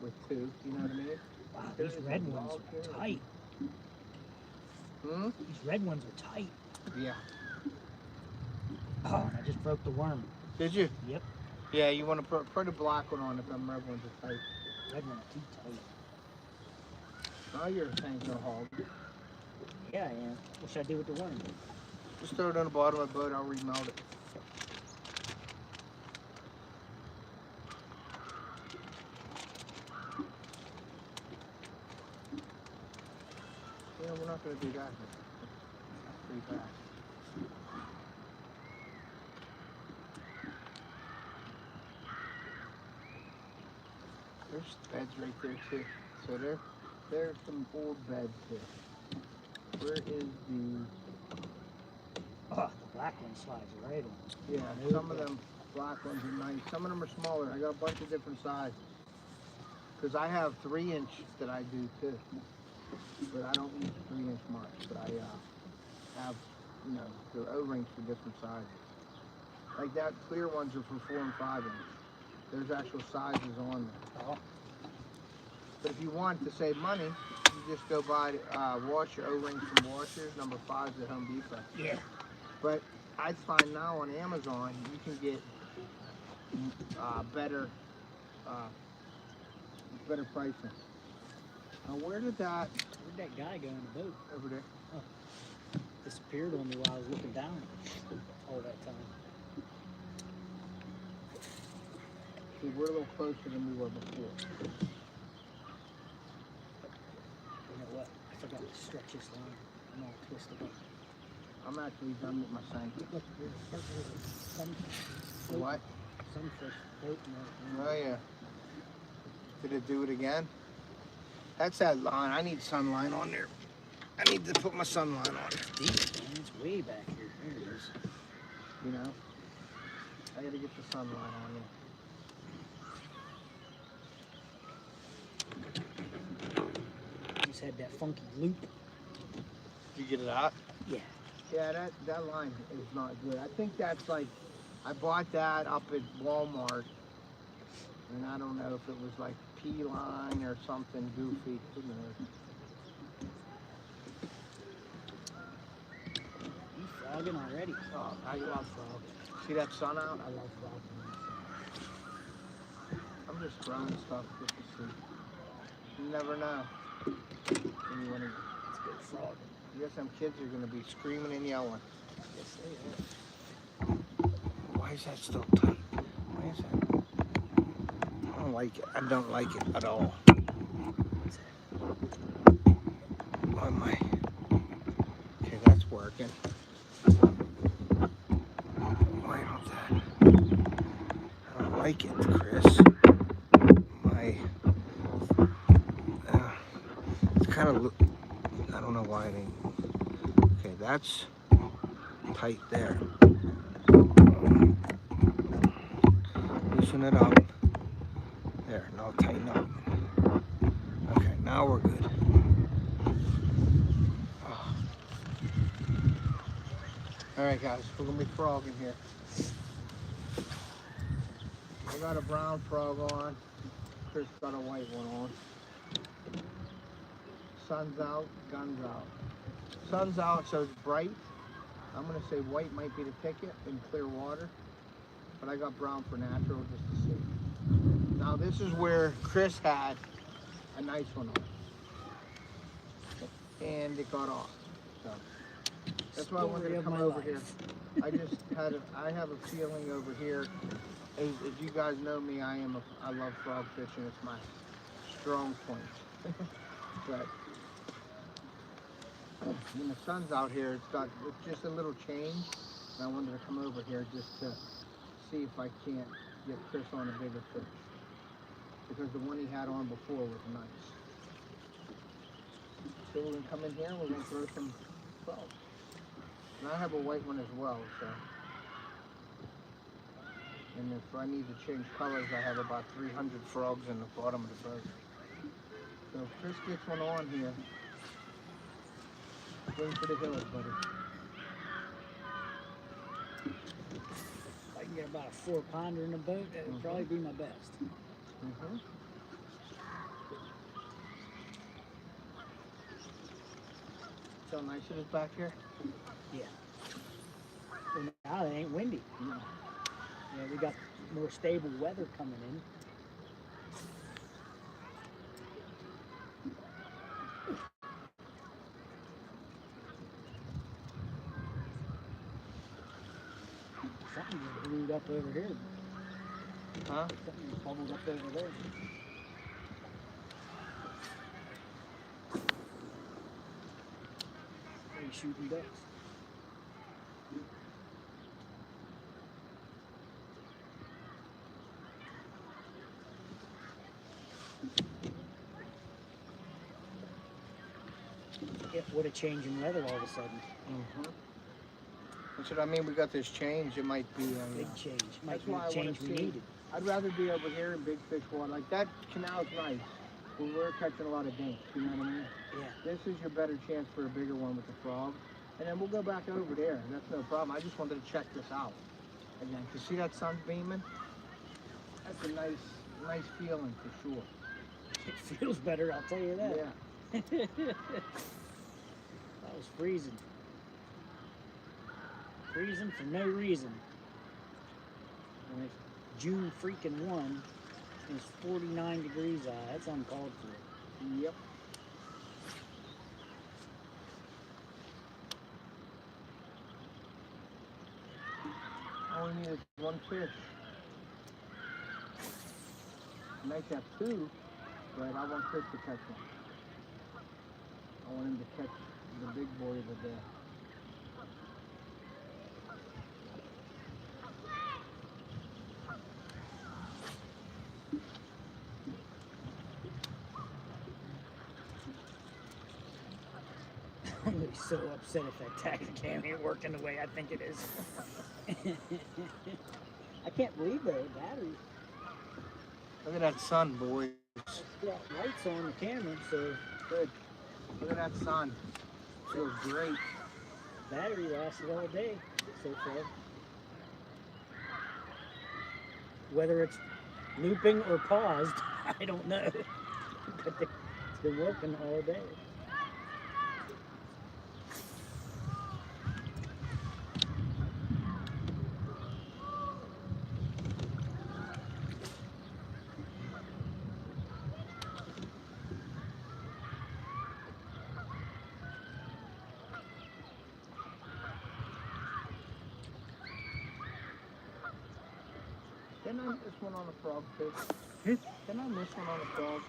with two. You know what I mean? Wow, these red ones are tight. These red ones are tight. Yeah. Oh, I just broke the worm. Did you? Yep. Yeah, you want to put a black one on if them red ones are tight. Red one's too tight. Now you're a Sanko hog. Yeah, I am. What should I do with the worm? Just throw it on the bottom of the boat, I'll remelt it. Yeah, we're not going to do that here. That's pretty fast. There's beds right there too. So there's some old beds here. Where is the... Oh, the black one slides right on. Yeah, some of them black ones are nice. Some of them are smaller. I got a bunch of different sizes. Because I have 3-inch that I do too. But I don't use 3-inch much. But I have, you know, the O-rings for different sizes. Like that clear ones are for 4 and 5 inch. There's actual sizes on there. Oh. But if you want to save money, you just go buy washer O-rings from Washers, number 5s at Home Depot. Yeah. But I find now on Amazon you can get better pricing. Now where'd that guy go in the boat? over there? Oh. Disappeared on me while I was looking down all that time. See, we're a little closer than we were before. You know what? I forgot to stretch this line. I'm all twisted up. I'm actually done with my Sanko. Look, there's a sunfish. What? Sunfish floating there. Oh yeah. Did it do it again? That's that line. I need sunline on there. I need to put my sunline on there. Deep, man. It's way back here. There it is. You know? I gotta get the sunline on there. Just had that funky loop. Did you get it out? Yeah. Yeah, that line is not good. I think that's like, I bought that up at Walmart, and I don't know if it was like P-line or something goofy. Who knows? You frogging already? Oh, I love frog. See that sun out? I love frog. I'm just throwing stuff just to see. You never know. When you want to, It's good frogging. I guess them kids are going to be screaming and yelling. Yes, they are. Why is that still tight? Why is that? I don't like it. I don't like it at all. Why am I? Okay, that's working. Why don't that? I don't like it, Chris. It's kind of, I don't know why it ain't. Okay, that's tight there. Loosen it up. There, now tighten up. Okay, now we're good. Oh. Alright guys, we're gonna be frogging here. I got a brown frog on. Chris got a white one on. Sun's out, gun's out. Sun's out, so it's bright. I'm gonna say white might be the ticket in clear water, but I got brown for natural just to see. Now this is where Chris had a nice one on, and it got off. So that's why I wanted to come over here. I have a feeling over here. As you guys know me, I love frog fishing. It's my strong point. But when the sun's out here, it's just a little change. And I wanted to come over here just to see if I can't, get Chris on a bigger fish. Because the one he had on before was nice. So we're going to come in here and we're going to throw some frogs. And I have a white one as well, so. And if I need to change colors, I have about 300 frogs in the bottom of the boat. So if Chris gets one on here, swing for the hills, buddy. If I can get about a 4-pounder in the boat, that would probably be my best. See how nice it is back here? Yeah. Well, now it ain't windy. No. Yeah, we got more stable weather coming in. Something just brewed up over here. Huh? Something just bubbled up over there. Are you shooting ducks? Yeah, what a change in weather all of a sudden. That's what I mean. We got this change. It might be a Big change. Might that's be why I the change wanna we see. needed. I'd rather be over here in big fish water. Like that canal's nice. But we're catching a lot of dink. You know what I mean? Yeah. This is your better chance for a bigger one with the frog. And then we'll go back over there. That's no problem. I just wanted to check this out again. To see that sun beaming, that's a nice feeling for sure. It feels better, I'll tell you that. Yeah. That was freezing. Freezing for no reason. And it's June freaking 1. And it's 49 degrees out. That's uncalled for. Yep. All we need is one fish. Nice to have two, but I want Chris to catch one. I want him to catch the big boy of the day. I'm gonna be so upset if that Tacticam ain't working the way I think it is. I can't believe the battery. Look at that sun, boys. It's got lights on the camera, so Good. Look at that sun. Feels great. battery lasted all day so far. Whether it's looping or paused, I don't know. But it's been working all day. Didn't I miss one on the frog fish? Didn't I miss one on the frog?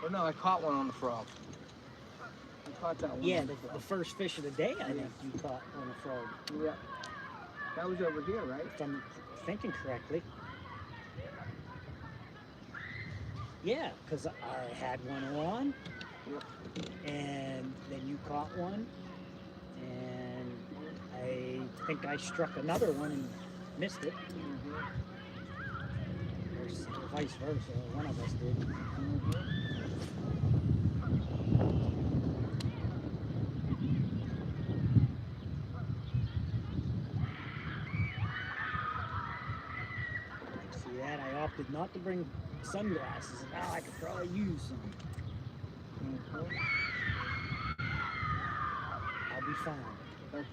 Or no, I caught one on the frog. I caught that one. Yeah, on the frog. first fish of the day, I think you caught on a frog. Yeah. That was over here, right? If I'm thinking correctly. Yeah, because I had one on, Yep. and then you caught one, and I think I struck another one and missed it. Or vice versa, one of us did. See that? I opted not to bring sunglasses, and now I could probably use some. I'll be fine. That's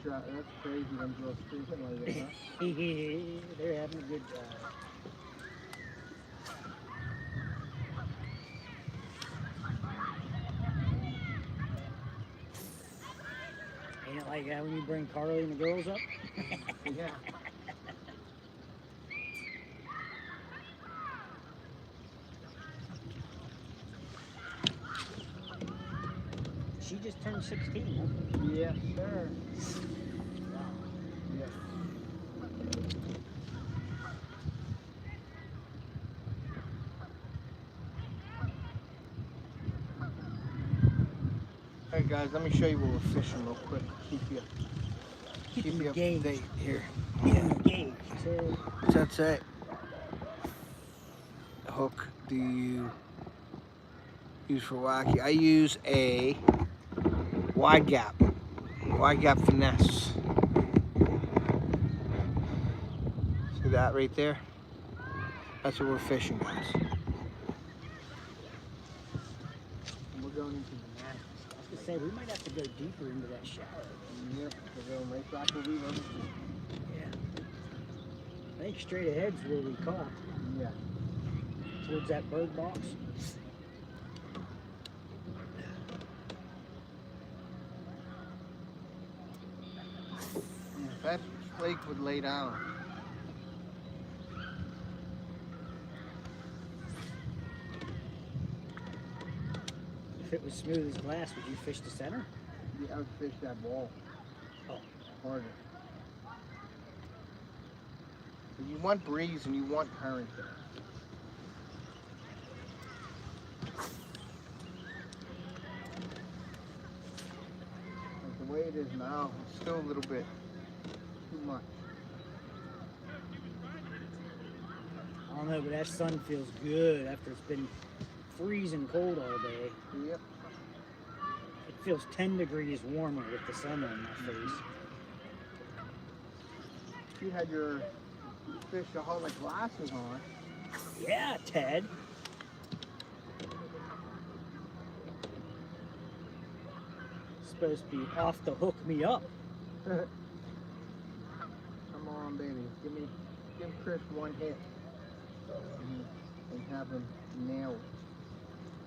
crazy. Them girls freezing like that, huh? They're having a good job. Ain't it like that when you bring Carly and the girls up? Yeah. She just turned 16, huh? Yes, sir. Wow. Yes. Alright guys, let me show you what we're fishing real quick. Keep you up to engaged. date here. Engaged. What's that say? Hook do you use for wacky? I use a wide gap finesse. See that right there? That's what we're fishing, guys. And we're going into the net. I was gonna say we might have to go deeper into that shallow. Yep, we're going right back where we were. Yeah. I think straight ahead's where we caught. Yeah. Towards that bird box. If that flake would lay down. If it was smooth as glass, would you fish the center? Yeah, I would fish that ball. Oh. Harder. But you want breeze and you want current there. Like the way it is now, it's still a little bit too much. I don't know, but that sun feels good after it's been freezing cold all day. Yep. It feels 10 degrees warmer with the sun on my face. You had your Fishoholic glasses on. Yeah, Ted. Supposed to be off the hook me up. Come on, baby. Give Chris one hit. And have him nailed.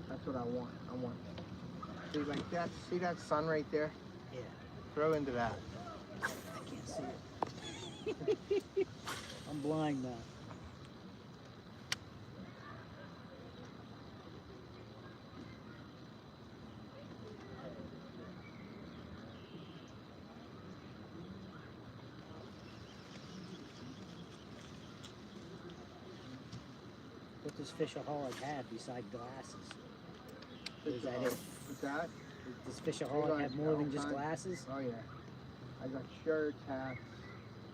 That's what I want. See like that? See that sun right there? Yeah. Throw into that. I can't see it. I'm blind now. What does Fishoholic have beside glasses? Is that it? What's that? Does Fishoholic have more than just glasses? Oh yeah. I got shirts, hats.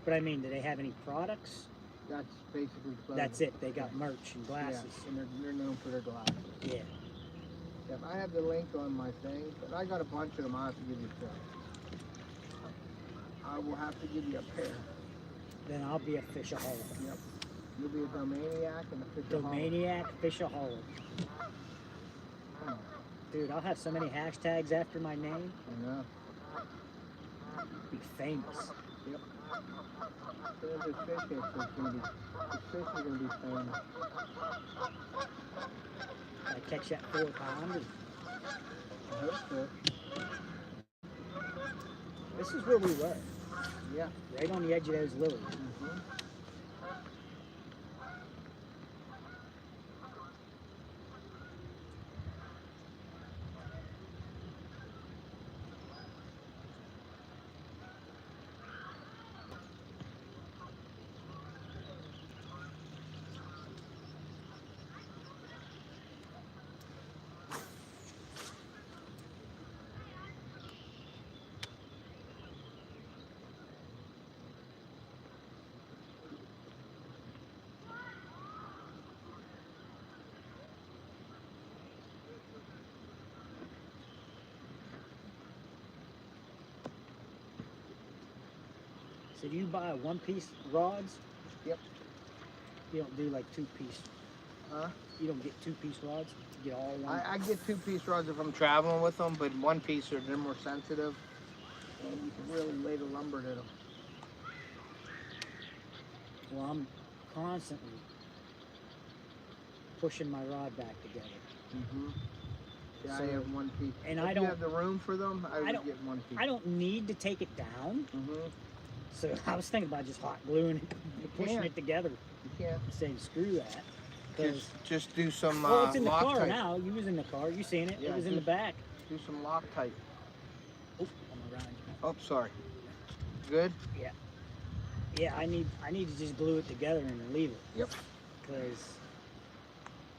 But I mean, do they have any products? That's basically clothes. That's it. They got merch and glasses. Yeah, and they're known for their glasses. Yeah. Yep, I have the link on my thing, but I got a bunch of them. I have to give you two. I will have to give you a pair. Then I'll be a Fishoholic. Yep. You'll be a Domaniac and a Fishoholic. Domaniac, Fishoholic. Dude, I'll have so many hashtags after my name. I know. Be famous. Yep. As soon as this fish hits, the fish is going to be famous. I catch that 4 pounder. I hope so. This is where we were. Yeah. Right on the edge of those lilies. Mm-hmm. So do you buy 1-piece rods? Yep. You don't do like 2-piece. Huh? You don't get 2-piece rods? You get all one? I get 2-piece rods if I'm traveling with them, but 1-piece they're more sensitive. And you can really lay the lumber to them. Well, I'm constantly pushing my rod back together. Mm-hmm. Yeah, So- I have 1-piece. and if I you don't- have the room for them, I would don't- get 1-piece. I don't need to take it down, Mm-hmm. so I was thinking about just hot gluing it, pushing can. it together, You can't. and saying screw that. 'Cause- Just do some well, it's in the car Loctite. now. You was in the car. You seen it? Yeah, it was in the just- back. Do some Loctite. Oh, I'm around you. Oh, sorry. Good? Yeah, I need to just glue it together and leave it. Yep. Because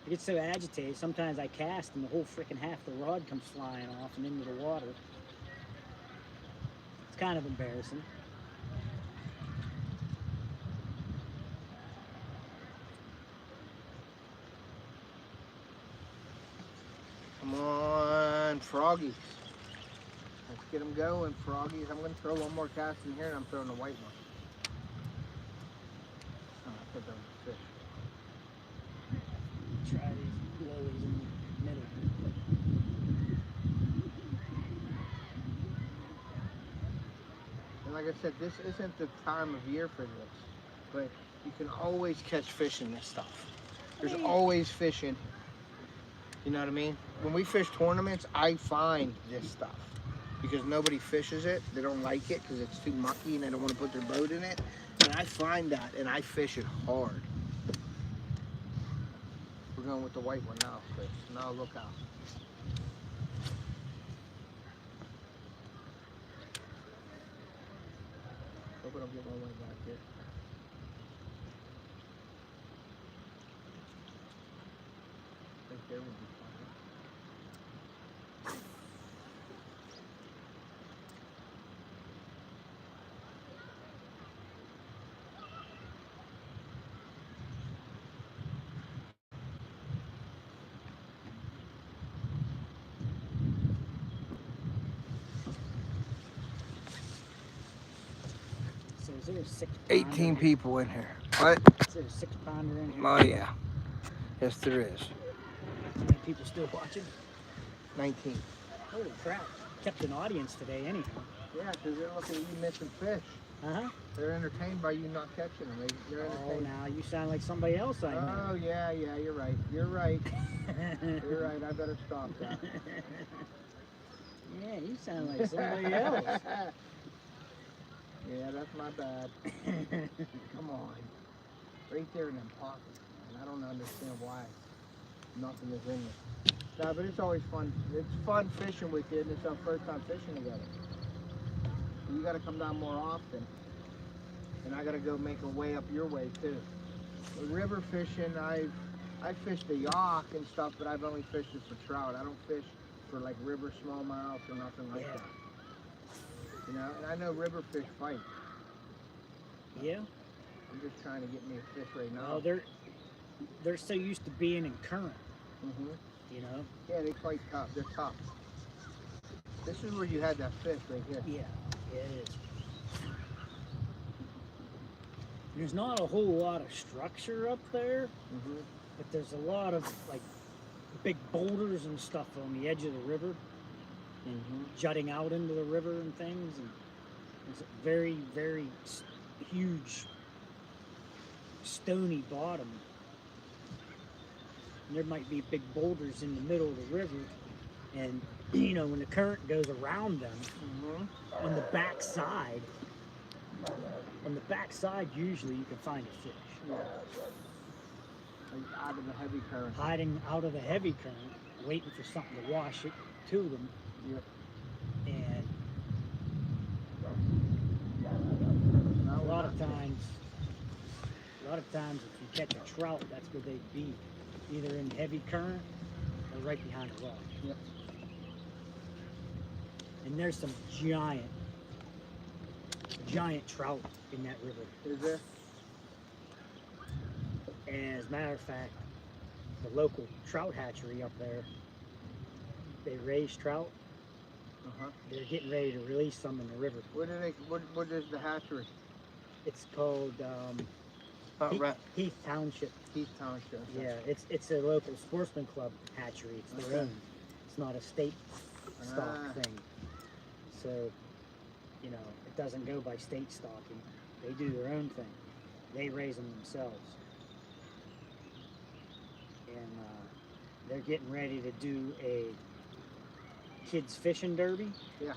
I get so agitated, sometimes I cast and the whole freaking half the rod comes flying off and into the water. It's kind of embarrassing. Come on, froggies. Let's get them going, froggies. I'm going to throw one more cast in here and I'm throwing a white one. Oh, I thought that was a fish. Try these blowies in the middle. And like I said, this isn't the time of year for this, but you can always catch fish in this stuff. There's always fish in here. You know what I mean? When we fish tournaments, I find this stuff because nobody fishes it. They don't like it because it's too mucky and they don't want to put their boat in it. And I find that and I fish it hard. We're going with the white one now, Chris. Now look out. Hope I don't get my way back here. I think there would be fine. So is there a 6 pounder? 18 people in here. What? Is there a 6 pounder in here? Oh yeah. Yes, there is. How many people still watching? 19. Holy crap. Kept an audience today anyhow. Yeah, because they're looking at you missing fish. Uh-huh. They're entertained by you not catching them. They're Oh, entertained. now you sound like somebody else I know. Oh, yeah, you're right. You're right. You're right. I better stop that. Yeah, you sound like somebody else. Yeah, that's my bad. Come on. Right there in them pockets, man. I don't understand why nothing is in there. No, but it's always fun. It's fun fishing with you, and it's our first time fishing together. You got to come down more often. And I got to go make a way up your way, too. The river fishing, I fished the yak and stuff, but I've only fished it for trout. I don't fish for, like, river smallmouth or nothing like that. You know, and I know river fish fight. Yeah. I'm just trying to get me a fish right now. Well, they're so used to being in current, you know? Yeah, they fight tough. They're tough. This is where you had that fish right here. Yeah, it is. There's not a whole lot of structure up there, but there's a lot of, like, big boulders and stuff on the edge of the river, jutting out into the river and things, and it's a very, very huge stony bottom. And there might be big boulders in the middle of the river, and you know, when the current goes around them, on the back side, usually you can find a fish. Yeah. Like out of the heavy current. Hiding out of the heavy current, waiting for something to wash it to them. Yep. And a lot of times if you catch a trout, that's where they'd be, either in heavy current or right behind a rock. Yep. And there's some giant trout in that river. Is there? And as a matter of fact, the local trout hatchery up there, they raise trout. They're getting ready to release some in the river. What is the hatchery? It's called Heath Township. Heath Township. Yeah, it's a local sportsman club hatchery. It's their own. It's not a state stock thing. So, you know, it doesn't go by state stocking. They do their own thing. They raise them themselves. And they're getting ready to do a kids fishing derby. Yeah.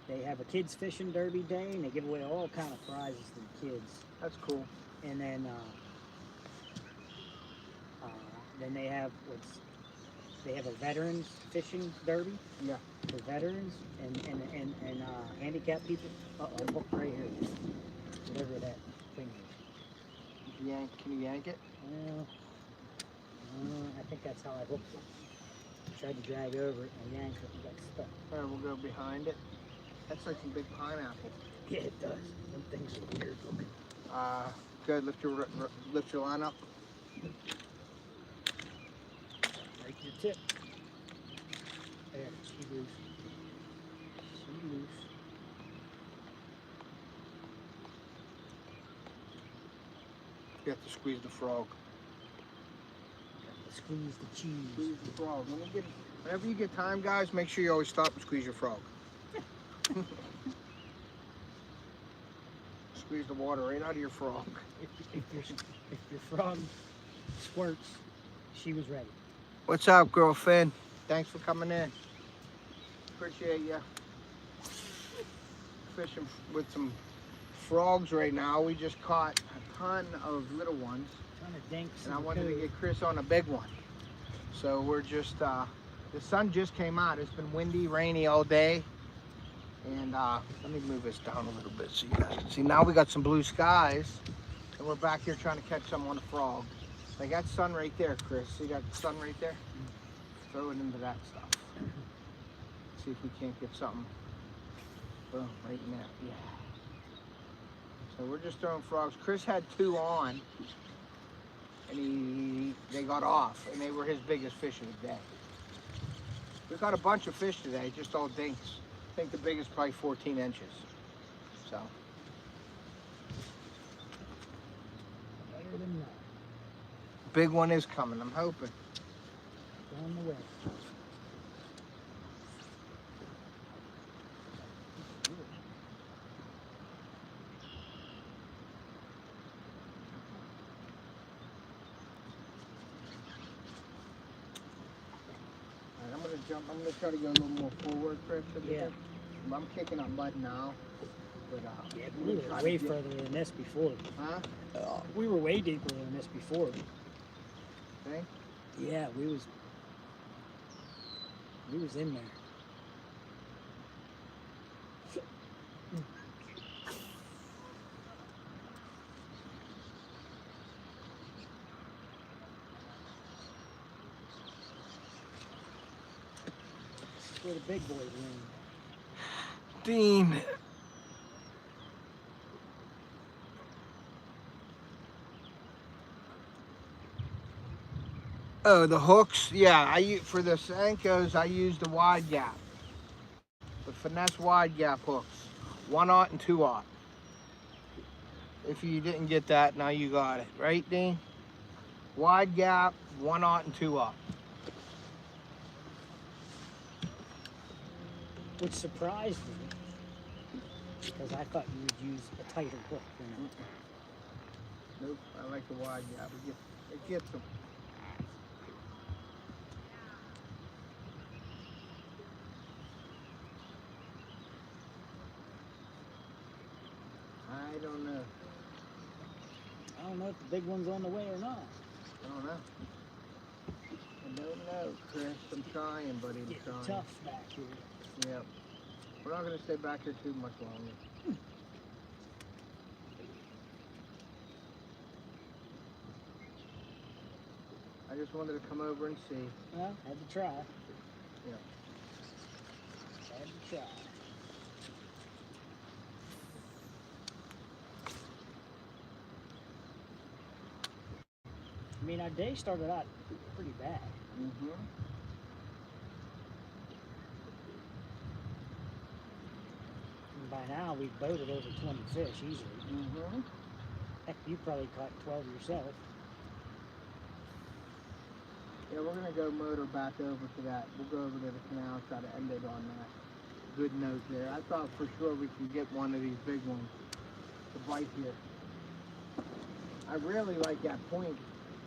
They have a kids fishing derby day, and they give away all kind of prizes to the kids. That's cool. And then they have a veterans fishing derby. Yeah. For veterans and handicapped people. I'm hooked right here. Whatever that thing is. Can you yank it? Well, I think that's how I hooked it. Tried to drag over it and I yanked it and got stuck. All right, we'll go behind it. That's like some big pineapple. Yeah, it does. Them things are weird looking. Good. Lift your line up. Right to your tip. There, she loose. She loose. You have to squeeze the frog. Squeeze the cheese. Squeeze the frog. Whenever you get time, guys, make sure you always stop and squeeze your frog. Squeeze the water right out of your frog. If your frog squirts, she was ready. What's up, girlfriend? Thanks for coming in. Appreciate you. Fishing with some frogs right now. We just caught a ton of little ones. Trying to dink some And I wanted to code. get Chris on a big one. So we're just, the sun just came out. It's been windy, rainy all day. And let me move this down a little bit so you guys can see. Now we got some blue skies. And we're back here trying to catch some on a frog. They got sun right there, Chris. See that sun right there? Throw it into that stuff. See if we can't get something. Boom, right in there. Yeah. So we're just throwing frogs. Chris had 2 on. And they got off, and they were his biggest fish of the day. We caught a bunch of fish today, just all dinks. I think the biggest probably 14 inches. So. Better than that. Big one is coming, I'm hoping. On the way. I'm gonna try to go a little more forward, Chris. Yeah. I'm kicking up mud now. But, Yeah, we were way further than this before. Huh? We were way deeper than this before. Okay. Yeah, we was in there. This is where the big boys win. Dean. Oh, the hooks. Yeah, for the Senkos, I use the wide gap. The finesse wide gap hooks. 1/0 and 2/0. If you didn't get that, now you got it. Right, Dean? Wide gap, 1/0 and 2/0. Which surprised me, because I thought you would use a tighter hook than that. Nope, I like the wide gap. It gets them. I don't know. I don't know if the big one's on the way or not. I don't know. I don't know, Chris. I'm trying, buddy. I'm Getting trying. tough back here. Yep. We're not going to stay back here too much longer. I just wanted to come over and see. Well, had to try. Yeah. Had to try. I mean, our day started out pretty bad. Mm-hmm. And by now, we've boated over 20 fish easily. Mm-hmm. Heck, you probably caught 12 yourself. Yeah, we're going to go motor back over to that. We'll go over to the canal, try to end it on that good note there. I thought for sure we could get one of these big ones to bite here. I really like that point.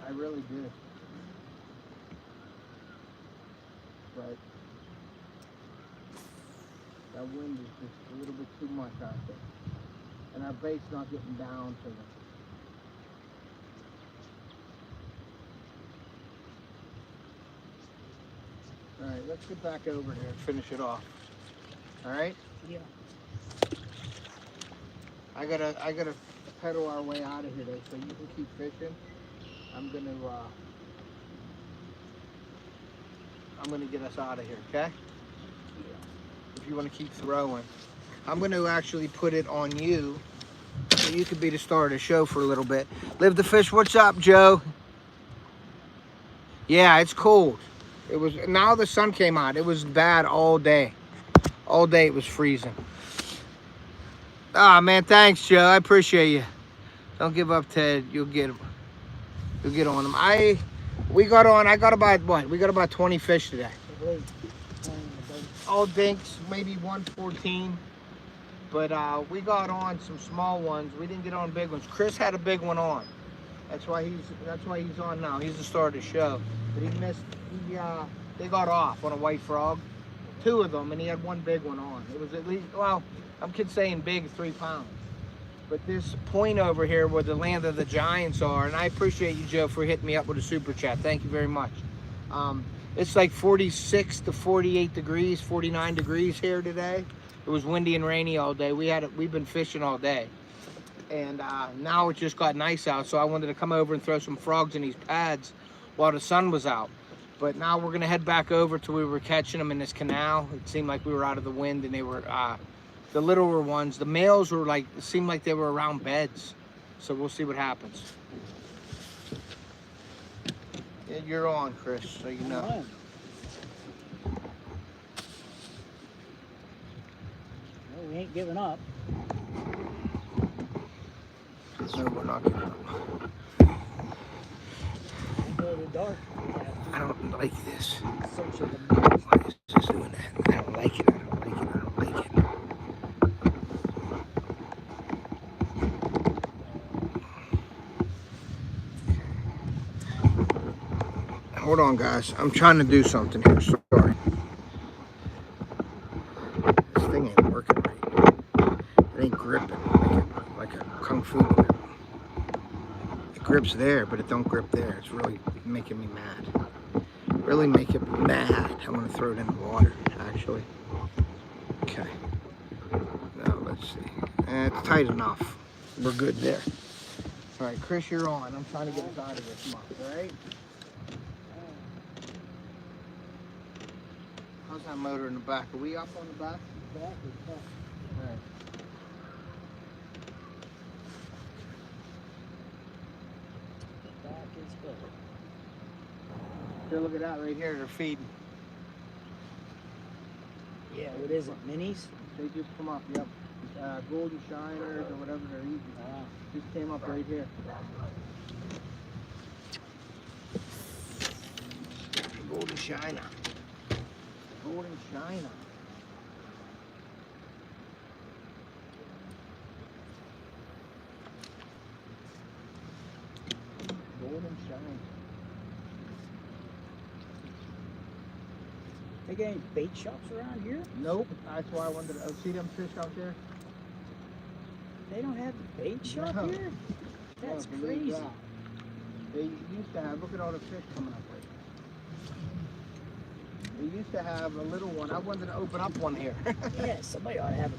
I really do. But that wind is just a little bit too much out there. And our bait's not getting down to them. All right, let's get back over here and finish it off. All right? Yeah. I gotta pedal our way out of here though, so you can keep fishing. I'm gonna I'm gonna get us out of here, okay? If you wanna keep throwing. I'm gonna actually put it on you so you could be the star of the show for a little bit. Live the fish, what's up, Joe? Yeah, it's cold. It was, now the sun came out. It was bad all day. All day it was freezing. Ah, man, thanks, Joe. I appreciate you. Don't give up, Ted. You'll get him. You'll get on them. I got about, what? We got about 20 fish today. All dinks, maybe 114. But we got on some small ones. We didn't get on big ones. Chris had a big one on. That's why he's on now. He's the star of the show. But he missed. They got off on a white frog, 2 of them, and he had one big one on. It was at least, well, I'm saying big, 3 pounds. But this point over here where the land of the giants are, and I appreciate you, Joe, for hitting me up with a super chat. Thank you very much. It's like 46 to 48 degrees, 49 degrees here today. It was windy and rainy all day. We've been fishing all day. And now it just got nice out, so I wanted to come over and throw some frogs in these pads while the sun was out. But now we're gonna head back over to where we were catching them in this canal. It seemed like we were out of the wind, and they were the littler ones. The males were like, it seemed like they were around beds. So we'll see what happens. Yeah, you're on, Chris, so you know. Well, we ain't giving up. No, we're not giving up. Go to the dark. I don't like this. Search of the Why is this doing that? I don't like it. I don't like it. I don't like it. Hold on, guys. I'm trying to do something here. Sorry. This thing ain't working right. It ain't gripping like a kung fu grip. It grips there, but it don't grip there. It's really making me mad. Really make it mad. I'm gonna throw it in the water, actually. Okay. Now let's see. It's tight enough. We're good there. All right, Chris, you're on. I'm trying to get us out of this muck, all right? How's that motor in the back? Are we up on the back? back is up. All right. Back is good. Here, look at that right here. They're feeding. Yeah, what is it? Minis? They just come up, yep. Golden shiners or whatever they're eating. Just came up right here. Golden shiner. Golden shiner. Golden shiner. They got any bait shops around here? Nope. That's why I wanted to see them fish out there. They don't have the bait shop No. here? That's No, believe crazy. that. They used to have, look at all the fish coming up right here. They used to have a little one. I wanted to open up one here. Yeah, somebody ought to have a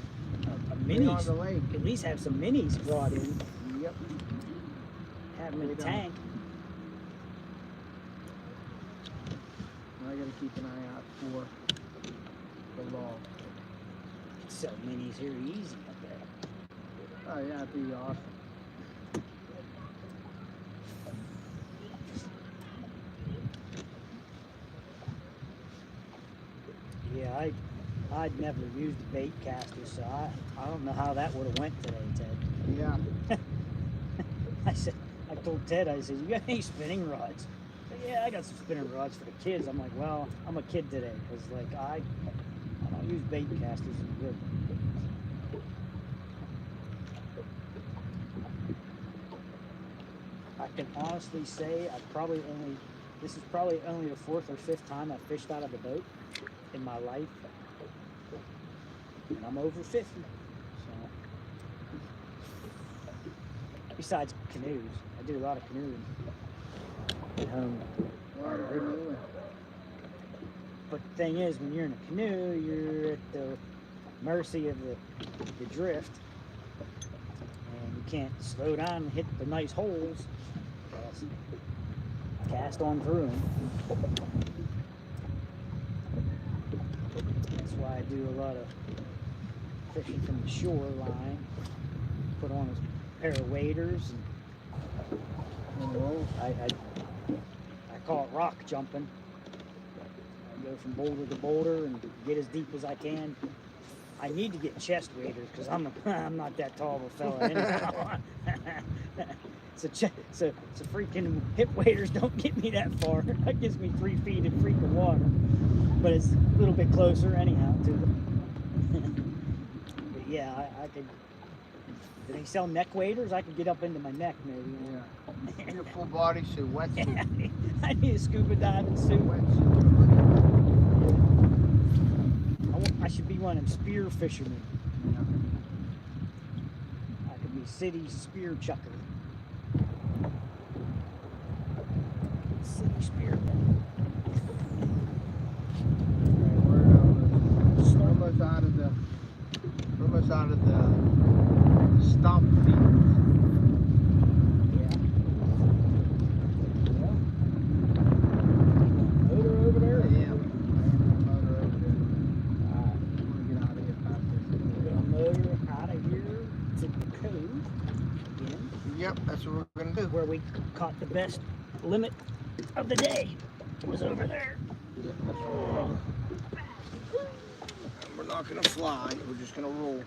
Right on minis. the lake. At least have some minis brought in. Yep. Have them in They a don't. tank. I gotta keep an eye out for the law. Sell minis here easy, I bet. Oh yeah, that'd be awesome. Yeah, I'd never used a bait caster, so I don't know how that would have went today, Ted. Yeah. I told Ted, I said, you got any spinning rods? He said, yeah, I got some spinning rods for the kids. I'm like, well, I'm a kid today, because like I don't use bait casters in the river. I can honestly say this is probably only the 4th or 5th time I've fished out of a boat in my life. And I'm over 50. So besides canoes, I did a lot of canoeing at home. But the thing is, when you're in a canoe, you're at the mercy of the drift, and you can't slow down and hit the nice holes. Just cast on through them. do a lot of fishing from the shoreline. Put on a pair of waders, and I call it rock jumping. I go from boulder to boulder and get as deep as I can. I need to get chest waders because I'm not that tall of a fella anyhow. So freaking hip waders don't get me that far. That gives me 3 feet of freaking water, but it's a little bit closer anyhow to them. But yeah, I could. Do they sell neck waders? I could get up into my neck maybe. Yeah. Your full body suit, wetsuit. I need a scuba diving suit. Wetsuit. I should be one of them spear fishermen. Yeah. I could be city spear chucker. City spearman. We're almost out of the stump field. Yeah. Motor over there? Yeah. Motor over there. Alright. Get out of here faster. We're gonna motor out of here to the cove again, Yep, that's what we're gonna do. where we caught the best limit of the day. It was over there. Yep, that's what we're doing. And we're not gonna fly. We're just gonna roll.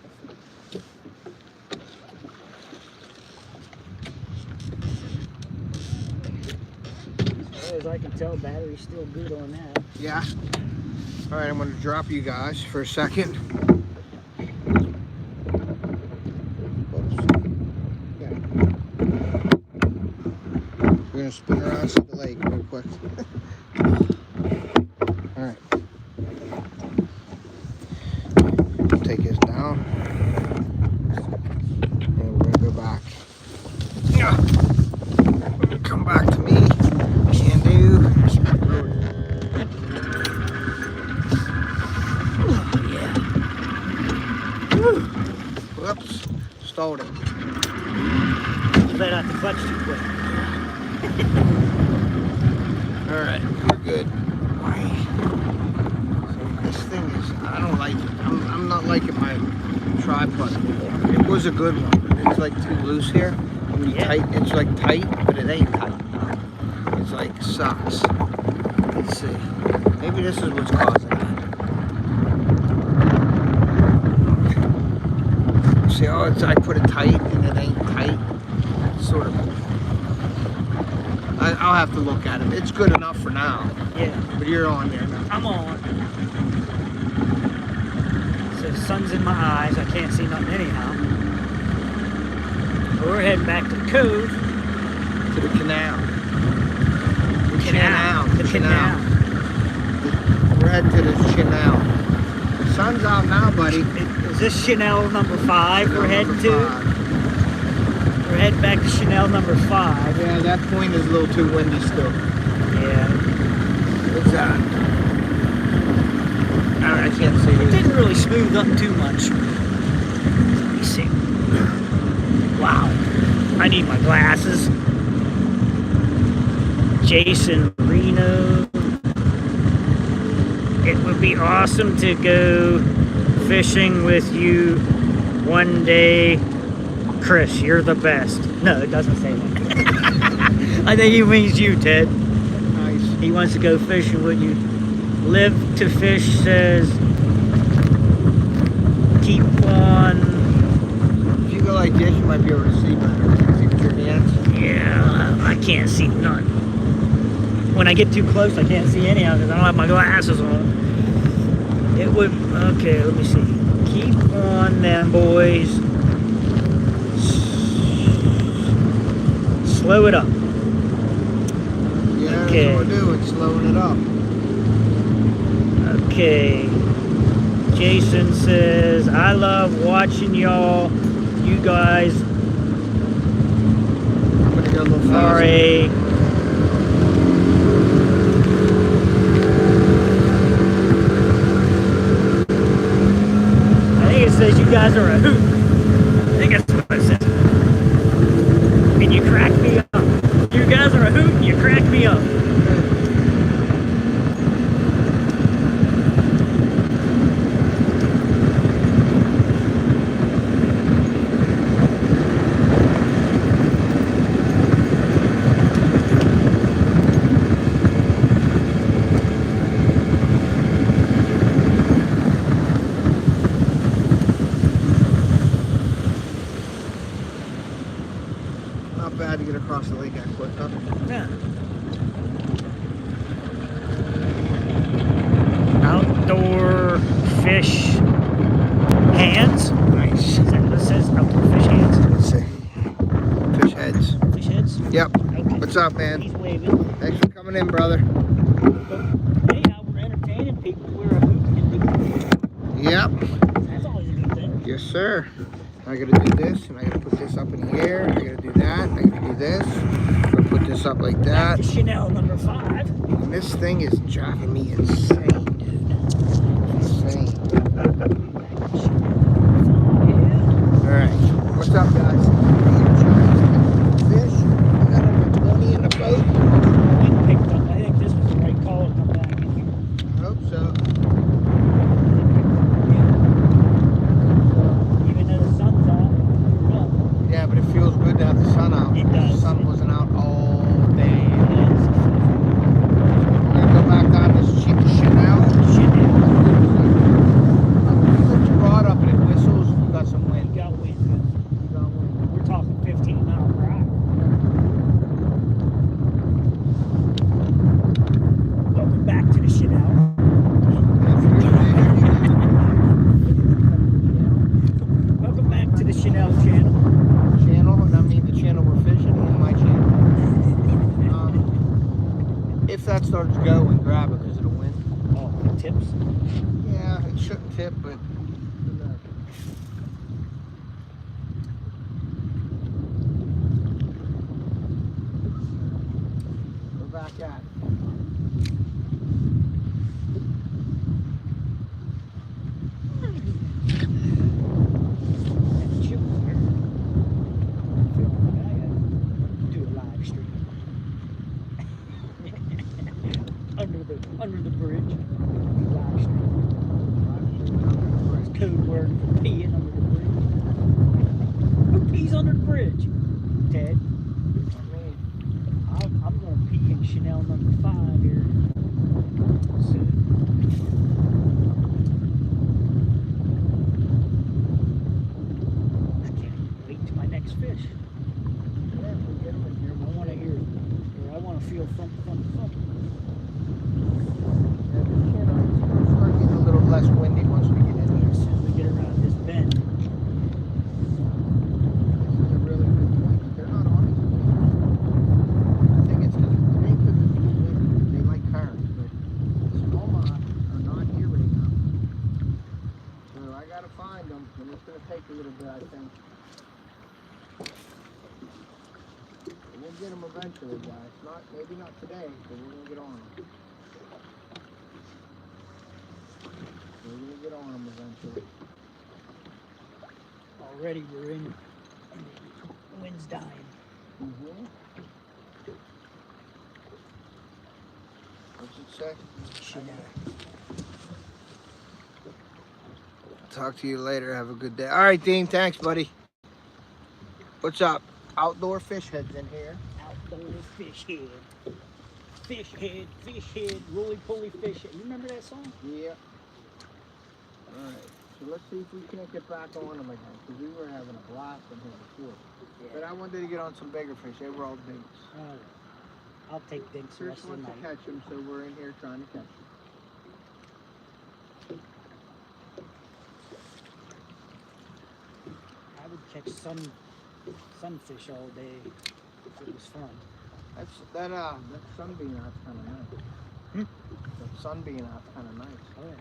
As far as I can tell, battery's still good on that. Yeah. All right, I'm gonna drop you guys for a second. Oops. Yeah. We're gonna spin around to the lake real quick. All right. Take this down, and we're gonna go back. Come back to me. Can do. Yeah. Whoops. Stalled it. You let out the clutch too quick. Alright, we're good. Why? So this thing is, I don't like it. I'm not liking my tripod anymore. It was a good one, but it's like too loose here. When you tighten, it's like tight, but it ain't tight. It's like sucks. Let's see. Maybe this is what's causing it. See how it's, I put it tight and it ain't tight? Sort of. I'll have to look at it. It's good enough for now. Yeah. But you're on there now. I'm on. So the sun's in my eyes. I can't see nothing anyhow. So we're heading back to the cove. To the canal. The Canal. We're heading to the Canal. The sun's out now, buddy. Is this Chanel number 5 we're heading to? We're heading back to Chanel number 5. Yeah, that point is a little too windy still. Yeah. What's that? I can't see It it. didn't really smooth up too much. Let me see. Wow. I need my glasses. Jason Reno. It would be awesome to go fishing with you one day. Chris, you're the best. No, it doesn't say that. I think he means you, Ted. Nice. He wants to go fishing with you. Live to Fish says, keep on. If you go like this, you might be able to see better. See with your hands. Yeah, I can't see none. When I get too close, I can't see anyhow because I don't have my glasses on. It would, okay, let me see. Keep on then, boys. Slow it up. Yeah, Okay. that's what we're doing, slowing it up. Okay. Jason says, I love watching y'all. You guys I'm gonna go a little are faster. a I think it says you guys are a hoot. I think that's what it says. And you crack me up. You guys are a hoot and you crack me up. outdoor fish hands. Nice. Is that what it says? Outdoor fish hands? Let's see. Fish heads. Fish heads? Yep. Okay. What's up, man? He's waving. Thanks for coming in, brother. Anyhow, we're entertaining people. We're a hoop and Yep. that's always a good thing. Yes, sir. I gotta do this, and I gotta put this up in the air. I gotta do that. I gotta do this. I'm gonna put this up like Back that. to Chanel number 5. And this thing is driving me insane, dude. Insane. All right. What's up, guys? Fish. We got over 20 in the boat. Wind picked up. I think this was the right call to come back in here. I hope so. Even though the sun's out, we're up. Yeah, but it feels good to have the sun out. It does. The sun wasn't out all day. It is. We're gonna go back down this cheap Chanel. It's broad up and it whistles. We got some wind. We got wind. We got wind. We're talking 15 miles per hour. Welcome back to the Chanel. Welcome back to the Chanel channel. Channel, and I mean the channel we're fishing and my channel. If that starts going, grab it because it'll win. Oh, tips. Yeah, it shouldn't tip, but who knows? We're back at it. Do a live stream. under the bridge. Live stream. It's code word for peeing under the bridge. Who pees under the bridge? Ted. I'm gonna pee in Chanel number 5 here soon. I can't wait to my next fish. Yeah, we get them in here. I want to hear, or I want to feel thump, thump, thump. Yeah, this channel is gonna start getting a little less windy once we get in here. As soon as we get around this bend. This is a really good point, but they're not on it. I think it's because it's too windy. They like currents, but the smallmouth are not here right now. So I gotta find them, and it's gonna take a little bit, I think. But we'll get them eventually, guys. Maybe not today, but we're gonna get on them. We're gonna get on them eventually. Already we're in. The wind's dying. Mm-hmm. What's it say? Chanel. Talk to you later. Have a good day. All right, Dean. Thanks, buddy. What's up? Outdoor fish heads in here. Outdoor fish head. Fish head, roly-poly fish head. You remember that song? Yeah. All right. So let's see if we can't get back on them again, because we were having a blast in here before. But I wanted to get on some bigger fish. They were all dinks. I'll take dinks the Chris rest of the wants to night. catch them, so we're in here trying to catch them. I would catch sunfish all day if it was fun. That sunbeam out's kind of nice. That sunbeam out's kind of nice. Oh, yeah.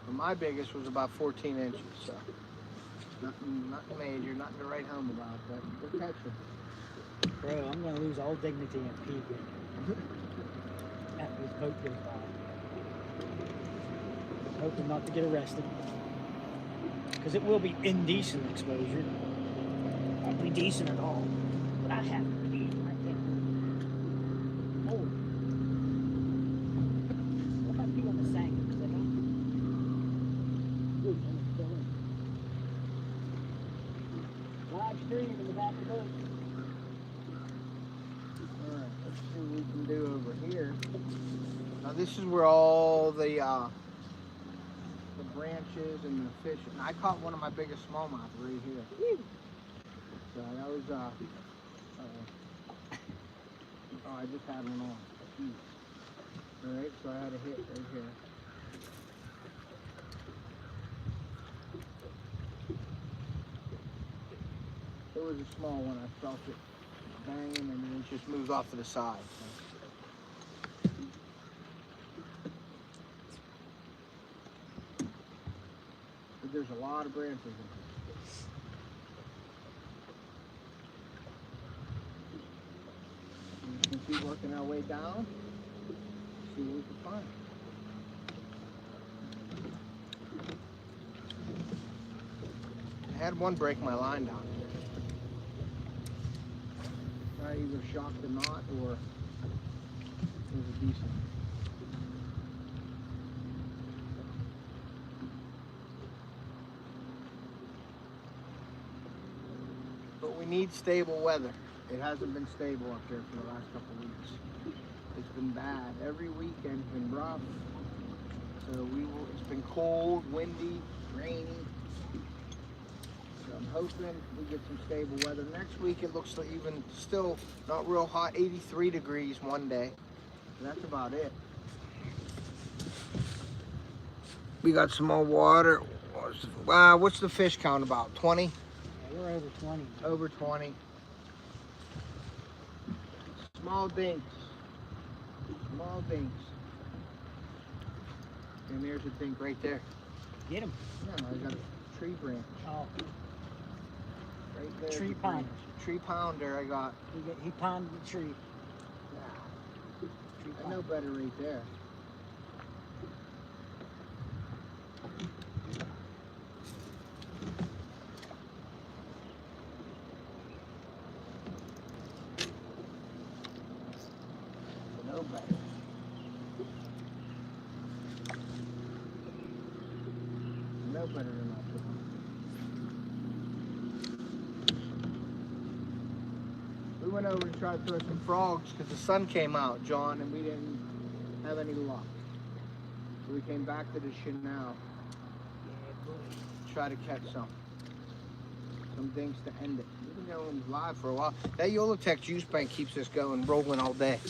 Well, my biggest was about 14 inches, so nothing major, nothing to write home about, but we're catching. Bro, I'm going to lose all dignity and peeking after this boat goes by. Hoping not to get arrested. Because it will be indecent exposure. Won't be decent at all. But I haven't been, I think. Oh. What about pee on the sand? Is that on? Ooh, I'm still in. Live stream in the back of the boat. Alright, let's see what we can do over here. Now this is where all the branches and the fish, and I caught one of my biggest smallmouth right here. Woo. So that was, oh, I just had one on. east. Alright, so I had a hit right here. It was a small one. I felt it banging and then it just moved off to the side. So. But there's a lot of branches in here. We can keep working our way down, see what we can find. I had one break my line down here. I either shocked the knot or it was a decent. But we need stable weather. It hasn't been stable up there for the last couple of weeks. It's been bad. Every weekend's been rough. So it's been cold, windy, rainy. So I'm hoping we get some stable weather. Next week it looks like even still not real hot, 83 degrees one day. And that's about it. We got some more water. Wow, what's the fish count about? 20? Yeah, we're over 20. Over 20. Small dinks. Small dinks. And there's a dink right there. Get him. No, I got a tree branch. Oh. Right there. Tree pounder. Tree pounder I got. He pounded the tree. I know better right there. I know better. I know better than that. We went over to try to throw some frogs because the sun came out, John, and we didn't have any luck. So we came back to the Canal to try to catch some dinks to end it. We've been going live for a while. That Yolotech juice bank keeps us going, rolling all day.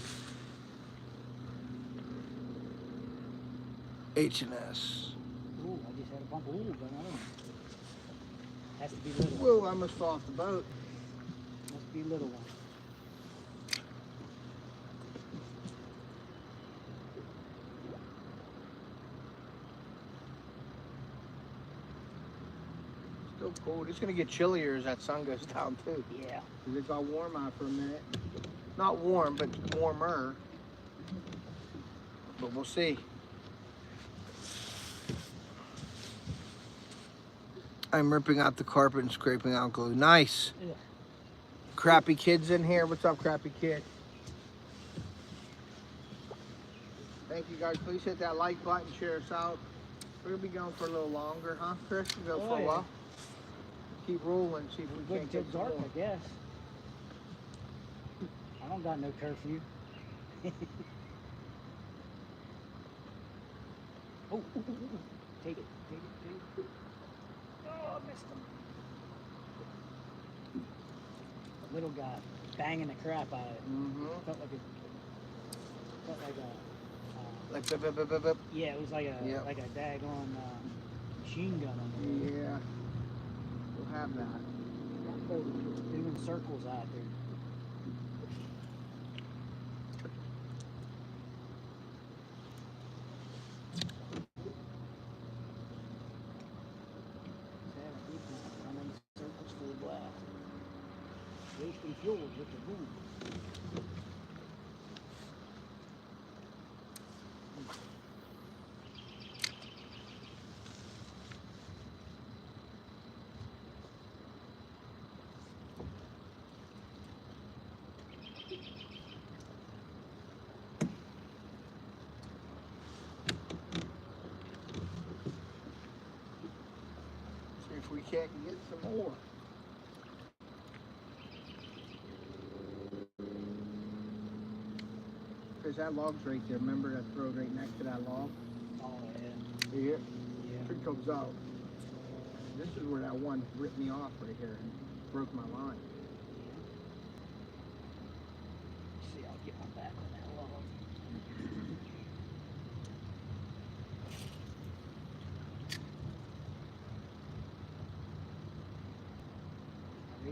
H&S. Ooh, I just had a bump. Ooh, but I don't know. Has to be little. Whoa, I almost fell off the boat. Must be little one. Still cold. It's gonna get chillier as that sun goes down too. Yeah. Because it got warm out for a minute. Not warm, but warmer. But we'll see. I'm ripping out the carpet and scraping out glue. Nice. Yeah. Crappy kids in here. What's up, crappy kid? Thank you guys. Please hit that like button, share us out. We're gonna be going for a little longer, huh, Chris? We'll go for a while. Keep rolling, see if we Good can't till get dark, more. I guess. I don't got no curfew. Oh, take it. Oh, I missed him. Little guy banging the crap out of it. Mm-hmm. Felt like a. Like, bip, bip, bip, bip, bip. Yeah, it was like a Yep. daggone machine gun on there. Yeah. We'll have that. Doing circles out there. Running circles for the blast. Wasting fuel with the boom. See if we can't get some more. Because that log's right there. Remember that road right next to that log? Oh, yeah. Right here? Yeah. Tree comes out. This is where that one ripped me off right here and broke my line. See, I'll get my back on that log.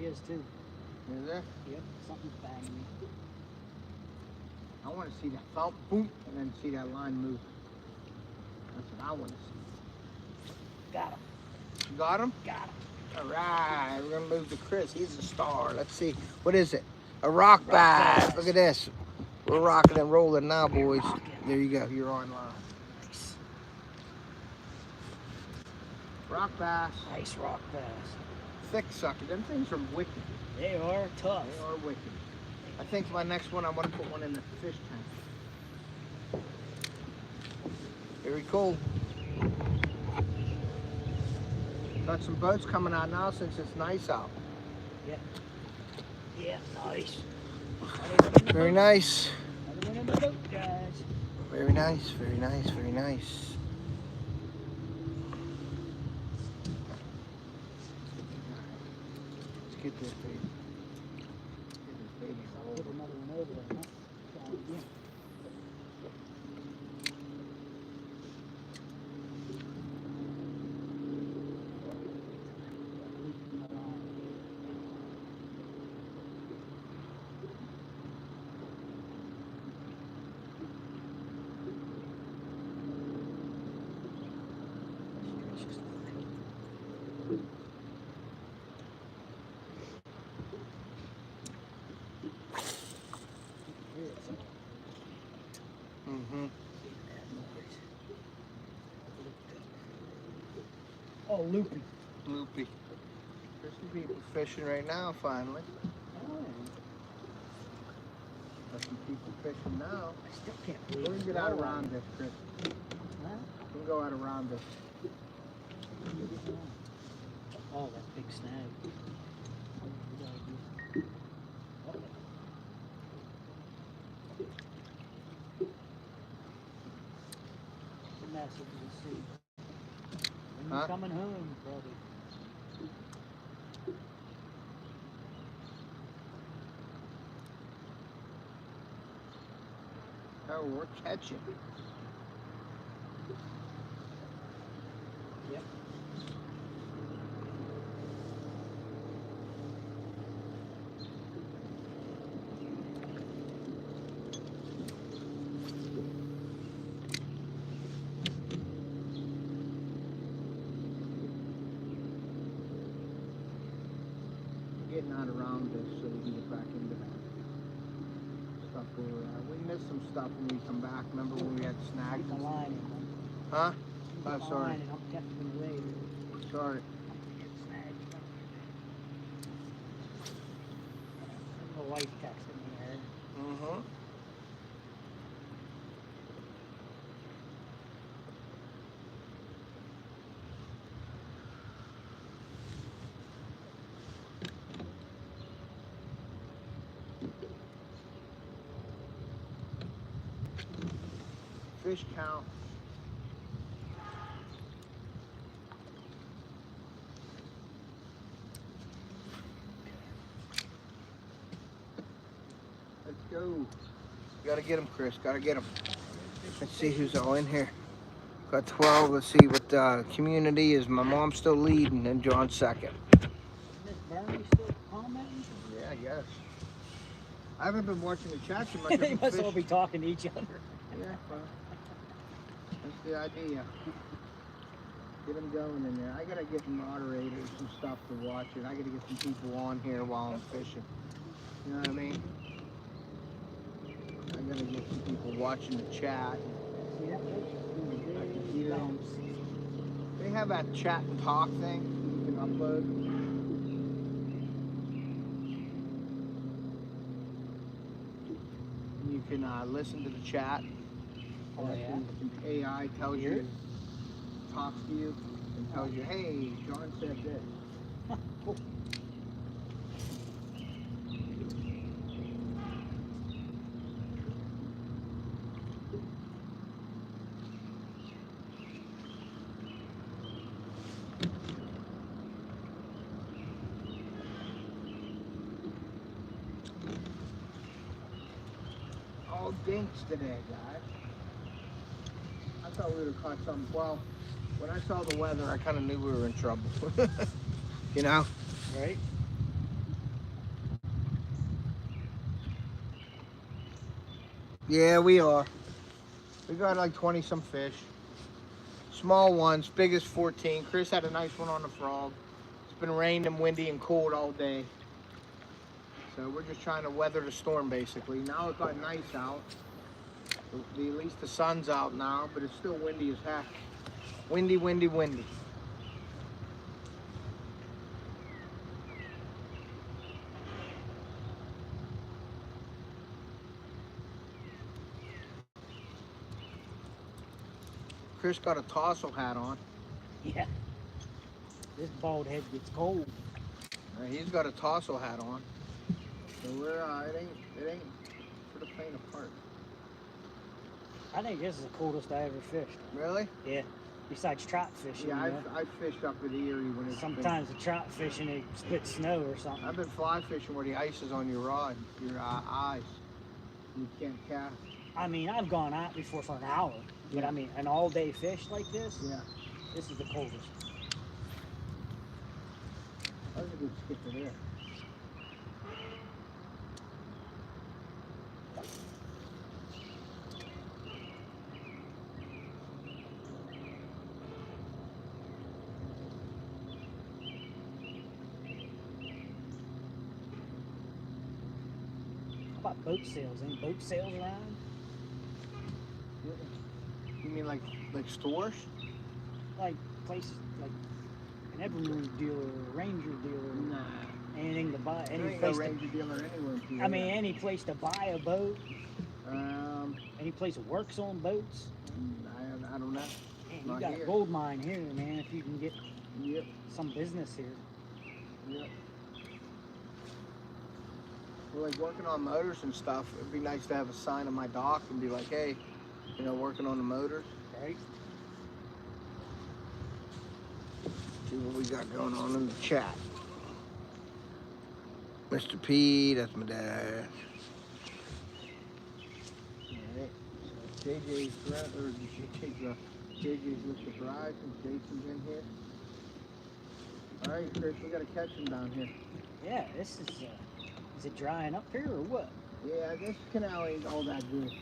he is too. Is there? Yep, something's banging me. I want to see that thump, boom, and then see that line move. That's what I want to see. Got him. You got him? Got him. All right, we're gonna move to Chris. He's a star. Let's see. What is it? A rock bass. Look at this. We're rocking and rolling now, boys. There you go. You're on line. Nice. Rock bass. Nice rock bass. Thick sucker. Them things are wicked. They are tough. They are wicked. I think my next one, I want to put one in the fish tank. Very cool. Got some boats coming out now since it's nice out. Yeah. Yeah, nice. Very nice. Another one in the boat, guys. Very nice, very nice, very nice. Let's get this baby. I'll put another one over there, huh? Try it again. Mm-hmm. Oh, loopy. Loopy. There's some people fishing right now, finally. Oh, There's some people fishing now. I still can't We're believe gonna it's get out all around this, Chris. Huh? We'll go out around this. Oh, that big snag. The message you see. When you're coming home, brother. Oh, we're catching. Yep. Getting out around this so we can get back into that stuff where we're at. We missed some stuff when we come back. Remember when we had snags? Keep the line in. Huh? Keep Oh, the sorry. line and I'm kept away. Sorry. My wife texted me here. Mm-hmm. Fish count. Let's go. Gotta get him, Chris. Gotta get him. Let's see who's all in here. Got 12. Let's see what community is. My mom's still leading and John's second. Miss Bernie still commenting? Yeah, I guess. I haven't been watching the chat too much. They must all be talking to each other. Yeah, well, that's the idea. Get them going in there. I gotta get moderators and stuff to watch it. I gotta get some people on here while I'm fishing. You know what I mean? I gotta get some people watching the chat. See that fish? I can hear them. They have that chat and talk thing you can upload. You can listen to the chat. Oh, yeah? The AI tells you, talks to you, and tells you, hey, John said this. Cool. All dinks today, guys. I thought we would have caught something. Well, when I saw the weather, I kind of knew we were in trouble. You know? Right? Yeah, we are. We got like 20 some fish. Small ones, biggest 14. Chris had a nice one on the frog. It's been raining and windy and cold all day. So we're just trying to weather the storm basically. Now it got nice out. At least the sun's out now, but it's still windy as heck. Windy, windy, windy. Chris got a tassel hat on. Yeah. This bald head gets cold. He's got a tassel hat on. So we're it ain't for the faint of heart. I think this is the coldest I ever fished. Really? Yeah. Besides trout fishing. Yeah, I've fished up at Erie when it's sometimes the trout fishing they spit snow or something. I've been fly fishing where the ice is on your rod, your eyes. You can't cast. I mean, I've gone out before for an hour, but I mean, an all-day fish like this. Yeah. This is the coldest. That was a good skipper there. How about boat sales? Any boat sales around? You mean like stores? Like places like an Evermoon dealer, a Ranger dealer. Nah. Anything to buy? There Any ain't place no Ranger dealer anywhere. I mean, any place to buy a boat? Any place that works on boats? I don't know. Man, you got a gold mine here, man. If you can get some business here. Yep. We're like working on motors and stuff. It'd be nice to have a sign on my dock and be like, hey, you know, working on the motors. Right. See what we got going on in the chat. Mr. P, that's my dad. Alright. So JJ's with the bride and Jason's in here. Alright, Chris, we gotta catch him down here. Yeah, this is it drying up here or what? Yeah, this canal ain't all that good.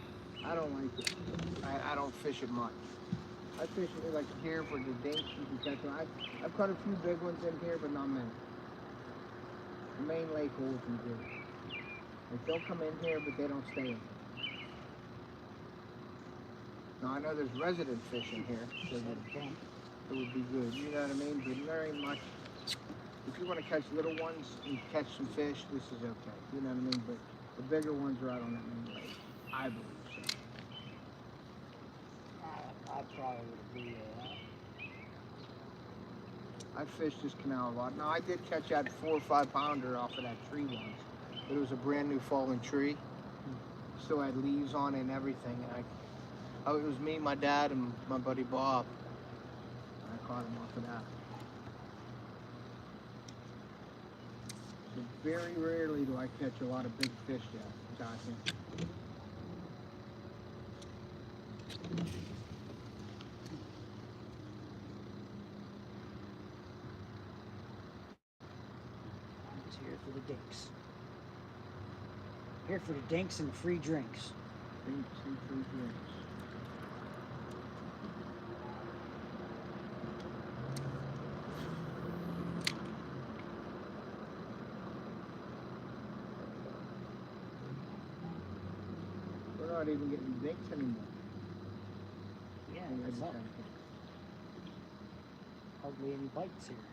I don't like it. I don't fish it much. I fish it like here for the dinks you can catch them. I've caught a few big ones in here, but not many. The main lake holds them good. Like they'll come in here, but they don't stay in here. Now I know there's resident fish in here, so it would be good. You know what I mean? But there ain't much. If you want to catch little ones and catch some fish, this is okay. You know what I mean? But the bigger ones are out on that main lake. I believe so. I probably would agree with that. I fished this canal a lot. Now I did catch that 4 or 5 pounder off of that tree once. But it was a brand new fallen tree. Still had leaves on it and everything. And it was me, my dad, and my buddy Bob. And I caught him off of that. So very rarely do I catch a lot of big fish down here. Here for the dinks. Here for the dinks and the free drinks. Dinks and free drinks. We're not even getting dinks anymore. Yeah, it's up. Hardly any bites here.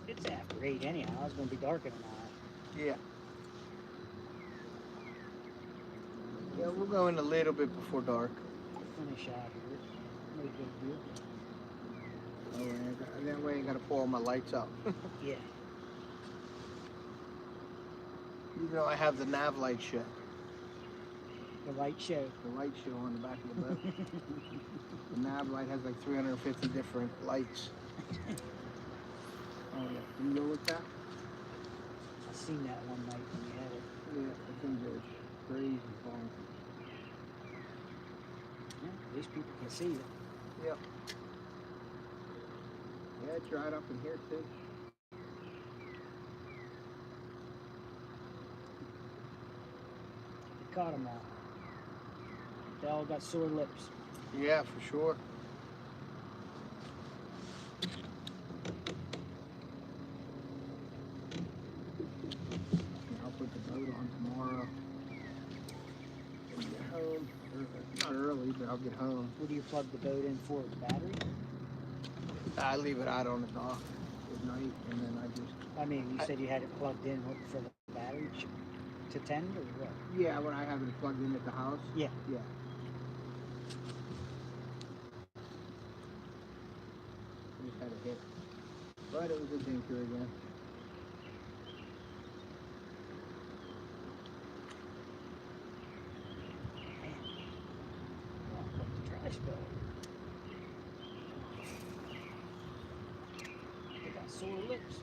It's after 8 anyhow. It's going to be dark in an hour. Yeah. Yeah, we'll go in a little bit before dark. Finish out here. No big deal. Oh, and that way I ain't got to pull all my lights out. Yeah. Even though I have the nav light shut. The light show. The light show on the back of the boat. The nav light has like 350 different lights. Oh yeah, can you go with that? I seen that one night when you had it. Yeah, I think it's crazy fun. Yeah, at least people can see it. Yep. Yeah, it's right up in here too. They caught them all. They all got sore lips. Yeah, for sure. I'll put the boat on tomorrow. When I get home. Not early, but I'll get home. What do you plug the boat in for? The battery? I leave it out on the dock at night, and then I just... I mean, you said you had it plugged in for the battery to tend, or what? Yeah, when I have it plugged in at the house. Yeah. Yeah. Just had a hit. But it was a dinker again. Trash bill. They got sore lips.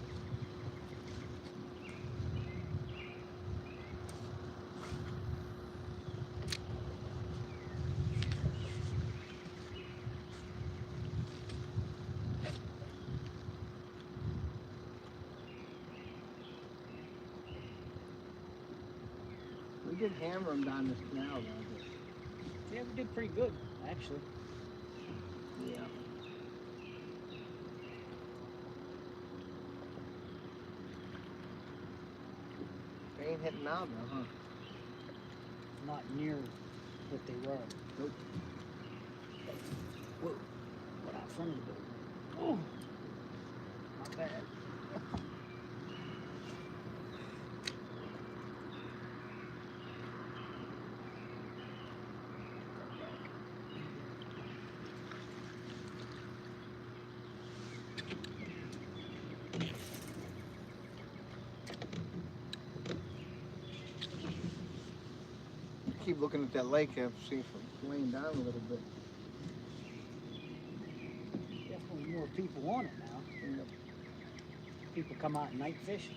We did hammer them down this canal, though. Yeah, we did pretty good, actually. Yeah. They ain't hitting now, though, huh? Not near what they were. Nope. Whoa. What out front of the boat? Oh. Not bad. Keep looking at that lake, see if it's laying down a little bit. Definitely more people on it now. Yep. People come out and night fish.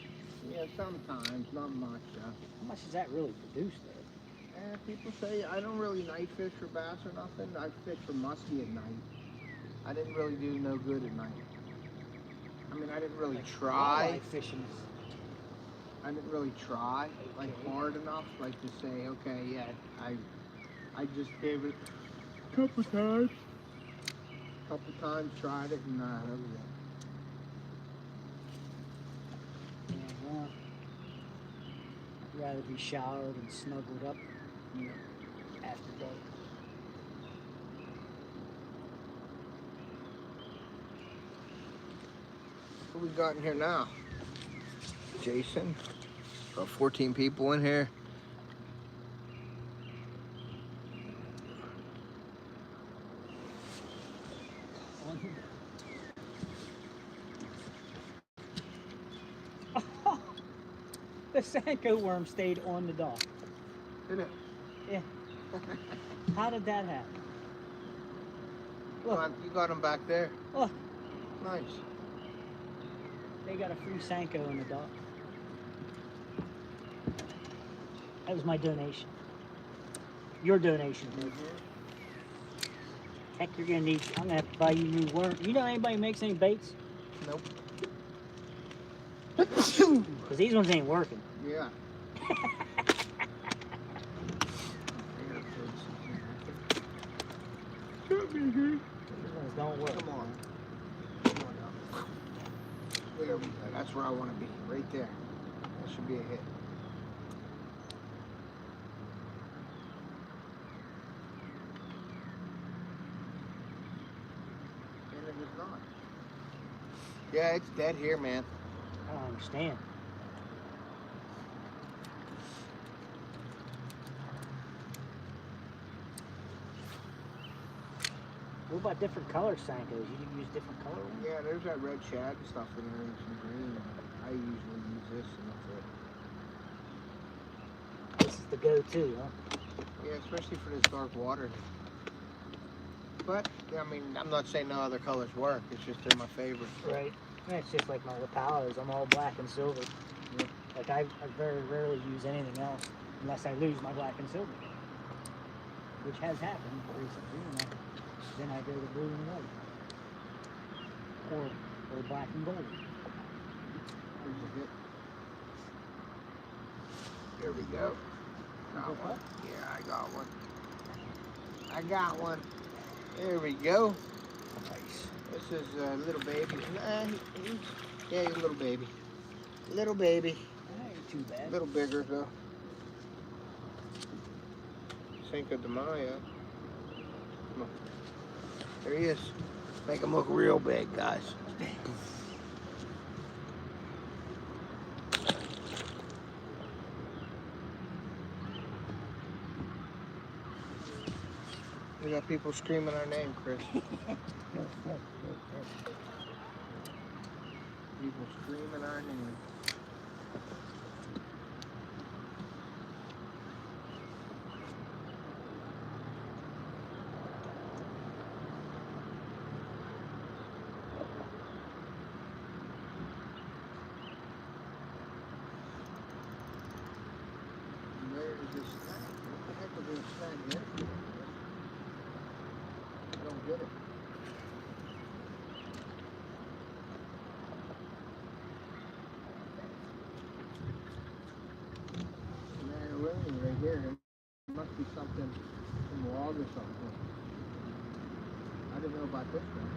Yeah, sometimes, not much. How much does that really produce there? People say I don't really night fish for bass or nothing. I fish for muskie at night. I didn't really do no good at night. I mean, I didn't really try. Walleye fishing is... I didn't really try like hard enough, like to say, okay, yeah, I just gave it a couple times, tried it, and that was it. Yeah, well, I'd rather be showered and snuggled up after day. What we got in here now? Jason, about 14 people in here. The Sanko worm stayed on the dock. Did it? Yeah. How did that happen? Look. You got them back there. Look. Nice. They got a free Sanko on the dock. That was my donation. Your donation, dude. Heck, you're gonna need. I'm gonna have to buy you new worm. You know anybody makes any baits? Nope. Because these ones ain't working. Yeah. These ones don't work. Come on. Come on now. There we go. That's where I want to be. Right there. That should be a hit. And it is not. Yeah, it's dead here, man. I don't understand. What about different color Sankos? You use different color ones? Yeah, there's that red shad stuff in there and some green. I usually use this and that's it. This is the go-to, huh? Yeah, especially for this dark water. But, I mean, I'm not saying no other colors work. It's just they're my favorite. Right. Yeah, it's just like my Impalas. I'm all black and silver. Yeah. Like I very rarely use anything else unless I lose my black and silver, which has happened recently. And then I go to blue and white, or black and gold. There's a hit. There we go. Got one. Yeah, I got one. I got one. There we go. Nice. This is a little baby. Yeah, he's a little baby. Little baby. Ain't too bad. A little bigger though. Cinco de Mayo. There he is. Make him look real big, guys. We got people screaming our name, Chris. People screaming our name. Where is this snag? What the heck is this snag here? I don't get it. Snag right here. It must be something, some log or something. I didn't know about this one.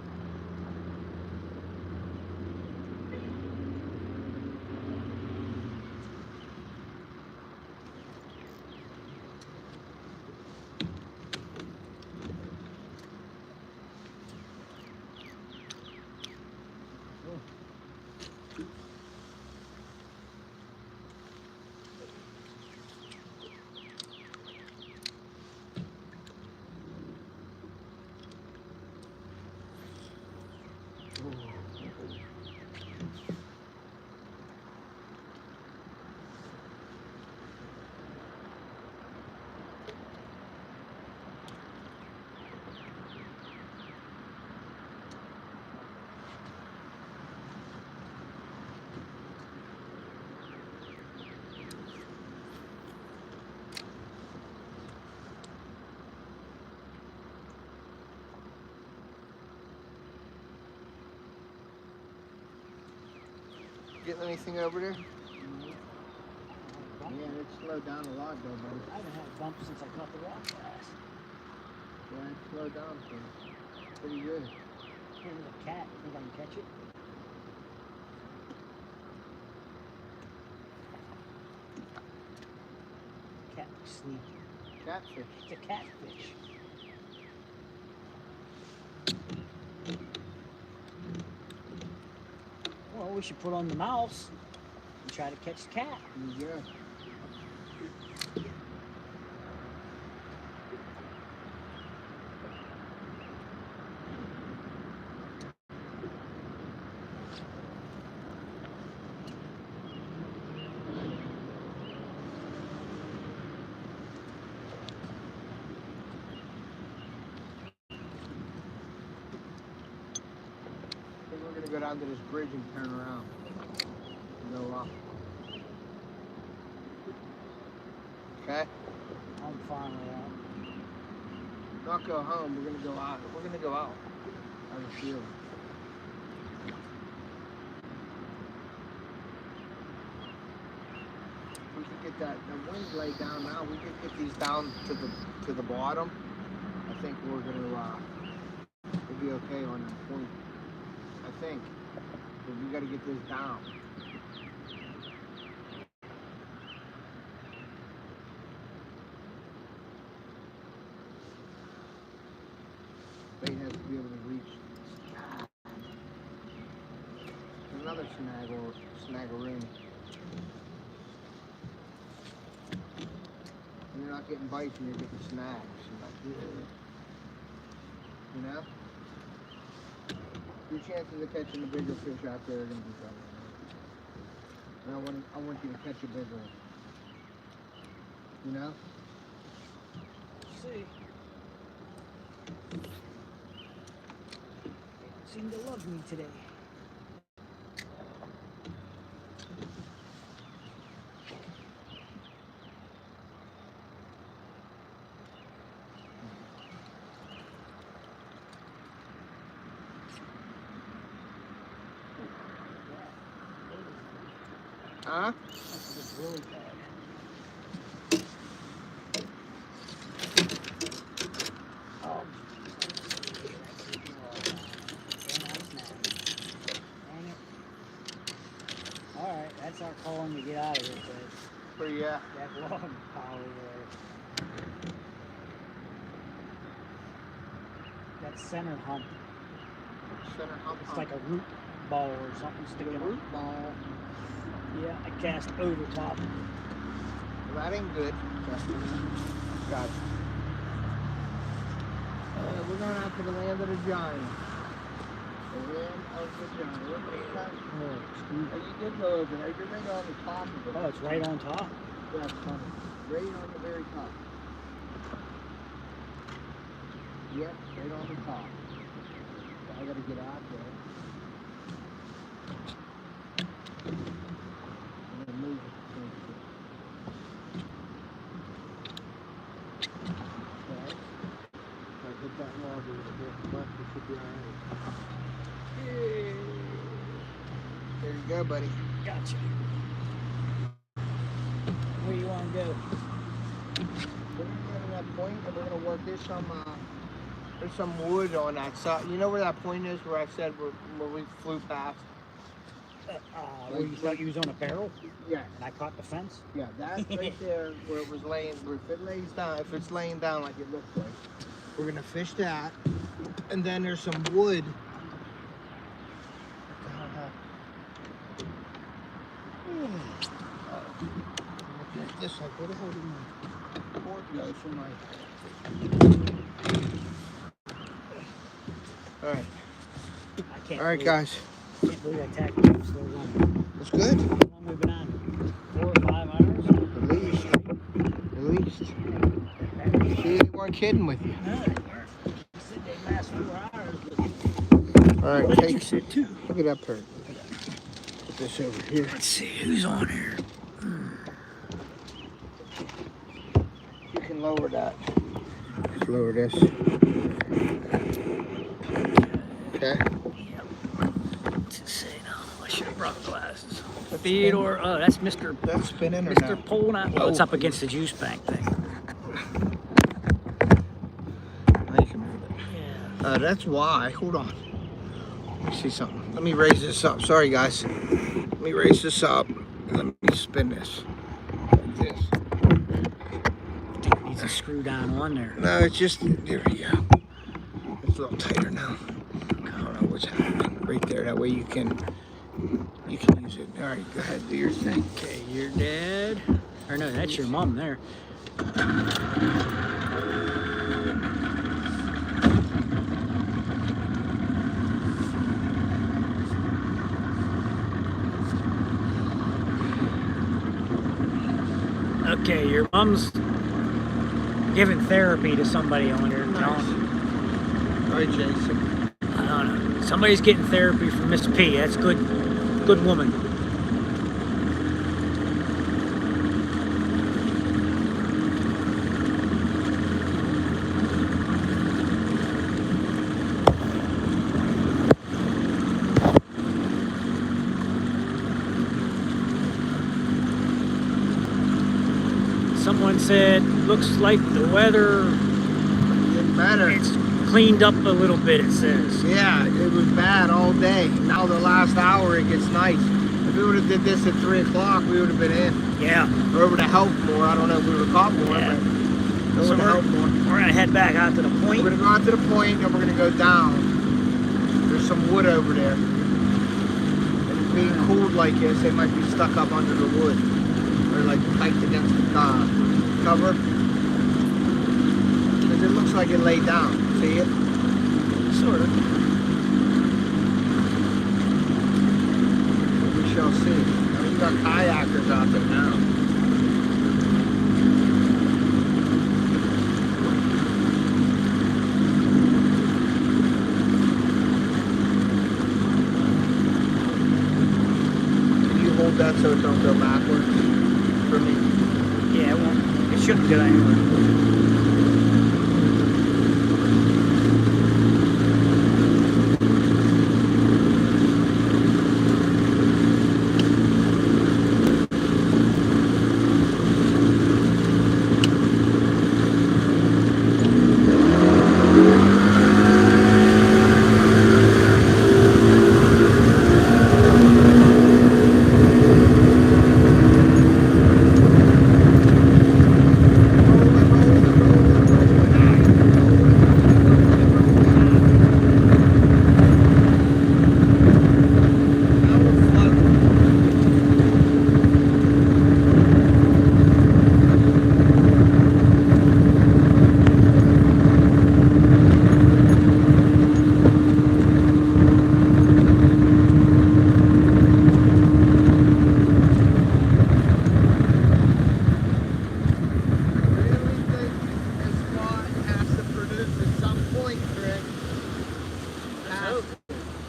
Getting anything over there? Yeah, it's slowed down a lot though, buddy. I haven't had a bump since I caught the rock last. Yeah, it's slowed down pretty good. Here's a cat. Think I can catch it? Cat sneaky. Catfish. It's a catfish. Well, we should put on the mouse and try to catch the cat. Yeah. I think we're gonna go down to this bridge and turn around. Go up. Okay? I'm fine with that. Not go home, we're gonna go out. We're gonna go out. Out of the field. We could get that, the wind's laid down now. We could get these down to the bottom. I think we're gonna we'll be okay on that point. I think. But we gotta get this down. Bait has to be able to reach. Another snaggaroon. And you're not getting bites and you're getting snags. You know? Your chances of catching the bigger fish out there are going to be better. And I want you to catch a bigger one. You know? see. They don't seem to love me today. Huh? That's really bad. Oh, alright, that's our calling to get out of this place. Where you at? That log pile over there. That's center hump. Center hump. It's like a root ball or something sticking up. Root ball. Yeah, I cast over top. Well, that ain't good. Gotcha. We're going out to the land of the giant. The land of the giant. Look at that. Oh, you did go over there. You're right on the top of it. Oh, it's right on top. That's funny. Right on the very top. Yep, right on the top. I gotta get out there. I'm gonna move it. Okay. If I hit that log over here, left, it should be alright. There you go, buddy. Gotcha. Where you want to go? We're gonna go to that point and we're gonna work this there's some wood on that side. You know where that point is where I said where we flew past? Where you thought you was on a barrel? Yeah. And I caught the fence? Yeah, that's right there where it was laying, where if it lays down, if it's laying down like it looks like, we're gonna fish that. And then there's some wood. This like, where the hell did my cord go for my... Alright. Alright, guys. I can't believe I tagged you so long. That's good. How long we've been on? 4 or 5 hours? At least. At least. See, they weren't kidding with you. No, they weren't. You said they last 4 hours, but... Alright, What did take... you say too? Look at that bird. Put this over here. Let's see, who's on here? You can lower that. Just lower this. Okay. Yep. What's it say now? I should have brought glasses. Theodore, oh, that's Mr. That's spinning or Mr. not? Pole Nut. Well, it's up against the juice bank thing. Now you can move it. Yeah. That's why. Hold on. Let me see something. Let me raise this up. Sorry, guys. Let me raise this up. Let me spin this. Like this. I think it needs a screw down on there. No, it's just, there we go. It's a little tighter now. I don't know what's happening. Right there. That way you can use it. All right, go ahead. Do your thing. Okay, your dad. Or no, that's your mom there. Okay, your mom's giving therapy to somebody on here. Nice. All right, Jason. I don't know. Somebody's getting therapy from Miss P. That's good. Good woman. Someone said, looks like the weather, Getting better. it's cleaned up a little bit, it says. Yeah, it was bad all day. Now the last hour it gets nice. If we would have did this at 3 o'clock, we would have been in. Yeah. Or it would have helped more. I don't know if we would have caught more, Yeah. but it So would have helped more. we're gonna head back out to the point. We're gonna go out to the point and we're gonna go down. There's some wood over there. And it's being cooled like this, they might be stuck up under the wood. Or like tight against the cover. Because it looks like it laid down. See it? Sort of. We shall see. Now you got kayakers out there now. that so it don't go backwards for me. Yeah, it won't. It shouldn't do anyway.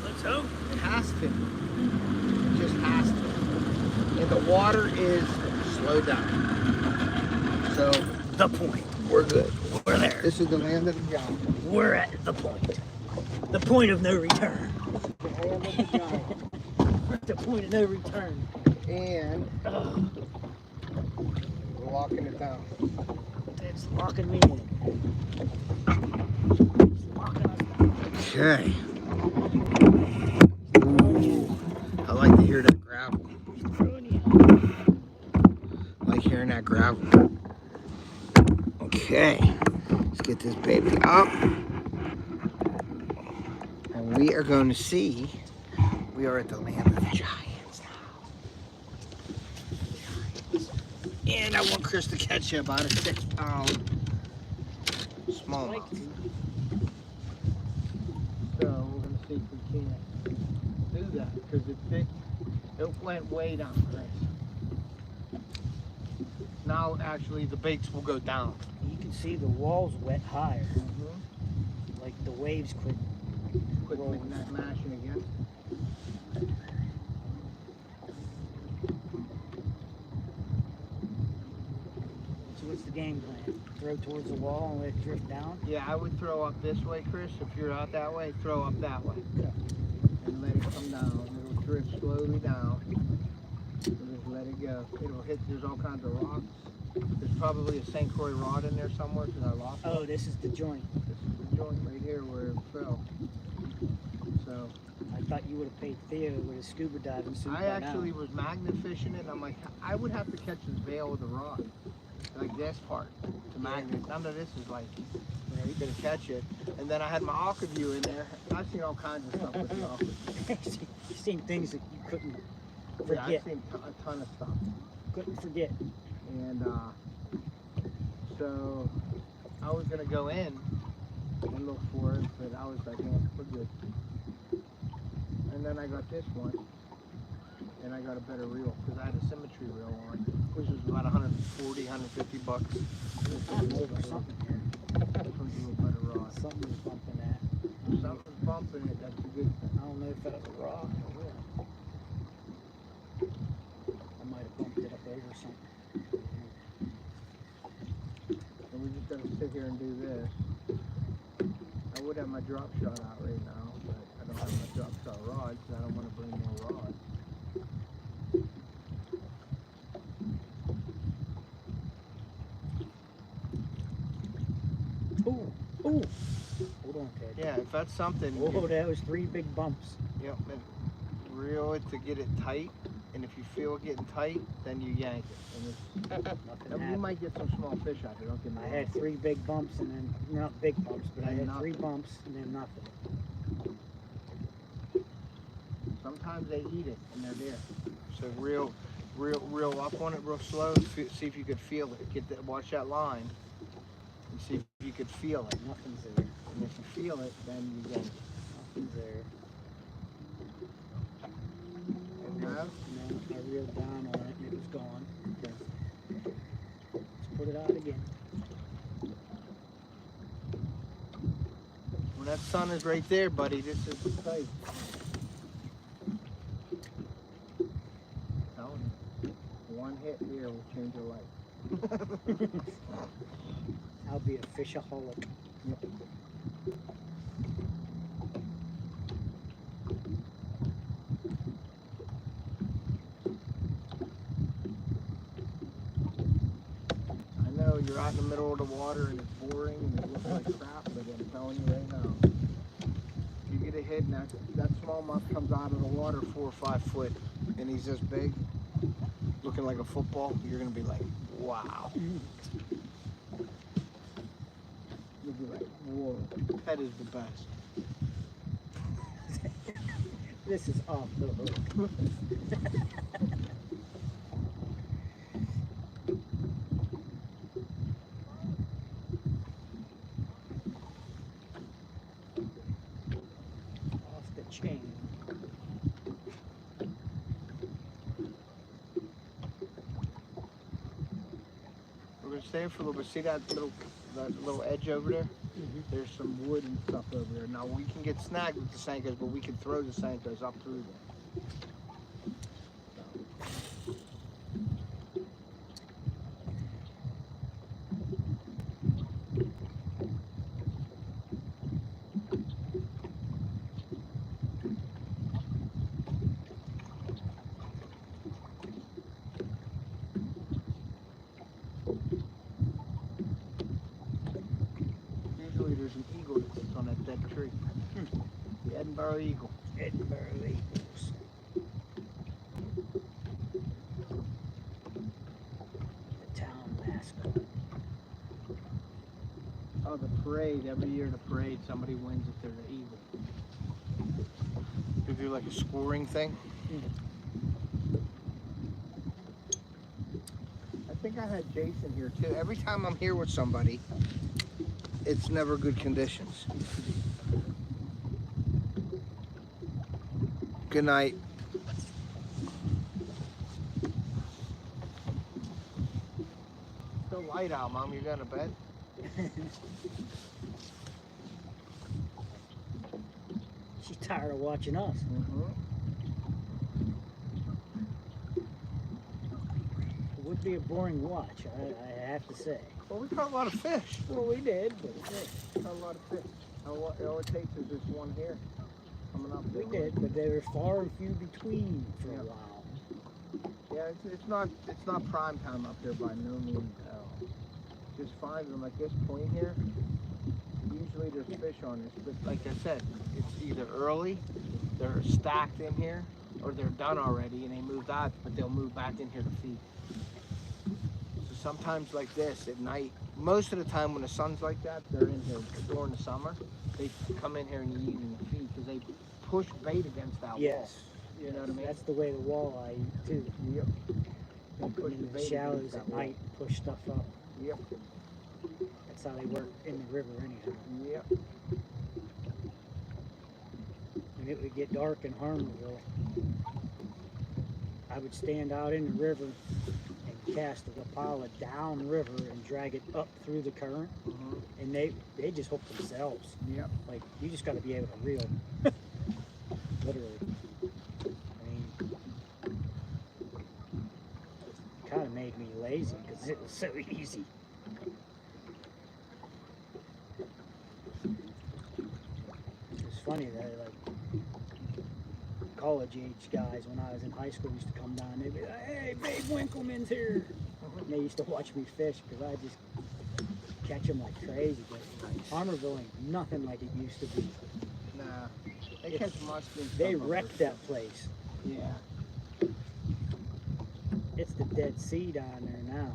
Let's hope. It has to. It just has to. And the water is slowed down. So The point. we're good. We're there. This is the land of the giant. We're at the point. The point of no return. The land of the giant. We're at the point of no return. And we're locking it down. It's locking me in. It's locking us down. Okay. Ooh, I like to hear that gravel. I like hearing that gravel. Okay. Let's get this baby up. And we are going to see. We are at the land of the giants now. And I want Chris to catch about a 6-pound smallmouth. So we're going to see if we can do that because it went way down, Chris. Now actually the baits will go down. You can see the walls wet higher. Like the waves quit Rolling that mashing again. So what's the game plan? Throw towards the wall and let it drift down? Yeah, I would throw up this way, Chris. If you're out that way, throw up that way. Okay. And let it come down. It'll drift slowly down. And just let it go. It'll hit, there's all kinds of rocks. There's probably a St. Croix rod in there somewhere because I lost it. Oh, this is the joint. This is the joint right here where it fell. So I thought you would have paid Theo with a scuba diving suit. I actually was magnet fishing it, and I'm like, I would have to catch this veil with a rod, like this part, to magnet. None of this is like, you're gonna catch it. And then I had my AquaView in there. I've seen all kinds of stuff with the AquaView. You've seen things that you couldn't Yeah, forget. I've seen a ton of stuff. Couldn't forget. And so I was gonna go in and look for it, but I was like, man, we're good. And then I got this one, and I got a better reel because I had a symmetry reel on, which was about 140, 150 bucks. This one's a little better rod. Something was bumping that. Something's bumping it. That's a good thing. I don't know if that was a rock or what. I might have bumped it up over something. And we're just gonna sit here and do this. I would have my drop shot out right now, but I don't have my drop shot rod because I don't want to bring more rods. Ooh, ooh. Hold on, Ted. Yeah, if that's something, Oh, that was 3 big bumps. yep, and reel it to get it tight. And if you feel it getting tight, then you yank it. And Nothing you happened. might get some small fish out there. Don't get me I wrong. had 3 big bumps and then, not big bumps, but I And had nothing. 3 bumps and then nothing. Sometimes they eat it and they're there. So reel up on it real slow. See if you could feel it. Get that. Watch that line. And see if you could feel it. Nothing's there. And if you feel it, then you yank it. Nothing's there. No? No, I reeled down on it and it was gone. Okay. Let's put it out again. When that sun is right there, buddy, this is tight. Telling you. will change your life. I'll be a fishaholic. I know you're out in the middle of the water and it's boring and it looks like crap, but I'm telling you right now, you get a hit and that smallmouth comes out of the water 4 or 5 foot and he's this big, looking like a football, you're gonna be like, wow. You'll be like, whoa, that is the best. This is off the hook. Off the chain. We're gonna stay for a little bit. See that little edge over there? Mm-hmm. There's some wood and stuff over there. Now we can get snagged with the Senkos, but we can throw the Senkos up through there. Usually there's an eagle that sits on that dead tree. The Edinburgh eagle. Edinburgh Eagles. The town mascot. Oh, the parade. Every year the parade, somebody wins if they're the eagle. They do like a scoring thing. I think I had Jason here too. Every time I'm here with somebody, it's never good conditions. Good night. Still light out, Mom. You going to bed? She's tired of watching us. It would be a boring watch, I have to say. Well, we caught a lot of fish. Well, we did, but Caught a lot of fish. All it takes is this one here coming up. we did, but they were far and few between for Yeah. a while. Yeah, it's not prime time up here by no means at all. Just find them like this point here. Usually there's fish on this, but like I said, it's either early, they're stacked in here, or they're done already and they moved out, but they'll move back in here to feed. So sometimes like this at night, most of the time when the sun's like that, they're in here during the summer. They come in here and eat and feed because they push bait against that Yes. wall. You know what I mean? That's the way the walleye eat too. Yep. They push In the bait shallows against at that wall. night, push stuff up. Yep. That's how they work in the river anyhow. Yep. When it would get dark in Harmerville, I would stand out in the river and cast a Rapala down river and drag it up through the current, and they just hook themselves. Yep. Like, you just got to be able to reel. Literally. I mean, it kind of made me lazy because it was so easy. It's funny that like college age guys when I was in high school used to come down, they'd be like, "Hey, Babe Winkleman's here." And they used to watch me fish because I just catch them like crazy. But Harmerville ain't nothing like it used to be. Nah. They catch muskies. They wrecked that place. Yeah. It's the Dead Sea down there now.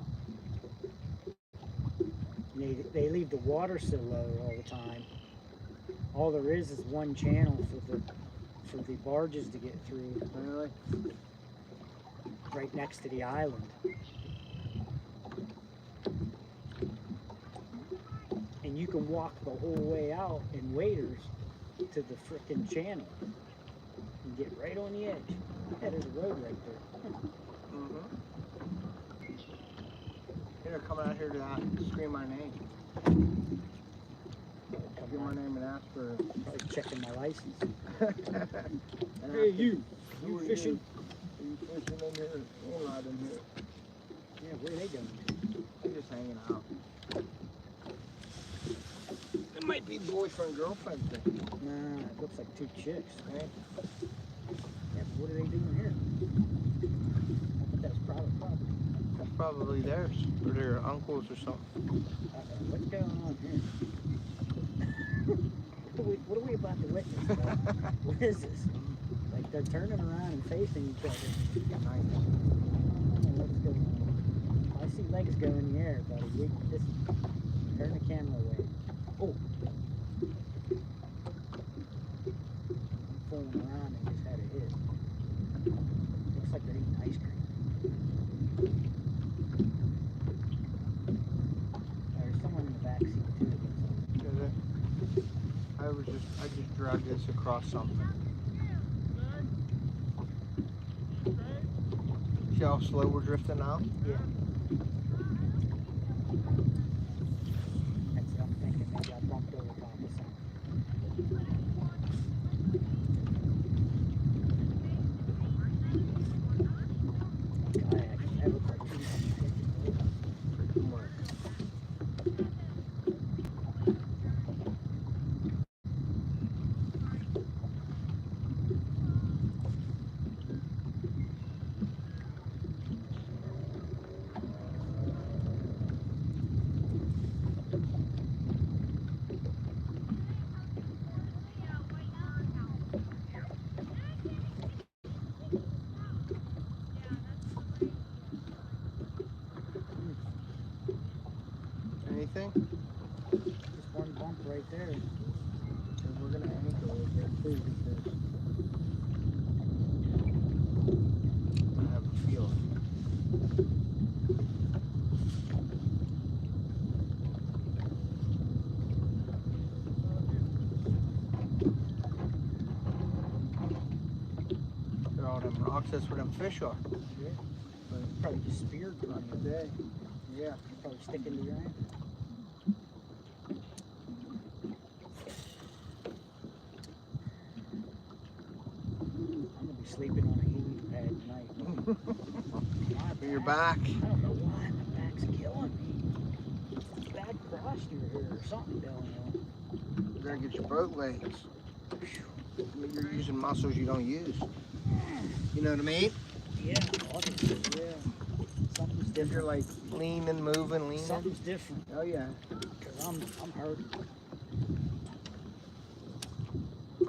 And they leave the water so low all the time. All there is one channel for the barges to get through. Really? Right next to the island. And you can walk the whole way out in waders to the frickin' channel and get right on the edge. Yeah, there's a road right there. They're coming out here to scream my name. Give my name and ask for. Probably checking my license. And Hey, ask you who are fishing? Are you fishing in here? You're not in here. Yeah, what are they doing? They're just hanging out. It might be boyfriend, girlfriend thing. Nah, it looks like two chicks. Right? Yeah, but what are they doing here? I thought that was private property. That's probably theirs, or their uncles or something. What's going on here? What are we about to witness? What is this? Like they're turning around and facing each other. Nice. What's going on? I see legs go in the air, buddy. Just turn the camera away. Oh. I'm fooling around and just had a hit. Looks like they're eating ice cream. There's someone in the back seat too. Is it? I just dragged this across something. See how slow we're drifting now? Yeah. That's what I'm thinking. Maybe I bumped over top of something. Kayak. That looks like two Freaking work. Anything? Just one bump right there. Because we're gonna anchor right there too, because I have a feeling. There are all them rocks, that's where them fish are. Yeah. Probably just speared from you. Today. Yeah. Probably sticking to your ankle. I'm gonna be sleeping on a heating pad tonight. For your back. I don't know why my back's killing me. Bad posture here or something going on. You gotta get your boat legs. You're using muscles you don't use. You know what I mean? Yeah, obviously, yeah. Something's If you're different. like leaning, moving. Something's different. Oh yeah. Cause I'm hurting.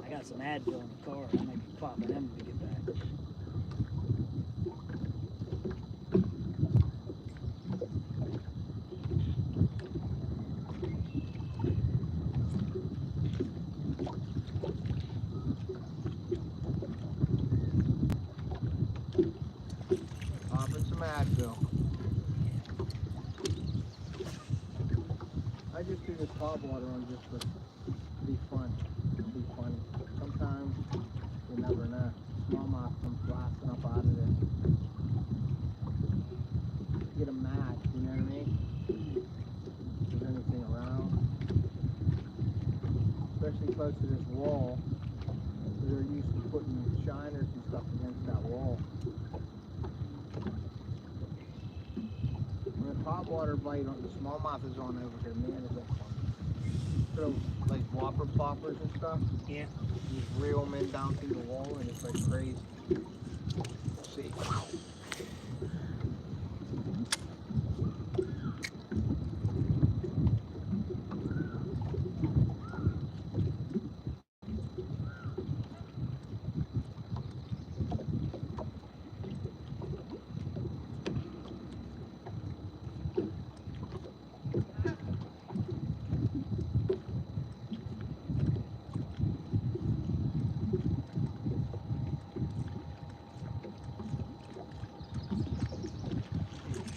I got some Advil in the car. I might be popping them when we get back. Popping some Advil. I just do this top water on just to be fun. To be funny. Sometimes you never know. Smallmouth comes blasting up out of there. Get them mad, you know what I mean? If there's anything around. Especially close to this wall. They're used to putting shiners and stuff against that wall. When the top water bite on the smallmouth is on over here, man, is that fun. Throw like whopper poppers and stuff. Yeah. Just reel them in down through the wall and it's like crazy. See.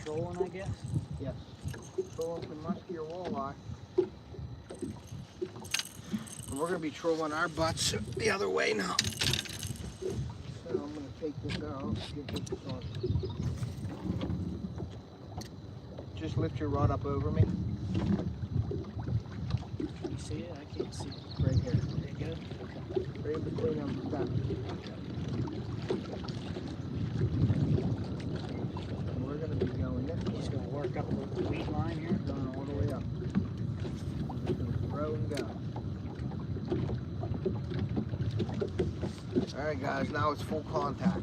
Trolling, I guess. Yes. Trolling some muskier walleye. And we're going to be trolling our butts the other way now. So I'm going to take this out. Get this on. Just lift your rod up over me. Can you see it? I can't see it. Right here. There you go. Right in between them steps. And we're going to be going this way. guys. Now it's full contact.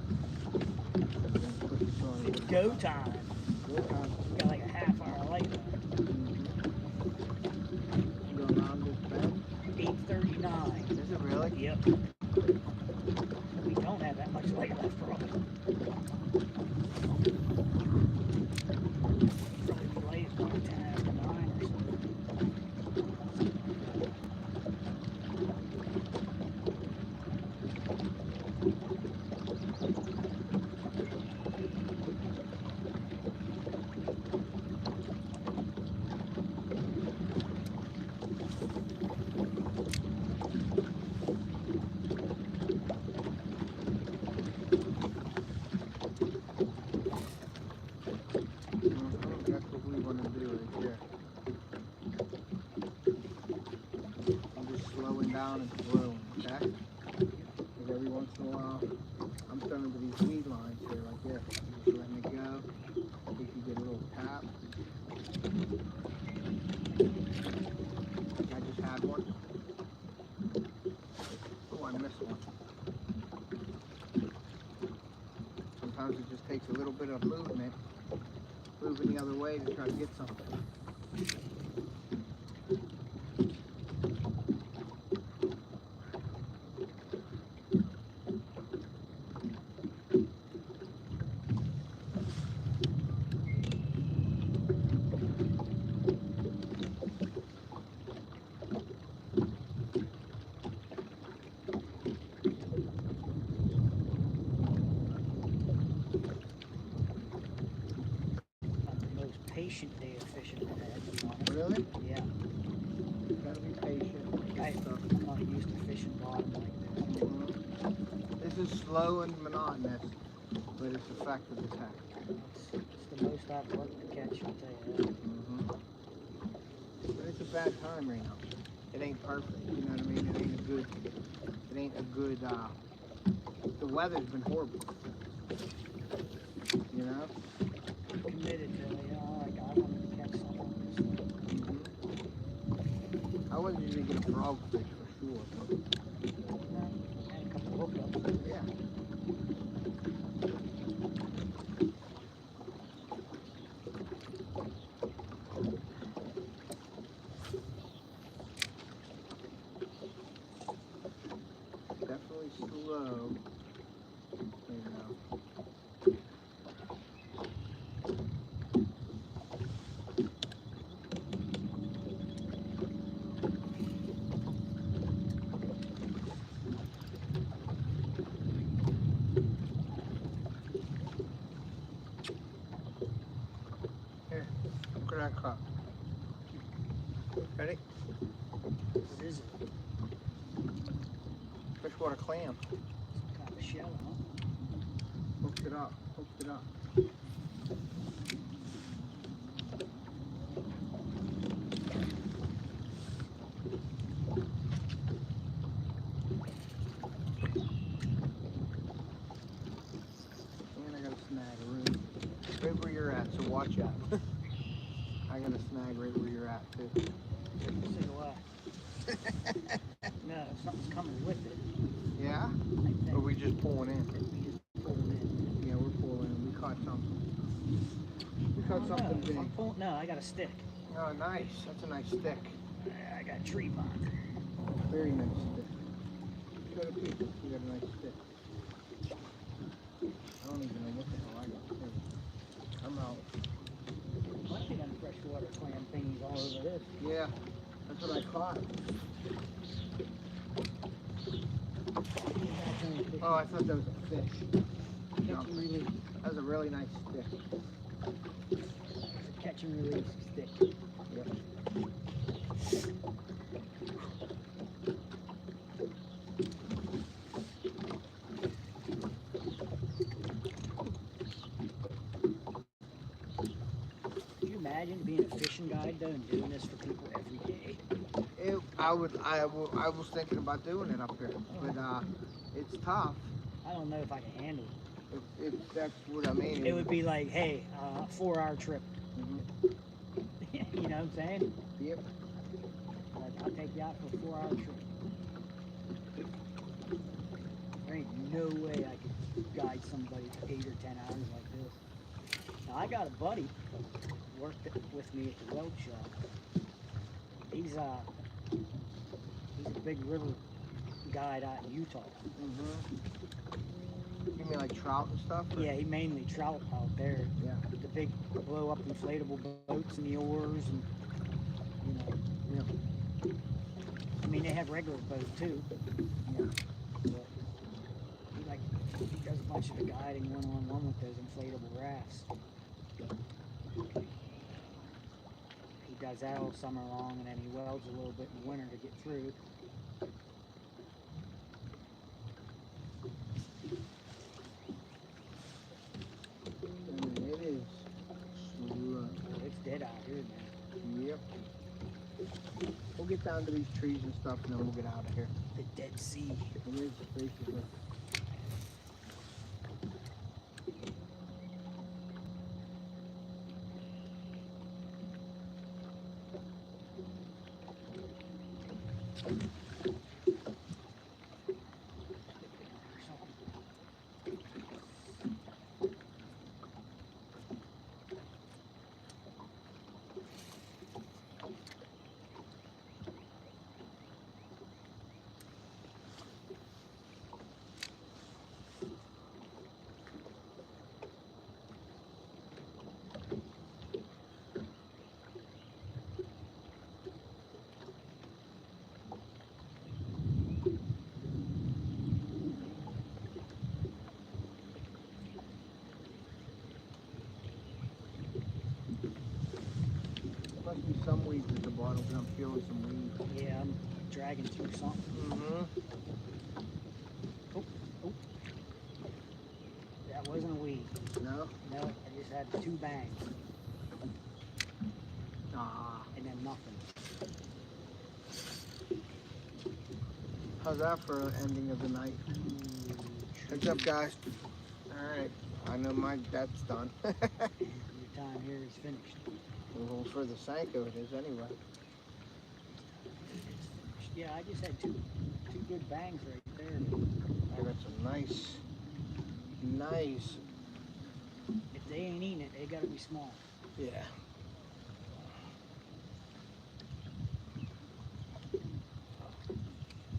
Put this on. It's go time. Go time. We got like a half-hour light left. You going around this bend? 8:39. Is it really? Yep. We don't have that much light left, probably. Probably the light is about 10 after 9 or something. That's what we want to do right there. I'm just slowing down and throwing, okay? Because every once in a while, I'm throwing to these weed lines here like this. I'm just letting it go. If you get a little tap. I just had one. Oh, I missed one. Sometimes it just takes a little bit of movement, moving the other way to try to get something. Patient day of fishing I've had, to be honest. Really? Yeah. You gotta be patient. I'm not used to fishing bottom like this. This is slow and monotonous, but it's effective as heck. It's the most I've worked to catch, I'll tell you that. But it's a bad time right now. It ain't perfect, you know what I mean? It ain't a good, the weather's been horrible. You know? Committed to it, you know, like I wanted to catch something on this thing. I wouldn't usually get a frog fish for sure. But And a couple hookups. yeah. Definitely slow. You know. Here, look at that cup. Ready? What is it? Freshwater clam. Some kind of shell, huh? Hooked it up. Hooked it up. And I got a snag right where you're at, so watch out. I got a snag right where you're at too. Say what? No, something's coming with it. Yeah? I think. Or we just pulling in? We just pulled in. Yeah, we're pulling in. We caught something. We caught Oh, something no, big. I'm pulling, no, I got a stick. Oh, nice. That's a nice stick. I got a tree bark. Very nice stick. Show the people. You got a nice stick. I don't even know what the hell I got. Here. I'm out. Plenty of them freshwater clam thingies all over this. Yeah, that's what I caught. Oh, I thought that was a fish. Catch No, and release. that was a really nice stick. It's a catch and release stick. Yep. Can you imagine being a fishing guide though and doing this for people every day? I was thinking about doing it up here, but it's tough. I don't know if I can handle it. That's what I mean. It would be like, hey, 4-hour trip. Mhm. You know what I'm saying? Yep. Like, I'll take you out for a 4-hour trip. There ain't no way I could guide somebody for 8 or 10 hours like this. Now I got a buddy worked with me at the weld shop. He's a big river guide out in Utah. You mean like trout and stuff? Or? Yeah, he mainly trout out there. Yeah. The big blow up inflatable boats and the oars and Yeah. I mean they have regular boats too. Yeah. But he does a bunch of the guiding one-on-one with those inflatable rafts. He does that all summer long and then he welds a little bit in the winter to get through. It is slow. It's dead out here, man. Yep. We'll get down to these trees and stuff and then we'll get out of here. The Dead Sea. It is basically. Must be some weeds at the bottom because I'm feeling some weeds. Yeah, I'm dragging through something. Oh. That wasn't a weed. No? No, I just had 2 bangs Ah. and then nothing. How's that for an ending of the night? Heads up, guys. Alright. I know that's done. Your time here is finished. Well, for the Sanko it is anyway. Yeah, I just had two good bangs right there. I got some nice. If they ain't eating it, they gotta be small. Yeah. I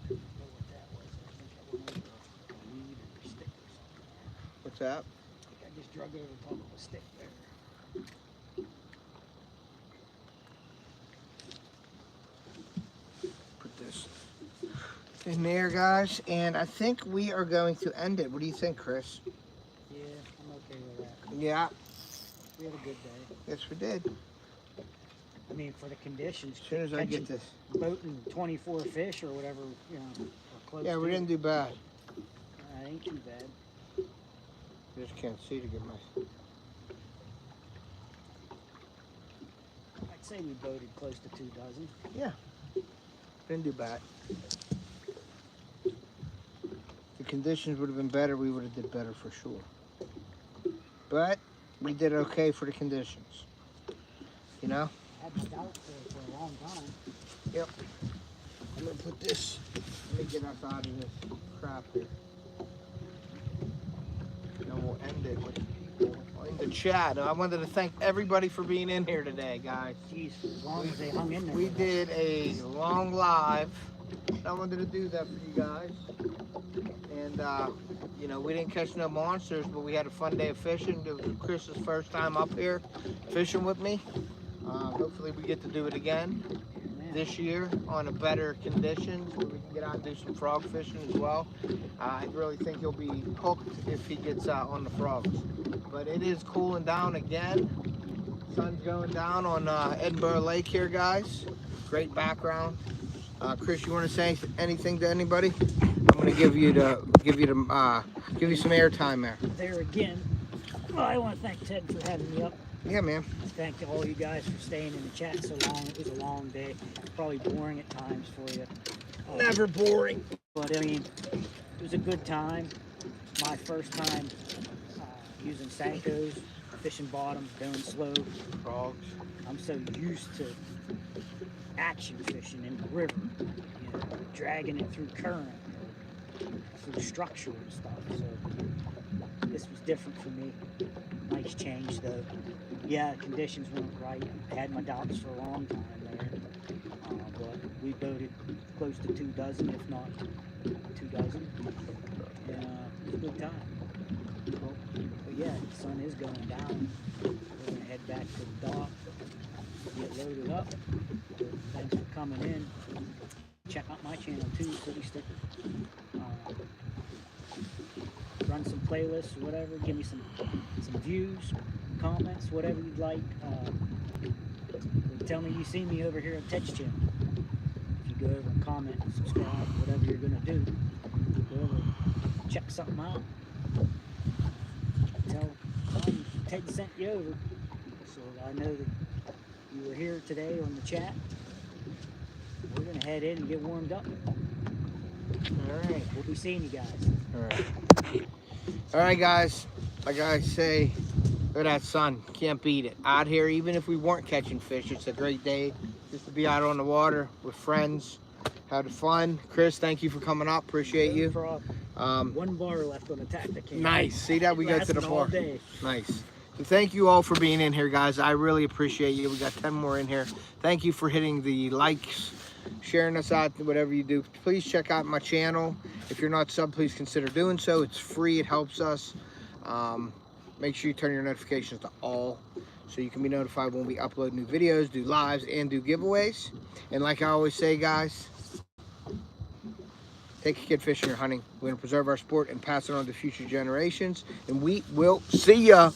don't know what that was. I think I went over a weed or a stick or something. What's that? I think I just drug over top of a stick there. Put this in there, guys, and I think we are going to end it. What do you think, Chris? Yeah, I'm okay with that. Yeah. We had a good day. Yes, we did. I mean, for the conditions. As soon as I get this. Boating 24 fish or whatever, or close Yeah, to we it. didn't do bad. Ain't too bad. I just can't see to get my. I'd say we boated close to 2 dozen. Yeah. Didn't do bad. The conditions would have been better. We would have did better for sure. But we did okay for the conditions. You know? I had my doubts there for a long time. Yep. I'm gonna put this. Let me get us out of this crap here. And we'll end it with people in the chat. I wanted to thank everybody for being in here today, guys. Jeez, as long as they hung in there. We did a long live. I wanted to do that for you guys. And, we didn't catch no monsters, but we had a fun day of fishing. It was Chris's first time up here fishing with me. Hopefully we get to do it again this year on a better conditions where we can get out and do some frog fishing as well. I really think he'll be hooked if he gets on the frogs. But it is cooling down again. Sun's going down on Edinburgh Lake here, guys. Great background. Chris, you want to say anything to anybody? I'm going to give you some airtime there. There again. Well, I want to thank Ted for having me up. Yeah, man. Thank all you guys for staying in the chat so long. It was a long day. Probably boring at times for you. Never boring. But I mean, it was a good time. My first time using Sankos, fishing bottom, going slow. Frogs. I'm so used to action fishing in the river, dragging it through current, for the structure and stuff. So this was different for me. Nice change though. Yeah, conditions weren't right. I had my doubts for a long time there. But we boated close to 2 dozen, if not 2 dozen. And it was a good time. But yeah, the sun is going down. We're going to head back to the dock, get loaded up. So thanks for coming in. Check out my channel too, City Sticker. Run some playlists or whatever. Give me some views, comments, whatever you'd like. Tell me you see me over here at Tech's channel. If you go over and comment, subscribe, whatever you're gonna do. Go over, check something out. Tell Ted sent you over, so I know that you were here today on the chat. We're gonna head in and get warmed up. All right, we'll be seeing you guys. All right, guys. Like I say, look at that sun. Can't beat it. Out here, even if we weren't catching fish, it's a great day just to be out on the water with friends. Had fun. Chris, thank you for coming up. Appreciate you. One bar left on the tactic. Nice. See that? We got to the bar. Day. Nice. So thank you all for being in here, guys. I really appreciate you. We got 10 more in here. Thank you for hitting the likes, sharing us out, whatever you do. Please check out my channel. If you're not sub, please consider doing so. It's free. It helps us. Make sure you turn your notifications to all so you can be notified when we upload new videos, do lives, and do giveaways. And like I always say, guys, take a kid fishing or hunting. We're going to preserve our sport and pass it on to future generations. And we will see ya.